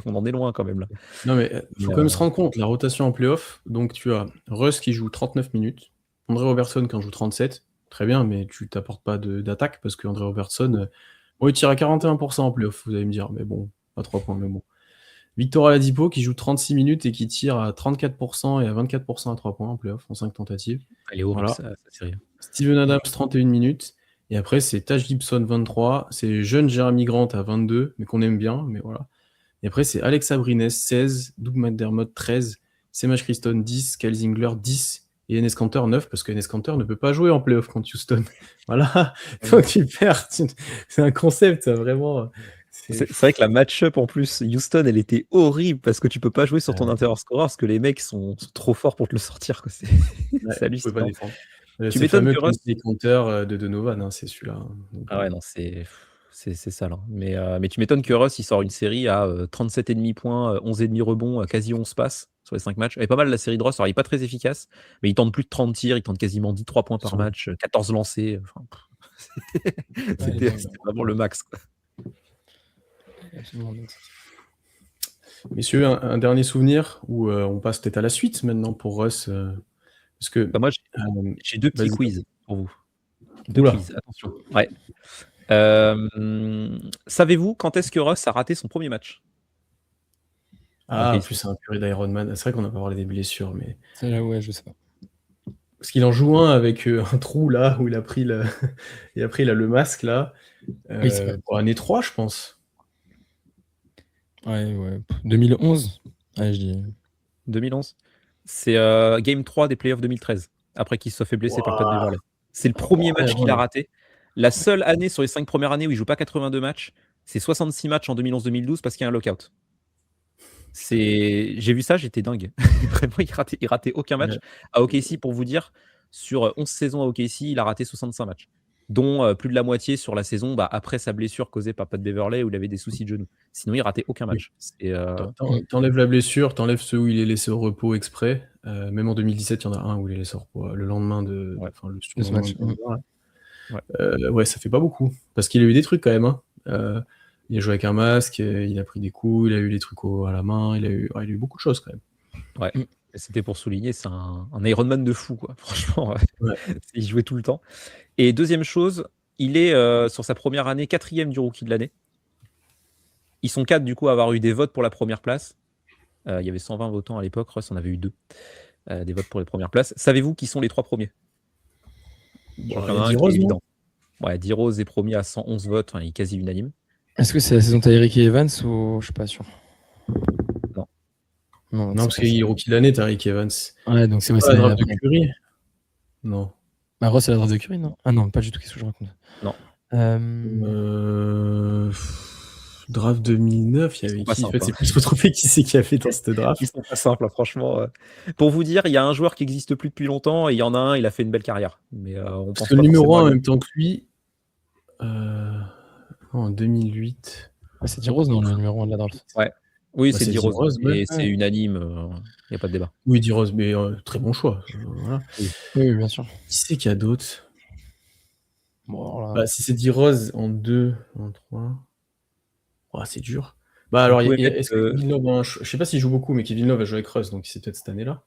on en est loin quand même là. Non, mais il faut quand même se rendre compte, la rotation en playoff. Donc tu as Russ qui joue 39 minutes, André Robertson qui en joue 37. Très bien, mais tu t'apportes pas d'attaque parce qu'André Robertson, il tire à 41% en playoff, vous allez me dire, mais bon, pas 3 points, mais bon. Victor Oladipo qui joue 36 minutes et qui tire à 34% et à 24% à 3 points en playoff en 5 tentatives. Elle est horrible, ça série. Steven Adams, 31 minutes. Et après, c'est Taj Gibson, 23. C'est jeune Jeremy Grant à 22, mais qu'on aime bien, mais voilà. Et après, c'est Alex Abrines, 16. Doug McDermott, 13. Semash Christon, 10. Kyle Zingler, 10. Et Enes Kanter, 9, parce que Enes Kanter ne peut pas jouer en playoff contre Houston. Voilà. Donc tu perds. C'est un concept, ça, vraiment. C'est vrai que la match-up en plus, Houston, elle était horrible parce que tu peux pas jouer sur ton interior scorer parce que les mecs sont trop forts pour te le sortir. C'est hallucinant. Tu m'étonnes que Russ. C'est le compteur de Donovan, hein, c'est celui-là. Ah ouais, non, c'est sale. Hein. Mais tu m'étonnes que Russ, il sort une série à 37,5 points, 11,5 rebonds, quasi 11 passes sur les 5 matchs. Elle est pas mal la série de Russ, alors il est pas très efficace, mais il tente plus de 30 tirs, il tente quasiment 13 points par match, 14 lancés. Enfin, c'était vraiment le max, quoi. Messieurs, un dernier souvenir où on passe peut-être à la suite maintenant pour Russ. Parce que moi, j'ai 2 petits quiz pour vous. 2 quiz, attention. Ouais. Savez-vous quand est-ce que Russ a raté son premier match? En plus c'est un purée d'Iron Man. C'est vrai qu'on n'a pas parlé des blessures, mais. C'est là, ouais, je sais pas. Parce qu'il en joue un avec un trou là où il a pris et après il a le masque là. Pour l'année 3, je pense. Ouais. 2011 je dis. 2011. C'est Game 3 des playoffs 2013, après qu'il se soit fait blesser par Pat Beverley. C'est le premier match qu'il a raté. La seule année sur les 5 premières années où il joue pas 82 matchs, c'est 66 matchs en 2011-2012 parce qu'il y a un lockout. J'ai vu ça, j'étais dingue. Vraiment, il ratait aucun match. Ouais. À OKC, pour vous dire, sur 11 saisons à OKC, il a raté 65 matchs, dont plus de la moitié sur la saison après sa blessure causée par Pat Beverley où il avait des soucis de genoux. Sinon, il ratait aucun match. T'enlèves la blessure, t'enlèves ceux où il est laissé au repos exprès. Même en 2017, il y en a un où il est laissé au repos le lendemain de ce match. Ouais, ça fait pas beaucoup. Parce qu'il a eu des trucs quand même. Hein. Il a joué avec un masque, il a pris des coups, il a eu des trucs à la main, il a eu beaucoup de choses quand même. Ouais, c'était pour souligner, c'est un Ironman de fou, quoi. Franchement, Ouais. il jouait tout le temps. Et deuxième chose, il est sur sa première année 4e du rookie de l'année. Ils sont 4 du coup à avoir eu des votes pour la première place. Il y avait 120 votants à l'époque, Russ en avait eu 2. Des votes pour les premières places. Savez-vous qui sont les 3 premiers? Je crois qu'il y en a un qui est évident. Ouais, D-Rose est premier à 111 votes, il est quasi unanime. Est-ce que c'est la saison Tyreek Evans ou je suis pas sûr? Non, parce qu'il est rookie de l'année, Tyreek Evans. Ouais, donc c'est la draft de Curry. Non. Bah, Ross, c'est la draft de Curry, non? Ah non, pas du tout, qu'est-ce que je raconte? Non. Draft 2009, il y avait qui? En fait, c'est plus retrouvé qui c'est qui a fait dans cette draft. Ils sont pas simples, franchement. Pour vous dire, il y a un joueur qui n'existe plus depuis longtemps et il y en a un, il a fait une belle carrière. Mais on parce que le numéro 1 en même temps que lui, en 2008. C'est D-Rose, non, le numéro 1 de la draft? Ouais. Oui, c'est D-Rose. Et c'est unanime, il n'y a pas de débat. Oui, D-Rose, mais très bon choix. Voilà. Oui, bien sûr. Qui c'est qu'il y a d'autres? Bon, si c'est D-Rose en 2, en 3. C'est dur. Alors, est-ce que Kevin Love, je sais pas s'il joue beaucoup, mais Kevin Love a joué avec Russ, donc c'est peut-être cette année-là.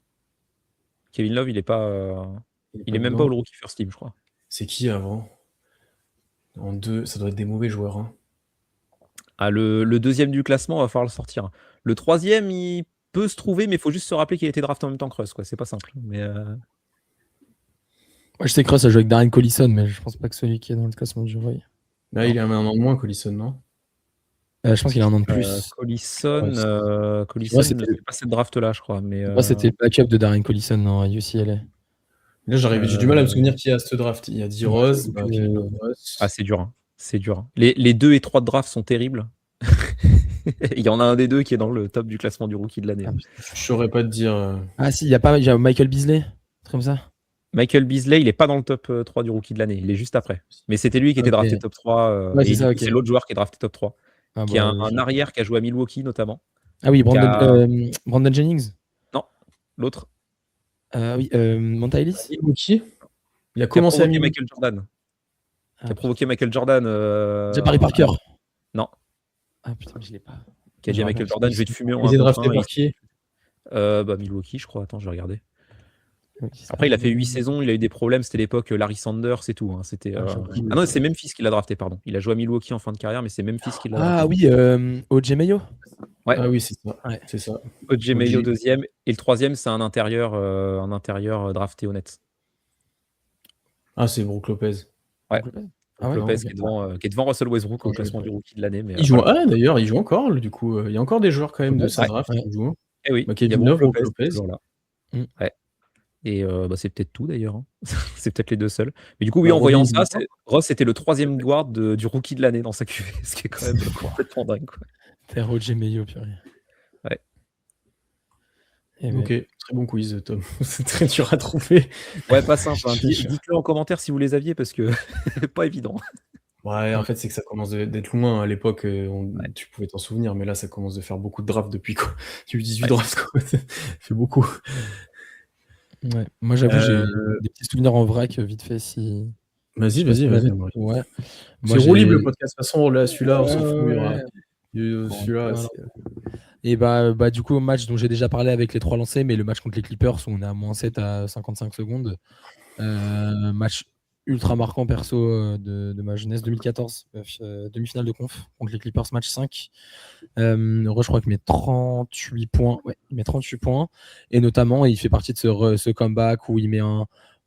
Kevin Love, il est pas. Il est même pas au rookie first team, je crois. C'est qui avant? En 2, ça doit être des mauvais joueurs. Hein. Le deuxième du classement, va falloir le sortir. Le troisième, il peut se trouver, mais il faut juste se rappeler qu'il a été drafté en même temps que Russ, quoi. C'est pas simple. Mais je sais que Russ a joué avec Darren Collison, mais je pense pas que celui qui est dans le classement du Roy. Là, il a un an de moins, Collison, non? Je pense qu'il a un an de plus. Collison, c'était pas cette draft-là, je crois. Mais c'était le backup de Darren Collison dans UCLA. Là, j'ai du mal à me souvenir qui a ce draft. Il y a D-Rose, c'est dur. Hein. C'est dur. Les 2 et 3 de draft sont terribles. Il y en a un des deux qui est dans le top du classement du rookie de l'année. Je saurais pas te dire. Ah si, il y a Michael Beasley, comme ça. Michael Beasley, il est pas dans le top 3 du rookie de l'année, il est juste après. Mais c'était lui qui était drafté top 3. C'est l'autre joueur qui est drafté top 3. Qui est un arrière qui a joué à Milwaukee notamment. Ah oui, Brandon Jennings. Non, l'autre. Oui, Monta Ellis. Milwaukee. Il a commencé à Michael Jordan. Qui a provoqué Michael Jordan. Jabari Parker. Non. Ah putain, je l'ai pas. Qui a dit à Michael Jordan, je vais te fumer en 1 Il est drafté par qui? Milwaukee, je crois. Attends, je vais regarder. Après, il a fait 8 saisons, il a eu des problèmes. C'était l'époque Larry Sanders et tout. Hein. C'était. non, c'est Memphis qui l'a drafté, pardon. Il a joué à Milwaukee en fin de carrière, mais c'est Memphis qui l'a drafté. Ah oui, O.J. Mayo. Ouais. Ah oui, c'est ça. Ouais. C'est ça. O.J. Mayo deuxième. Et le troisième, c'est un intérieur drafté au Nets. Ah, c'est Brook Lopez. Ouais. Brook Lopez qui est devant Russell Westbrook au classement du rookie de l'année. Mais, d'ailleurs, il joue encore, du coup. Il y a encore des joueurs quand même de sa draft qui jouent. Eh oui, il y a Brook Lopez. Là. Ouais. Et c'est peut-être tout d'ailleurs. Hein. C'est peut-être les deux seuls. Mais du coup, oui, en voyant ça, Ross était le 3e guard du rookie de l'année dans sa QV, ce qui est quand même complètement dingue. Faire O.J. Mayo, purée. Ouais. Ok, très bon quiz, Tom. C'est très dur à trouver. Ouais, pas simple. Hein. Dites-le en commentaire si vous les aviez, parce que pas évident. Ouais, en fait, c'est que ça commence d'être loin. À l'époque, tu pouvais t'en souvenir, mais là, ça commence de faire beaucoup de drafts depuis quoi. Du 18 drafts, quoi. Ça fait beaucoup. Ouais. Moi, j'avoue, j'ai des petits souvenirs en vrac, vite fait, si... Vas-y. Ouais. C'est roulable le podcast. De toute façon, là, celui-là, on s'en fout. Celui-là, et bah du coup, match dont j'ai déjà parlé avec les 3 lancers, mais le match contre les Clippers où on est à -7 à 55 secondes. Match ultra marquant perso de ma jeunesse, 2014, demi-finale de conf contre les Clippers, match 5. Je crois qu'il met 38 points. Ouais, il met 38 points. Et notamment, il fait partie de ce comeback où il met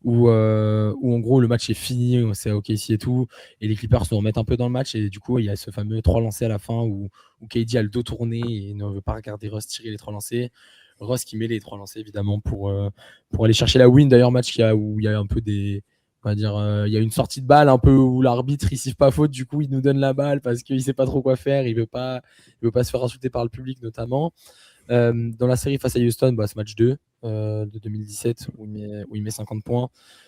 où en gros le match est fini, c'est OKC et tout, et les Clippers nous remettent un peu dans le match, et du coup il y a ce fameux 3 lancers à la fin où KD a le dos tourné et ne veut pas regarder Russ tirer les 3 lancers. Russ qui met les 3 lancers évidemment pour aller chercher la win. D'ailleurs, match où il y a un peu On va dire, il y a une sortie de balle un peu où l'arbitre il siffle pas faute, du coup il nous donne la balle parce qu'il sait pas trop quoi faire, il veut pas se faire insulter par le public notamment. Dans la série face à Houston, ce match 2 de 2017 où il met 50 points.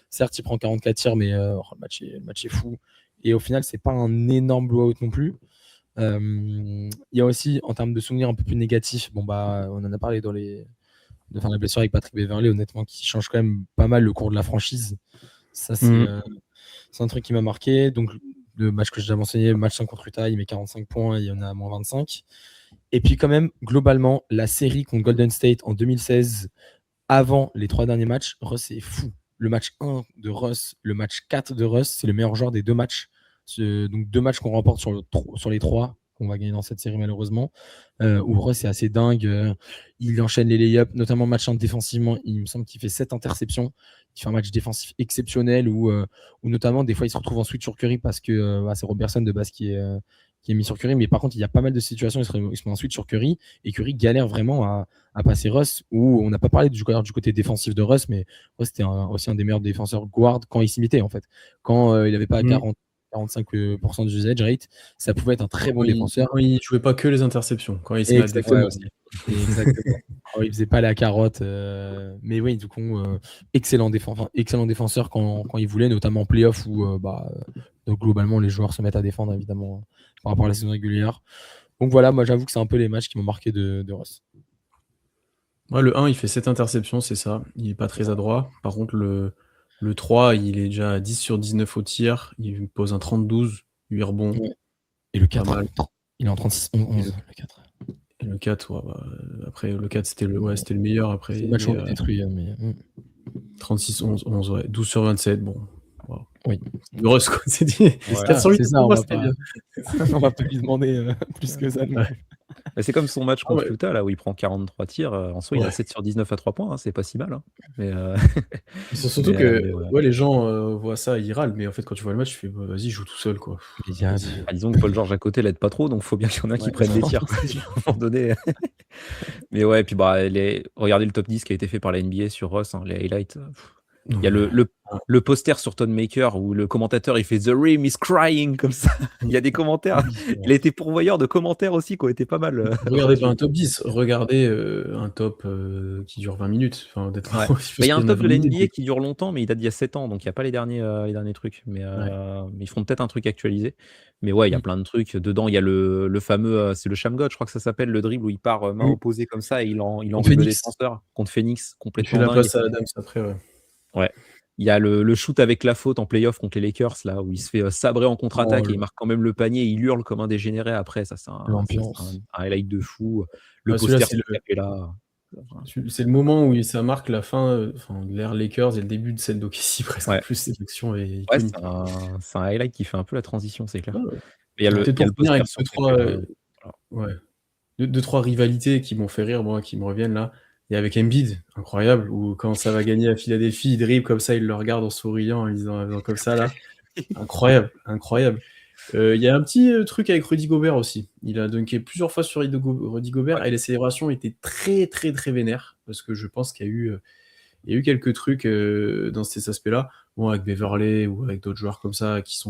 Certes, il prend 44 tirs, mais le match est fou. Et au final, c'est pas un énorme blowout non plus. Il y a aussi, en termes de souvenirs un peu plus négatifs, on en a parlé de la blessure avec Patrick Beverley, honnêtement, qui change quand même pas mal le cours de la franchise. Ça, c'est un truc qui m'a marqué. Donc, le match que j'ai déjà mentionné, le match 5 contre Utah, il met 45 points, il y en a moins 25. Et puis, quand même, globalement, la série contre Golden State en 2016, avant les 3 derniers matchs, Russ, c'est fou. Le match 1 de Russ, le match 4 de Russ, c'est le meilleur joueur des 2 matchs. Donc, 2 matchs qu'on remporte sur les 3 qu'on va gagner dans cette série, malheureusement. Où Russ est assez dingue. Il enchaîne les lay-ups, notamment match 1 défensivement. Il me semble qu'il fait 7 interceptions. Il fait un match défensif exceptionnel où notamment, des fois, il se retrouve en switch sur Curry parce que c'est Robertson de base qui est mis sur Curry. Mais par contre, il y a pas mal de situations où il se met en switch sur Curry et Curry galère vraiment à passer Russ. Où on n'a pas parlé du côté défensif de Russ, mais Russ était aussi un des meilleurs défenseurs guard quand il s'imitait, en fait. Quand il n'avait pas 45% d'usage rate, ça pouvait être un très bon défenseur. Quand il jouait pas que les interceptions, quand il se met à défendre aussi. Exactement. Alors, il faisait pas la carotte, mais oui, du coup, excellent défenseur quand il voulait, notamment en playoff où donc, globalement les joueurs se mettent à défendre évidemment par rapport à la saison régulière. Donc voilà, moi j'avoue que c'est un peu les matchs qui m'ont marqué de Russ. Ouais, le 1, il fait 7 interceptions, c'est ça. Il est pas très adroit. Par contre, le 3, il est déjà à 10 sur 19 au tir. Il pose un 30-12, 8 rebonds. Ouais. Et le 4, Pas mal. il est en 36-11, le 4. Et le 4, après, le 4, c'était le meilleur. Après, c'est le match où on est détruit. Mais... 36-11, ouais. 12 sur 27, bon. Wow. Oui. C'est Russ, quoi. C'est dit. 408, c'est ça, on va pas lui demander plus que ça. Ouais. C'est comme son match contre Utah, là, où il prend 43 tirs. En soi, il a 7 sur 19 à 3 points. C'est pas si mal. Hein. Mais, surtout que les gens voient ça, ils râlent. Mais en fait, quand tu vois le match, tu fais vas-y, joue tout seul. Quoi. Disons que Paul George à côté l'aide pas trop. Donc, il faut bien qu'il y en ait qui prennent des tirs. À un moment donné. Mais ouais, puis regardez le top 10 qui a été fait par la NBA sur Russ, les highlights. Il y a le poster sur Tonmaker où le commentateur il fait The Rim is crying comme ça. Il y a des commentaires. Il a été pourvoyeur de commentaires aussi qui ont été pas mal. Regardez pas un top 10, regardez un top qui dure 20 minutes. Enfin, il y a un top de la NBA qui dure longtemps, mais il date d'il y a 7 ans, donc il n'y a pas les derniers trucs. Mais ils feront peut-être un truc actualisé. Mais ouais, il y a plein de trucs. Dedans, il y a le fameux, c'est le Shamgot, je crois que ça s'appelle, le dribble où il part main opposée comme ça et il enroule le défenseur contre Phoenix complètement. Il fait la passe à Adams après, ouais. Il y a le shoot avec la faute en playoff contre les Lakers, là, où il se fait sabrer en contre-attaque et il marque quand même le panier et il hurle comme un dégénéré après. Ça, c'est un highlight de fou. Le poster est là. C'est le moment où ça marque la fin de l'ère Lakers et le début de celle d'OKC presque. En plus, cette action est iconique. C'est un highlight qui fait un peu la transition, c'est clair. Il y a le poster avec deux, trois rivalités qui m'ont fait rire, moi, qui me reviennent là. Et avec Embiid, incroyable, où quand ça va gagner à Philadelphie, il dribble comme ça, il le regarde en souriant, en disant comme ça là. Incroyable. Il y a un petit truc avec Rudy Gobert aussi. Il a dunké plusieurs fois sur Rudy Gobert et les célébrations étaient très très très vénères parce que je pense qu'il y a eu quelques trucs dans ces aspects-là. Bon, avec Beverley ou avec d'autres joueurs comme ça qui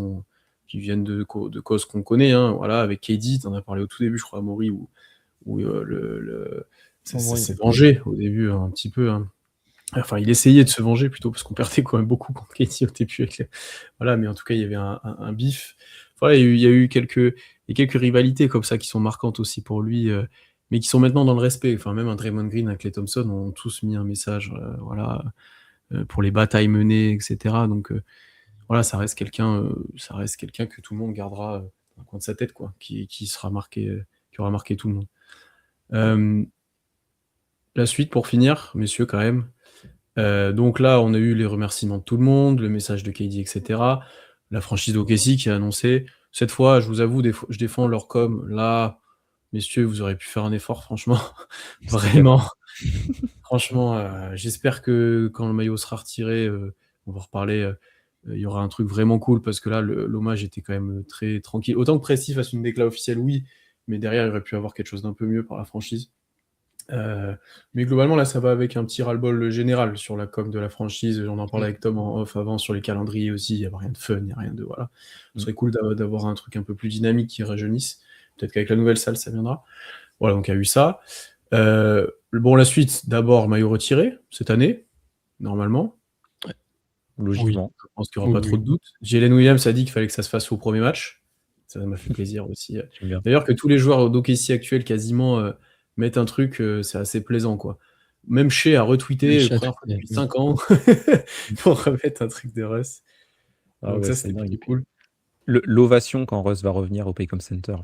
viennent de causes qu'on connaît. Hein, voilà, avec KD, t'en as parlé au tout début, je crois, à Maury, où ça s'est vengé au début un petit peu. Hein. Enfin, il essayait de se venger plutôt parce qu'on perdait quand même beaucoup contre KD au début. Voilà, mais en tout cas, il y avait un bif. Voilà, il y a eu quelques rivalités comme ça qui sont marquantes aussi pour lui, mais qui sont maintenant dans le respect. Enfin, même un Draymond Green, un Klay Thompson ont tous mis un message, pour les batailles menées, etc. Donc voilà, ça reste quelqu'un que tout le monde gardera dans le coin de sa tête, quoi, qui sera marqué, qui aura marqué tout le monde. La suite pour finir, messieurs, quand même. Donc là, on a eu les remerciements de tout le monde, le message de KD, etc. La franchise d'OKC qui a annoncé. Cette fois, je vous avoue, je défends leur com. Là, messieurs, vous auriez pu faire un effort, franchement. Vraiment. Franchement, j'espère que quand le maillot sera retiré, on va reparler, il y aura un truc vraiment cool parce que là, l'hommage était quand même très tranquille. Autant que Presti fasse une déclat officielle, oui, mais derrière, il aurait pu avoir quelque chose d'un peu mieux par la franchise. Mais globalement, là, ça va avec un petit ras-le-bol général sur la com de la franchise. On en parlait avec Tom en off avant sur les calendriers aussi. Il n'y a rien de fun, il n'y a rien de. Voilà. Ce serait cool d'avoir un truc un peu plus dynamique qui rajeunisse. Peut-être qu'avec la nouvelle salle, ça viendra. Voilà, donc il y a eu ça. Bon, la suite, d'abord, maillot retiré cette année, normalement. Logiquement. Je pense qu'il n'y aura pas trop de doutes. Jalen Williams a dit qu'il fallait que ça se fasse au premier match. Ça m'a fait plaisir aussi. J'aime bien. D'ailleurs, que tous les joueurs d'OKC actuels quasiment mettent un truc, c'est assez plaisant, quoi. Même Shea a retweeté Shea a première fois tweeté, depuis 5 ans pour remettre un truc de Russ. Ah Donc ouais, ça, c'est c'était dingue. plutôt cool. L'ovation quand Russ va revenir au Paycom Center.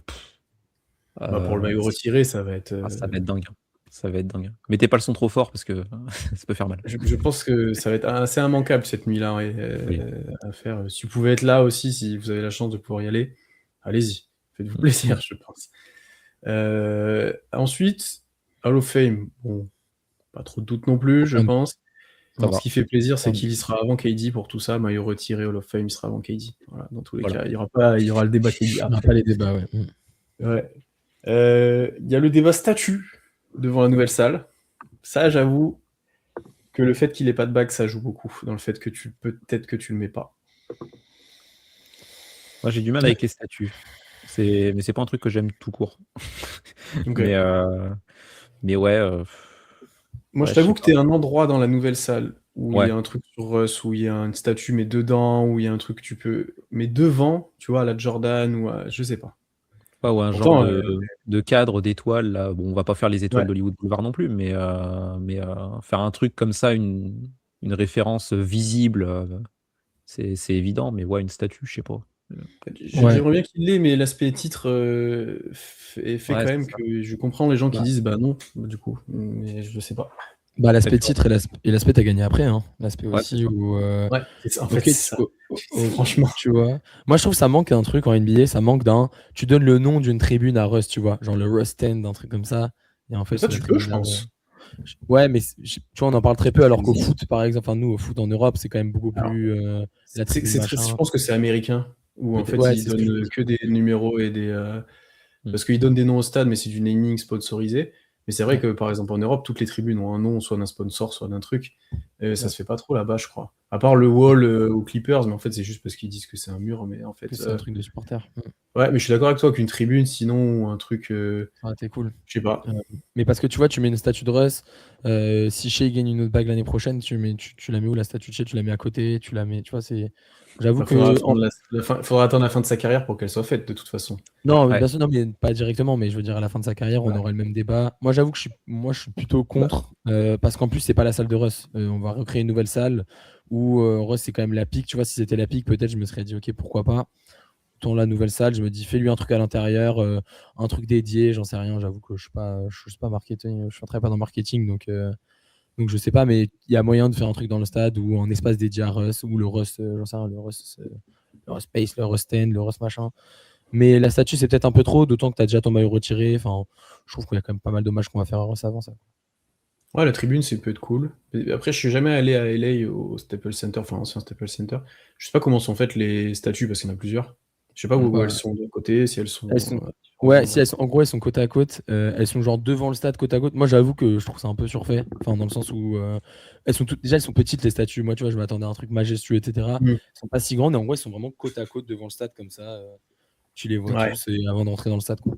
Bah, pour le maillot retiré, ça va être. Ça va être dingue. Ça va être dingue. Mettez pas le son trop fort parce que ça peut faire mal. Je pense que ça va être assez immanquable cette nuit-là Oui. à faire. Si vous pouvez être là aussi, si vous avez la chance de pouvoir y aller, allez-y. Faites-vous plaisir, je pense. Ensuite, Hall of Fame. Bon, pas trop de doutes non plus, je pense. Ça va. Ce qui fait plaisir, c'est qu'il y sera avant KD pour tout ça. Maillot retiré, Hall of Fame, il sera avant KD. Voilà, dans tous les cas, il y aura le débat KD Il n'y aura après. pas les débats, ouais. Ouais. Il y a le débat statut devant la nouvelle salle. Ça, j'avoue que le fait qu'il n'ait pas de bague, ça joue beaucoup dans le fait que peut-être que tu le mets pas. Moi, j'ai du mal avec les statuts. Mais c'est pas un truc que j'aime tout court. Okay. Mais ouais. Moi, ouais, je t'avoue sais que tu es un endroit dans la nouvelle salle où Ouais. il y a un truc sur Russ, où il y a une statue, mais dedans, où il y a un truc que tu peux. Mais devant, tu vois, à la Jordan, ou à. Je sais pas. Ouais, ou un Pourtant, genre de cadre, d'étoiles. Là. Bon, on va pas faire les étoiles Ouais. d'Hollywood Boulevard non plus, mais faire un truc comme ça, une référence visible, c'est évident. Mais ouais, une statue, je sais pas. J'aimerais bien qu'il l'ait, mais l'aspect titre fait Ouais, quand même c'est ça. que je comprends les gens qui Bah. disent bah non, du coup, mais je sais pas. Bah, l'aspect D'accord. titre et l'aspect t'as gagné après, hein. L'aspect Ouais, aussi où. Ouais, c'est ça, en fait, Ok, c'est ça. Franchement. Tu vois. Moi, je trouve que ça manque un truc en NBA, ça manque d'un. Tu donnes le nom d'une tribune à Russ, tu vois. Genre le Russ Stand, un truc comme ça. Et en fait, Ça, sur la tu peux, je tribune pense. Ouais, mais tu vois, on en parle très peu, alors qu'au foot, par exemple, enfin, nous, au foot en Europe, c'est quand même beaucoup Alors, plus. La tribune je pense que c'est américain, où en fait, Ouais, ils c'est ce que je me donnent dis. que des numéros et des. Parce qu'ils donnent des noms au stade, mais c'est du naming sponsorisé. Mais c'est vrai Ouais. que, par exemple, en Europe, toutes les tribunes ont un nom, soit d'un sponsor, soit d'un truc. Ça se fait pas trop là-bas, je crois. À part le wall aux Clippers, mais en fait, c'est juste parce qu'ils disent que c'est un mur. Mais en fait, Que c'est un truc de supporter. ouais, mais je suis d'accord avec toi qu'une tribune, sinon, ou un truc. Ah, t'es cool. Je sais pas. Mais parce que tu vois, tu mets une statue de Russ. Si Shea gagne une autre bague l'année prochaine, tu la mets où la statue de Shea? Tu la mets à côté, tu la mets. Tu vois, c'est. J'avoue Enfin, que. faudra attendre la fin de sa carrière pour qu'elle soit faite, de toute façon. Non, Ouais. bien sûr, non, mais pas directement, mais je veux dire, à la fin de sa carrière, on aurait le même débat. Moi, j'avoue que je suis plutôt contre, parce qu'en plus, c'est pas la salle de Russ. On va recréer une nouvelle salle où Russ, c'est quand même la pique. Tu vois, si c'était la pique, peut-être je me serais dit, ok, pourquoi pas. Dans la nouvelle salle, je me dis, fais-lui un truc à l'intérieur, un truc dédié, j'en sais rien. J'avoue que je suis pas marketing, je ne travaille pas dans le marketing, donc je sais pas, mais il y a moyen de faire un truc dans le stade ou un espace dédié à Russ, ou le Russ, j'en sais rien, le Russ Space, le Russ Stand, le Russ machin. Mais la statue, c'est peut-être un peu trop, d'autant que tu as déjà ton maillot retiré. Enfin, je trouve qu'il y a quand même pas mal d'hommages qu'on va faire à Russ avant ça. Ouais, la tribune, c'est peut être cool. Après, je suis jamais allé à LA au Staples Center, enfin ancien Staples Center. Je sais pas comment sont faites les statues parce qu'il y en a plusieurs. Je sais pas où elles sont de côté, si elles sont. Ouais, si en gros, elles sont côte à côte. Elles sont genre devant le stade côte à côte. Moi, j'avoue que je trouve ça un peu surfait. Enfin, dans le sens où déjà, elles sont petites les statues. Moi, tu vois, je m'attendais à un truc majestueux, etc. Elles sont pas si grandes et en gros, elles sont vraiment côte à côte devant le stade comme ça. Tu les vois tous avant d'entrer dans le stade, quoi.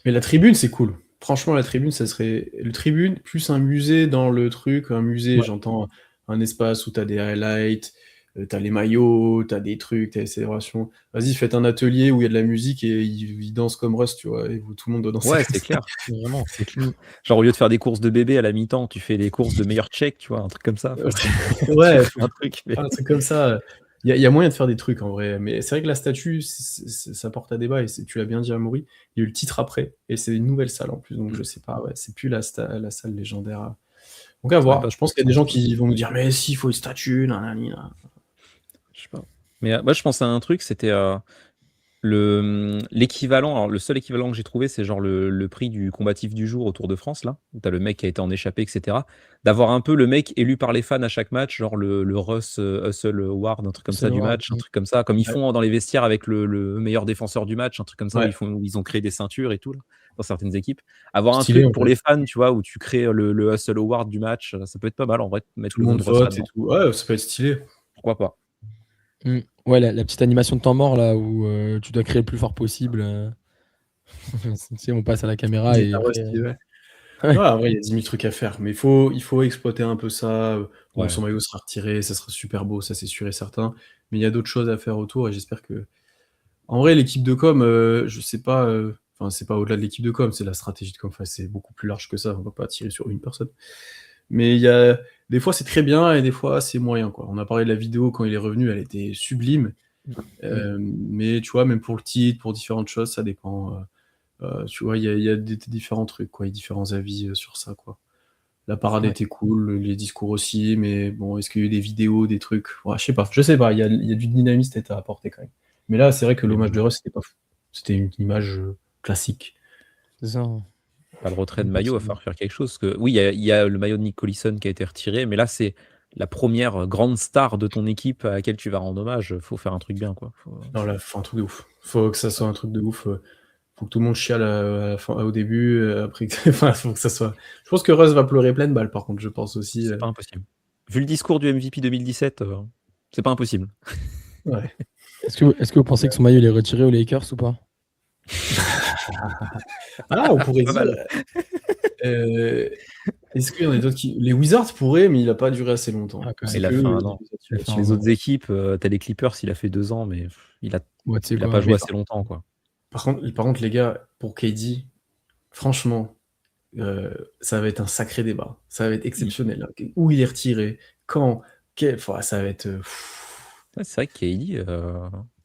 Mais la tribune, c'est cool. Franchement, la tribune, ça serait. Le tribune, plus un musée dans le truc. Un musée, j'entends un espace où tu as des highlights, tu as les maillots, tu as des trucs, tu as les célébrations. Vas-y, faites un atelier où il y a de la musique et ils dansent comme Russ, tu vois, et tout le monde doit danser. Ouais, c'est clair. Vraiment, c'est clair. Genre, au lieu de faire des courses de bébé à la mi-temps, tu fais des courses de meilleur check, tu vois, un truc comme ça. Ouais, un truc. Mais... un truc comme ça. Il y a moyen de faire des trucs en vrai, mais c'est vrai que la statue, ça porte à débat et tu l'as bien dit à Maury. Il y a eu le titre après et c'est une nouvelle salle en plus, donc je sais pas, c'est plus la salle légendaire. Donc à voir. Je pense qu'il y a des gens qui vont nous dire mais si, il faut une statue, nanani. Je sais pas. Mais moi, je pense à un truc, c'était l'équivalent, alors le seul équivalent que j'ai trouvé, c'est genre le prix du combatif du jour au Tour de France, là, où tu as le mec qui a été en échappée, etc. D'avoir un peu le mec élu par les fans à chaque match, genre le Russ Hustle Award, un truc comme ça Russell du Ward, match, un truc comme ça, comme ils Ouais. font dans les vestiaires avec le meilleur défenseur du match, un truc comme ça, Ouais. où ils ont créé des ceintures et tout, là, dans certaines équipes. Avoir un Stylé, truc en pour fait. les fans, tu vois, où tu crées le Hustle Award du match, ça peut être pas mal en vrai, de mettre Tout le le nom monde de Russ vote et là-dedans. tout. Ouais, ça peut être stylé. Pourquoi pas? Ouais, la petite animation de temps mort là où tu dois créer le plus fort possible. Tu sais, on passe à la caméra et Hyper après. stylé, ouais. Ouais. Ouais, en vrai, il y a 10 000 trucs à faire, mais il faut exploiter un peu ça. Bon, Ouais. son maillot sera retiré, ça sera super beau, ça c'est sûr et certain. Mais il y a d'autres choses à faire autour et j'espère que. En vrai, l'équipe de com, je sais pas. Enfin, c'est pas au-delà de l'équipe de com, c'est la stratégie de com. Enfin, c'est beaucoup plus large que ça. On va pas tirer sur une personne. Mais il y a des fois c'est très bien et des fois c'est moyen, quoi. On a parlé de la vidéo quand il est revenu, elle était sublime. Mais tu vois, même pour le titre, pour différentes choses, ça dépend. Tu vois, il y a des différents trucs, quoi, et différents avis sur ça, quoi. La parade Ouais. était cool, les discours aussi, mais bon, est-ce qu'il y a eu des vidéos, des trucs? Ouais, je sais pas, il y a du dynamisme à apporter quand même. Mais là, c'est vrai que l'hommage de Russ, c'était pas fou. C'était une image classique. C'est ça. Pas de retrait de maillot, il va falloir faire quelque chose. Que... Oui, il y a le maillot de Nick Collison qui a été retiré, mais là, c'est la première grande star de ton équipe à laquelle tu vas rendre hommage. Il faut faire un truc bien, quoi. Non, là, faut un truc de ouf. Faut que ça soit un truc de ouf. Faut que tout le monde chiale à la fin, au début, après, enfin, faut que ça soit. Je pense que Russ va pleurer pleine balle, par contre, je pense aussi. C'est pas impossible. Vu le discours du MVP 2017, c'est pas impossible. Ouais. Est-ce que vous pensez que son maillot il est retiré aux Lakers ou pas? Ah, on pourrait Pas dire. mal. Est-ce qu'il y en a d'autres qui. Les Wizards pourraient, mais il a pas duré assez longtemps. Ah, quand C'est Il a que fait eux, un an. Il a fait Les autres équipes, t'as les Clippers, il a fait 2 ans, mais il a Ouais, tu sais pas quoi. joué assez longtemps, quoi. Par contre, les gars, pour KD, franchement, ça va être un sacré débat. Ça va être exceptionnel, hein. Où il est retiré, quand, enfin, ça va être. Ouais, c'est vrai que KD,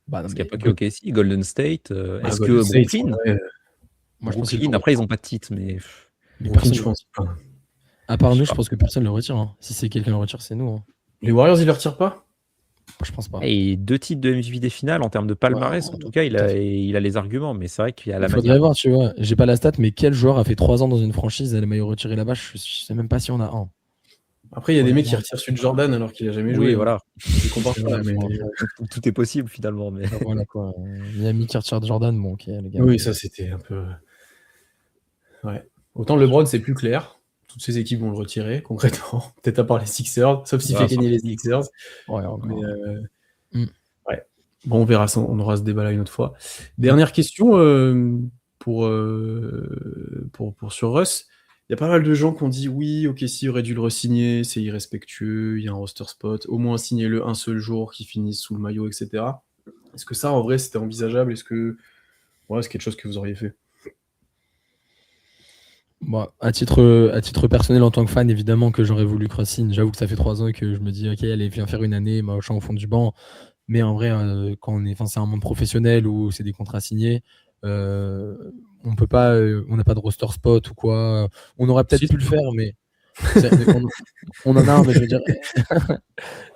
Bah, non, parce qu'il n'y a mais pas que OKC, Golden State, Ah, est-ce Golden que State, Brooklyn? ouais, moi je pense qu'il Brooklyn, le Après, ils retire. n'ont pas de titre, mais Mais Brooklyn, personne. je pense pas. À part Je nous, sais je pas. pense que personne le retire, hein. Si c'est quelqu'un le retire, c'est nous, hein. Les Warriors, ils le retirent pas? Je pense pas. et 2 titres de MVP des finales en termes de palmarès, en tout cas, il a les arguments, mais c'est vrai qu'il y a la Il faudrait manière. voir, tu vois. J'ai pas la stat, mais quel joueur a fait 3 ans dans une franchise et le maillot retiré là-bas? Je sais même pas si on a un. Après, il y a des Ouais, mecs qui non. retirent celui de Jordan alors qu'il a jamais Oui, joué, hein. voilà. Je compare C'est pas, vrai, mais. Tout est possible finalement, mais voilà quoi. Miami qui retire Jordan, bon, ok, les gars. Oui, ça c'était un peu. Ouais. Autant LeBron, c'est plus clair. Toutes ces équipes vont le retirer, concrètement. Peut-être à part les Sixers, sauf s'il voilà, fait sans gagner les critique. Sixers. Ouais, encore. Mais Mm. ouais. Bon, on verra ça, on aura ce débat-là une autre fois. Dernière question pour sur Russ. Il y a pas mal de gens qui ont dit oui, ok, si aurait dû le re-signer, c'est irrespectueux, il y a un roster spot, au moins signez-le un seul jour, qu'il finisse sous le maillot, etc. Est-ce que ça, en vrai, c'était envisageable? Est-ce que c'est quelque chose que vous auriez fait? Bon, à titre personnel, en tant que fan, évidemment que j'aurais voulu Crossing. J'avoue que ça fait 3 ans et que je me dis, ok, allez, viens faire une année, machin au fond du banc. Mais en vrai, quand c'est un monde professionnel où c'est des contrats signés, on peut pas, on n'a pas de roster spot ou quoi. On aurait peut-être Si, pu le faire, mais on en a un, mais je veux dire.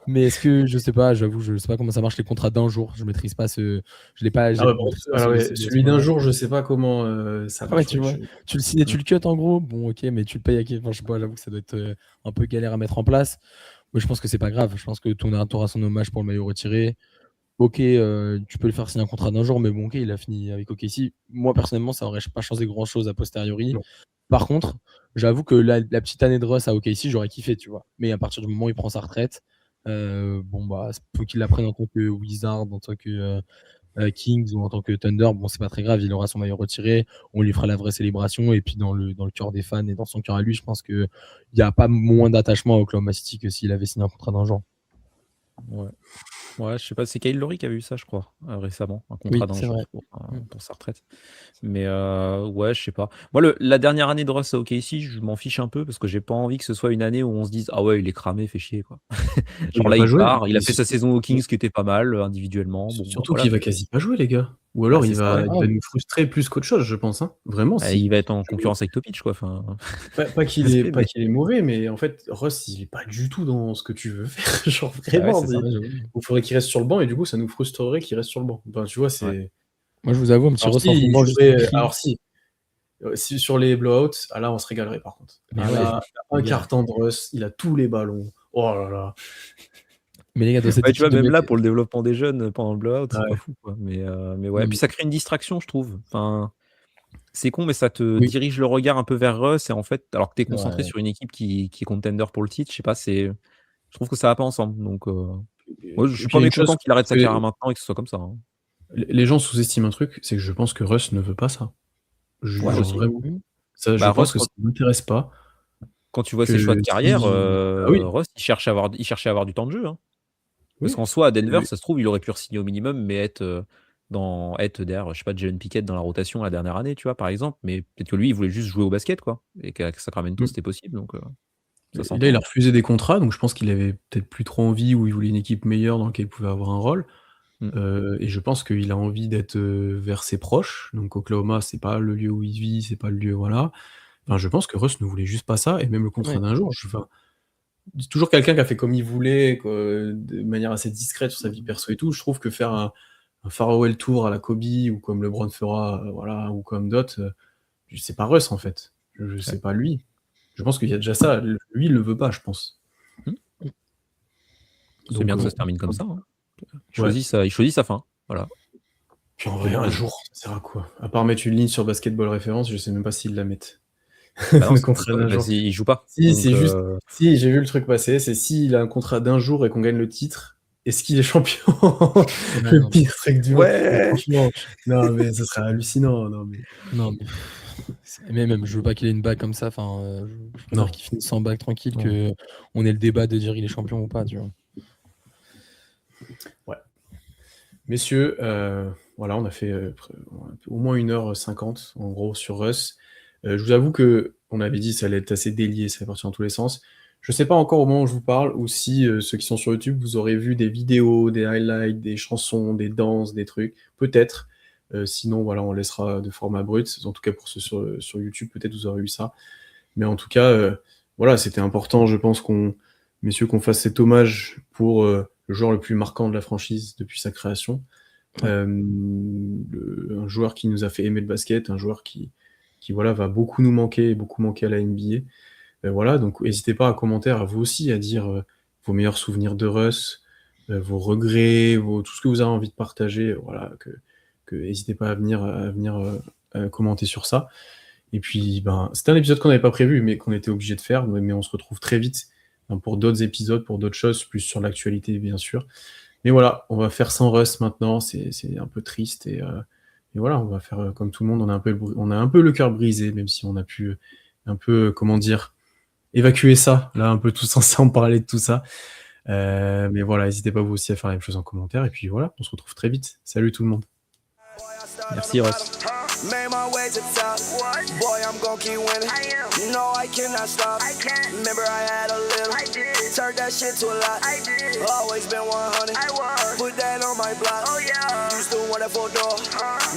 Mais est-ce que je sais pas, j'avoue, je sais pas comment ça marche les contrats d'un jour. Je maîtrise pas je l'ai pas. Ah ouais, Je bon, maîtrise pas alors ouais, CBA, celui d'un jour, je sais pas comment ça ouais, marche. tu Ouais, vois, tu le signes et tu le cut en gros. Bon, ok, mais tu le payes à qui? Enfin, je sais pas, j'avoue que ça doit être un peu galère à mettre en place. Mais je pense que c'est pas grave. Je pense que tu auras son hommage pour le maillot retiré. Ok, tu peux le faire signer un contrat d'un jour, mais bon, ok, il a fini avec OKC. Moi, personnellement, ça aurait pas changé grand chose a posteriori. Non. Par contre, j'avoue que la petite année de Russ à OKC, j'aurais kiffé, tu vois. Mais à partir du moment où il prend sa retraite, bon, bah, faut qu'il la prenne en tant que Wizard, en tant que Kings ou en tant que Thunder. Bon, c'est pas très grave, il aura son maillot retiré. On lui fera la vraie célébration. Et puis, dans le cœur des fans et dans son cœur à lui, je pense qu'il n'y a pas moins d'attachement à Oklahoma City que s'il avait signé un contrat d'un jour. Ouais. Ouais, je sais pas, c'est Kyle Lowry qui a eu ça, je crois, récemment, un Oui, contrat d'un c'est jour vrai. pour sa retraite. Mais ouais, je sais pas. Moi, la dernière année de Russ à OKC, je m'en fiche un peu parce que j'ai pas envie que ce soit une année où on se dise ah ouais, il est cramé, fait chier quoi. Il Genre va là, pas il jouer. part, il a fait sa saison aux Kings qui était pas mal individuellement. Bon, bah, Surtout voilà. qu'il va quasi pas jouer, les gars. Ou alors Bah, il c'est ça, va, ouais. il va nous frustrer plus qu'autre chose, je pense, hein. Vraiment, Bah, il va être en je- concurrence avec Topic, quoi. Enfin, pas qu'il est, respect, mais- qu'il est mauvais, mais en fait, Russ, il est pas du tout dans ce que tu veux faire. Genre Bah ouais, vraiment, c'est ça. Ouais, j'avoue. il faudrait qu'il reste sur le banc et du coup, ça nous frustrerait qu'il reste sur le banc. Ben, tu vois, c'est. Moi, je vous avoue, un petit Alors si, ressentiment il juste jouerait, écrit. alors si sur les blowouts, là, on se régalerait par contre. Mais Ah ouais, là, les un gars. carton de Russ, il a tous les ballons. Oh là là. Mais les gars, dans cette Ouais, tu vois, équipe de même mecs. là, pour le développement des jeunes pendant le blowout, c'est pas Ouais. fou, quoi. Mais ouais. Non, Puis mais ça crée une distraction, je trouve. Enfin, c'est con, mais ça te oui. dirige le regard un peu vers Russ et en fait, alors que t'es concentré Ouais. sur une équipe qui est contender pour le titre, je sais pas, je trouve que ça va pas ensemble. Donc, moi, je Et suis puis il pas y a une chose, mécontent qu'il arrête sa c'est carrière maintenant et que ce soit comme ça, hein. les gens sous-estiment un truc, c'est que je pense que Russ ne veut pas ça. Ouais, Genre aussi. vraiment. Mmh. Ça, je Bah, pense Russ, que ça ne l'intéresse pas, quand tu vois ses choix de que carrière, si ah oui, Russ, il cherchait à avoir du temps de jeu, hein. Parce oui. qu'en soi, à Denver, Et ça se trouve, il aurait pu re-signer au minimum, mais être derrière, je sais pas, Jalen Pickett dans la rotation la dernière année, tu vois, par exemple. Mais peut-être que lui, il voulait juste jouer au basket, quoi. Et qu'à Sacramento, mmh. c'était possible, donc ça Et là, il a s'entend. refusé des contrats, donc je pense qu'il avait peut-être plus trop envie ou il voulait une équipe meilleure dans laquelle il pouvait avoir un rôle. Mmh. Et je pense qu'il a envie d'être, vers ses proches. Donc Oklahoma, c'est pas le lieu où il vit, c'est pas le lieu voilà. Enfin, je pense que Russ ne voulait juste pas ça et même le contrat Ouais. d'un jour, enfin, c'est toujours quelqu'un qui a fait comme il voulait, quoi, de manière assez discrète sur sa vie perso et tout. Je trouve que faire un farewell tour à la Kobe ou comme LeBron fera, voilà, ou comme d'autres, c'est pas Russ, en fait. Ouais. C'est pas lui. Je pense qu'il y a déjà ça. Lui, il le veut pas, je pense. Mmh. C'est Donc bien que ça se termine comme ça, hein. ouais. Il choisit sa fin, voilà. Puis en C'est vrai, bien un raison. jour, ça sert à quoi? À part mettre une ligne sur Basketball Référence, je sais même pas s'ils la mettent. Bah non, Le c'est contrat d'un jour. il joue pas, Si, donc c'est juste si, j'ai vu le truc passer, c'est s'il a un contrat d'un jour et qu'on gagne le titre, est-ce qu'il est champion? Ouais, Le non, pire truc du monde. Mais ouais! franchement, non, mais ce serait hallucinant, non, mais non, mais même, je veux pas qu'il ait une bague comme ça. Enfin, je préfère non, qu'il finisse sans bague tranquille non. que on ait le débat de dire il est champion ou pas, tu vois. Ouais. Messieurs, voilà, on a fait, au moins 1h50 en gros sur Russ. Je vous avoue qu'on avait dit ça allait être assez délié, ça allait partir dans tous les sens. Je sais pas encore au moment où je vous parle ou si, ceux qui sont sur YouTube, vous aurez vu des vidéos, des highlights, des chansons, des danses, des trucs. Peut-être. Sinon, voilà, on laissera de format brut. En tout cas, pour ceux sur YouTube, peut-être vous aurez eu ça. Mais en tout cas, voilà, c'était important, je pense, messieurs, qu'on fasse cet hommage pour le joueur le plus marquant de la franchise depuis sa création. Ouais. Un joueur qui nous a fait aimer le basket, un joueur qui voilà, va beaucoup nous manquer, beaucoup manquer à la NBA. Voilà, donc n'hésitez pas à commenter, à vous aussi, à dire vos meilleurs souvenirs de Russ, vos regrets, tout ce que vous avez envie de partager. Voilà, n'hésitez pas à venir commenter sur ça. Et puis, ben, c'était un épisode qu'on n'avait pas prévu, mais qu'on était obligé de faire. Mais on se retrouve très vite pour d'autres épisodes, pour d'autres choses, plus sur l'actualité, bien sûr. Mais voilà, on va faire sans Russ maintenant. C'est un peu triste. Et voilà, on va faire comme tout le monde. On a un peu le cœur brisé, même si on a pu un peu, comment dire, évacuer ça, là, un peu tous ensemble, parler de tout ça. Mais voilà, n'hésitez pas vous aussi à faire la même chose en commentaire. Et puis voilà, on se retrouve très vite. Salut tout le monde. Merci, Russ. Made my way to the top. Boy, I'm gon' keep winning. You know I cannot stop. Remember I had a little. Turned that shit to a lot. Always been 100. Put that on my block. Used to want that 4-door.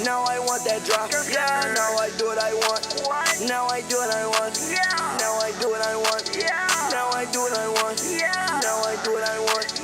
Now I want that drop. Yeah, now I do what I want. Now I do what I want. Now I do what I want. Now I do what I want. Now I do what I want.